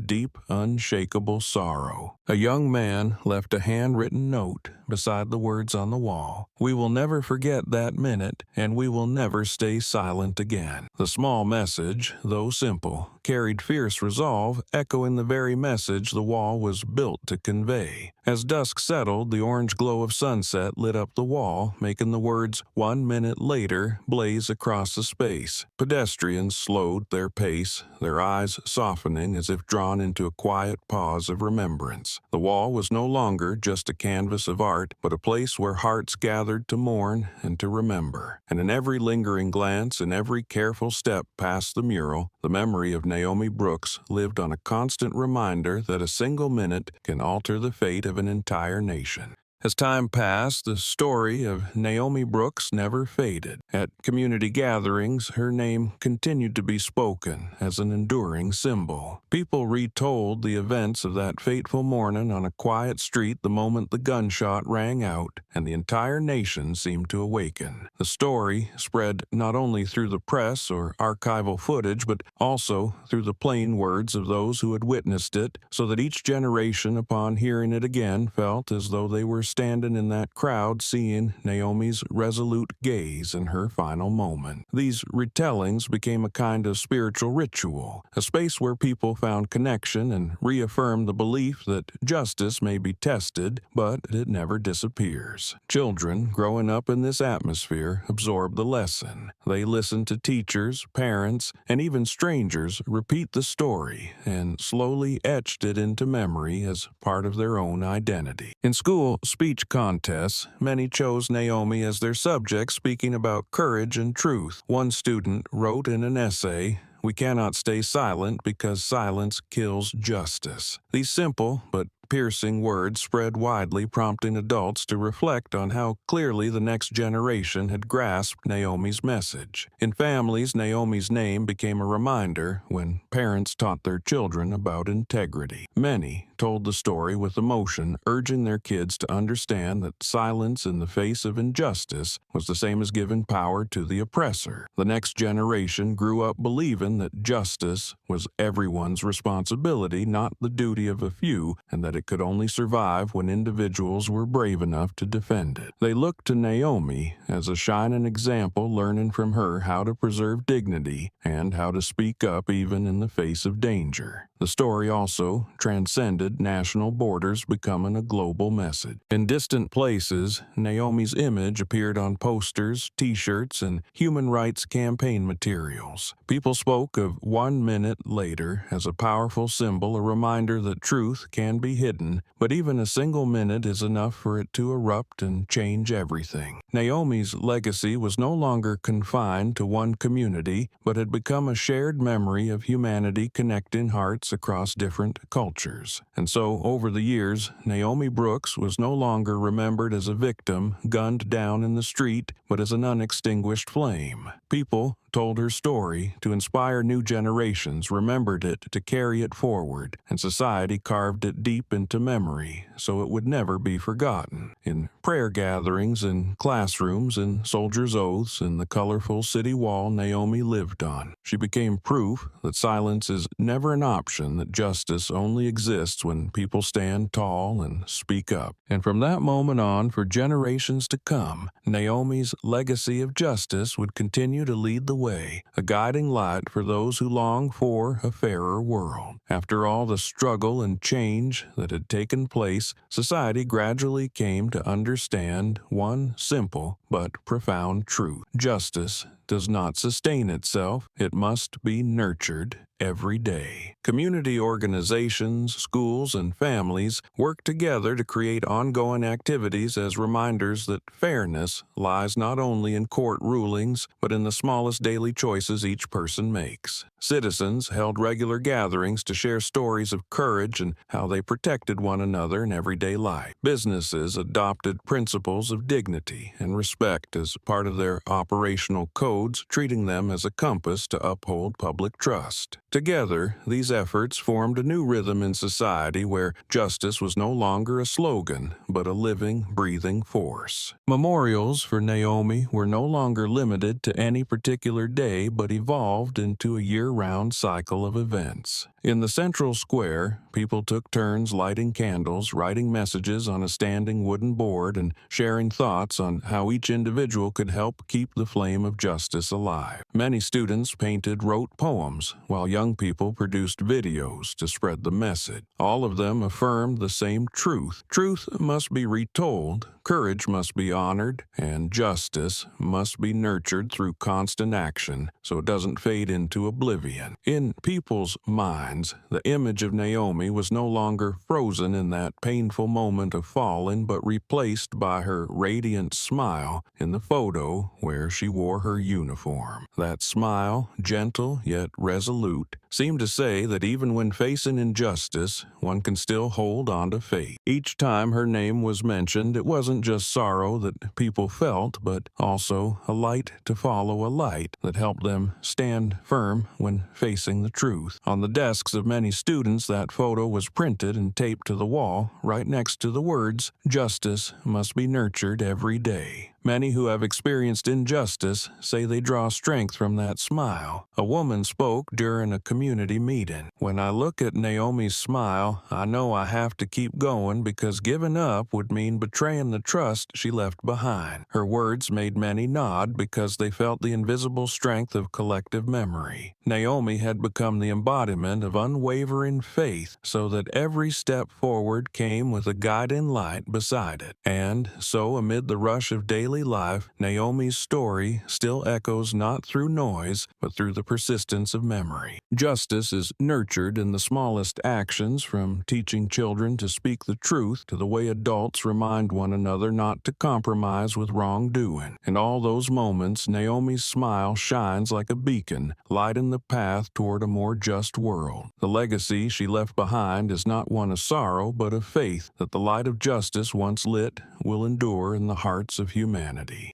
deep, unshakable sorrow. A young man left a handwritten note beside the words on the wall. "We will never forget that minute, and we will never stay silent again." The small message, though simple, carried fierce resolve, echoing the very message the wall was built to convey. As dusk settled, the orange glow of sunset lit up the wall, making the words "1 minute later" blaze across the space. Pedestrians slowed their pace, their eyes softening as if drawn into a quiet pause of remembrance. The wall was no longer just a canvas of art, but a place where hearts gathered to mourn and to remember. And in every lingering glance, in every careful step past the mural, the memory of Naomi Brooks lived on, a constant reminder that a single minute can alter the fate of an entire nation. As time passed, the story of Naomi Brooks never faded. At community gatherings, her name continued to be spoken as an enduring symbol. People retold the events of that fateful morning on a quiet street the moment the gunshot rang out, and the entire nation seemed to awaken. The story spread not only through the press or archival footage, but also through the plain words of those who had witnessed it, so that each generation, upon hearing it again, felt as though they were standing in that crowd, seeing Naomi's resolute gaze in her final moment. These retellings became a kind of spiritual ritual, a space where people found connection and reaffirmed the belief that justice may be tested, but it never disappears. Children growing up in this atmosphere absorbed the lesson. They listened to teachers, parents, and even strangers repeat the story and slowly etched it into memory as part of their own identity. In school speech contests, many chose Naomi as their subject, speaking about courage and truth. One student wrote in an essay, "We cannot stay silent because silence kills justice." These simple but piercing words spread widely, prompting adults to reflect on how clearly the next generation had grasped Naomi's message. In families, Naomi's name became a reminder when parents taught their children about integrity. Many told the story with emotion, urging their kids to understand that silence in the face of injustice was the same as giving power to the oppressor. The next generation grew up believing that justice was everyone's responsibility, not the duty of a few, and that it could only survive when individuals were brave enough to defend it. They looked to Naomi as a shining example, learning from her how to preserve dignity and how to speak up even in the face of danger. The story also transcended national borders, becoming a global message. In distant places, Naomi's image appeared on posters, t-shirts, and human rights campaign materials. People spoke of 1 minute later as a powerful symbol, a reminder that truth can be hidden, but even a single minute is enough for it to erupt and change everything. Naomi's legacy was no longer confined to one community, but had become a shared memory of humanity, connecting hearts across different cultures. And so, over the years, Naomi Brooks was no longer remembered as a victim gunned down in the street, but as an unextinguished flame. People told her story to inspire new generations, remembered it to carry it forward, and society carved it deep into memory so it would never be forgotten. In prayer gatherings, in classrooms, in soldiers' oaths, in the colorful city wall Naomi lived on, she became proof that silence is never an option, that justice only exists when people stand tall and speak up. And from that moment on, for generations to come, Naomi's legacy of justice would continue to lead the way, a guiding light for those who long for a fairer world. After all the struggle and change that had taken place, society gradually came to understand one simple but profound truth. Justice does not sustain itself. It must be nurtured every day. Community organizations, schools, and families work together to create ongoing activities as reminders that fairness lies not only in court rulings, but in the smallest daily choices each person makes. Citizens held regular gatherings to share stories of courage and how they protected one another in everyday life. Businesses adopted principles of dignity and respect as part of their operational codes, treating them as a compass to uphold public trust. Together, these efforts formed a new rhythm in society where justice was no longer a slogan, but a living, breathing force. Memorials for Naomi were no longer limited to any particular day, but evolved into a year-round cycle of events. In the central square, people took turns lighting candles, writing messages on a standing wooden board, and sharing thoughts on how each individual could help keep the flame of justice alive. Many students wrote poems, while young people produced videos to spread the message. All of them affirmed the same truth. Truth must be retold, courage must be honored, and justice must be nurtured through constant action so it doesn't fade into oblivion. In people's minds, the image of Naomi was no longer frozen in that painful moment of falling, but replaced by her radiant smile in the photo where she wore her uniform. That smile, gentle yet resolute, seemed to say that even when facing injustice, one can still hold on to faith. Each time her name was mentioned, it wasn't just sorrow that people felt, but also a light to follow a light that helped them stand firm when facing the truth. On the desks of many students, that photo was printed and taped to the wall, right next to the words, "Justice must be nurtured every day." Many who have experienced injustice say they draw strength from that smile. A woman spoke during a community meeting. "When I look at Naomi's smile, I know I have to keep going because giving up would mean betraying the trust she left behind." Her words made many nod because they felt the invisible strength of collective memory. Naomi had become the embodiment of unwavering faith, so that every step forward came with a guiding light beside it. And so, amid the rush of daily life, Naomi's story still echoes not through noise, but through the persistence of memory. Justice is nurtured in the smallest actions, from teaching children to speak the truth to the way adults remind one another not to compromise with wrongdoing. In all those moments, Naomi's smile shines like a beacon, lighting the path toward a more just world. The legacy she left behind is not one of sorrow, but of faith that the light of justice once lit will endure in the hearts of humanity.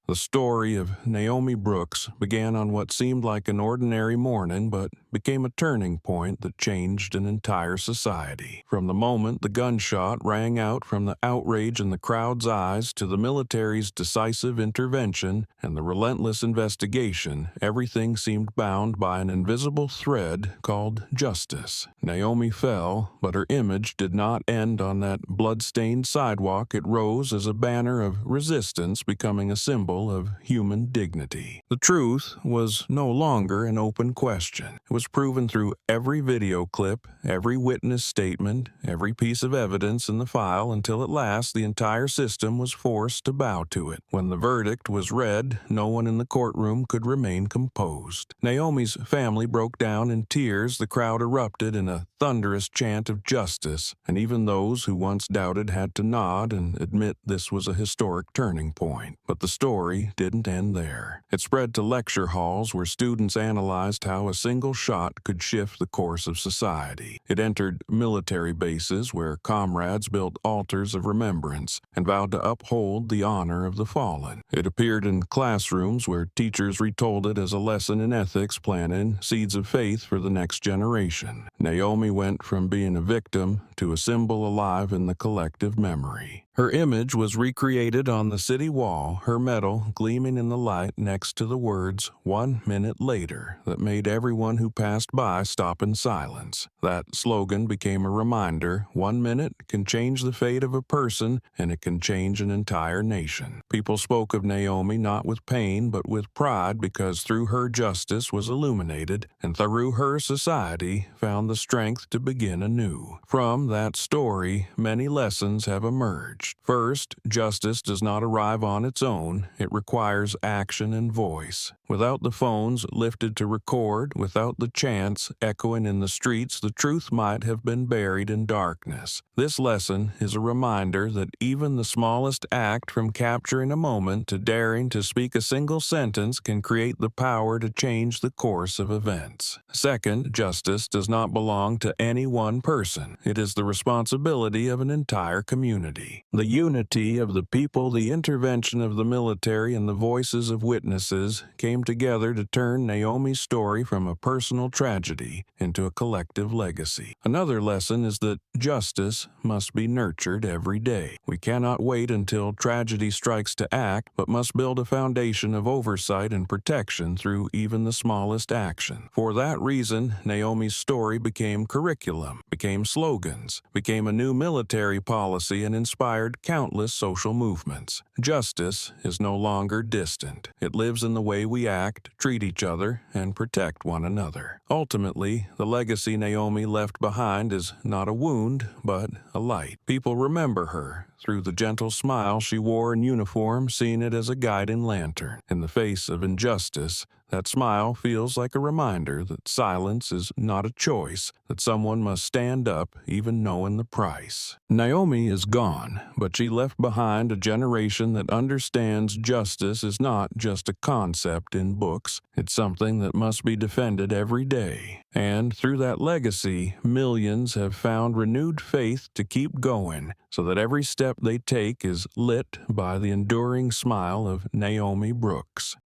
The story of Naomi Brooks began on what seemed like an ordinary morning, but became a turning point that changed an entire society. From the moment the gunshot rang out from the outrage in the crowd's eyes to the military's decisive intervention and the relentless investigation, everything seemed bound by an invisible thread called justice. Naomi fell, but her image did not end on that blood-stained sidewalk. It rose as a banner of resistance, becoming a symbol of human dignity. The truth was no longer an open question. It was proven through every video clip, every witness statement, every piece of evidence in the file, until at last the entire system was forced to bow to it. When the verdict was read, no one in the courtroom could remain composed. Naomi's family broke down in tears, the crowd erupted in a thunderous chant of justice, and even those who once doubted had to nod and admit this was a historic turning point. But the story didn't end there. It spread to lecture halls where students analyzed how a single shot shot could shift the course of society. It entered military bases where comrades built altars of remembrance and vowed to uphold the honor of the fallen. It appeared in classrooms where teachers retold it as a lesson in ethics, planting seeds of faith for the next generation. Naomi went from being a victim to a symbol alive in the collective memory. Her image was recreated on the city wall, her medal gleaming in the light next to the words, "1 minute later," that made everyone who passed by stop in silence. That slogan became a reminder: 1 minute can change the fate of a person, and it can change an entire nation. People spoke of Naomi not with pain but with pride, because through her justice was illuminated, and through her society found the strength to begin anew. From that story, many lessons have emerged. First, justice does not arrive on its own. It requires action and voice. Without the phones lifted to record, without the chants echoing in the streets, the truth might have been buried in darkness. This lesson is a reminder that even the smallest act, from capturing a moment to daring to speak a single sentence, can create the power to change the course of events. Second, justice does not belong to any one person. It is the responsibility of an entire community. The unity of the people, the intervention of the military, and the voices of witnesses came together to turn Naomi's story from a personal tragedy into a collective legacy. Another lesson is that justice must be nurtured every day. We cannot wait until tragedy strikes to act, but must build a foundation of oversight and protection through even the smallest action. For that reason, Naomi's story became curriculum, became slogans, became a new military policy, and inspired countless social movements. Justice is no longer distant. It lives in the way we act, treat each other, and protect one another. Ultimately, the legacy Naomi left behind is not a wound, but a light. People remember her through the gentle smile she wore in uniform, seeing it as a guiding lantern. In the face of injustice, that smile feels like a reminder that silence is not a choice, that someone must stand up even knowing the price. Naomi is gone, but she left behind a generation that understands justice is not just a concept in books. It's something that must be defended every day. And through that legacy, millions have found renewed faith to keep going, so that every step they take is lit by the enduring smile of Naomi Brooks.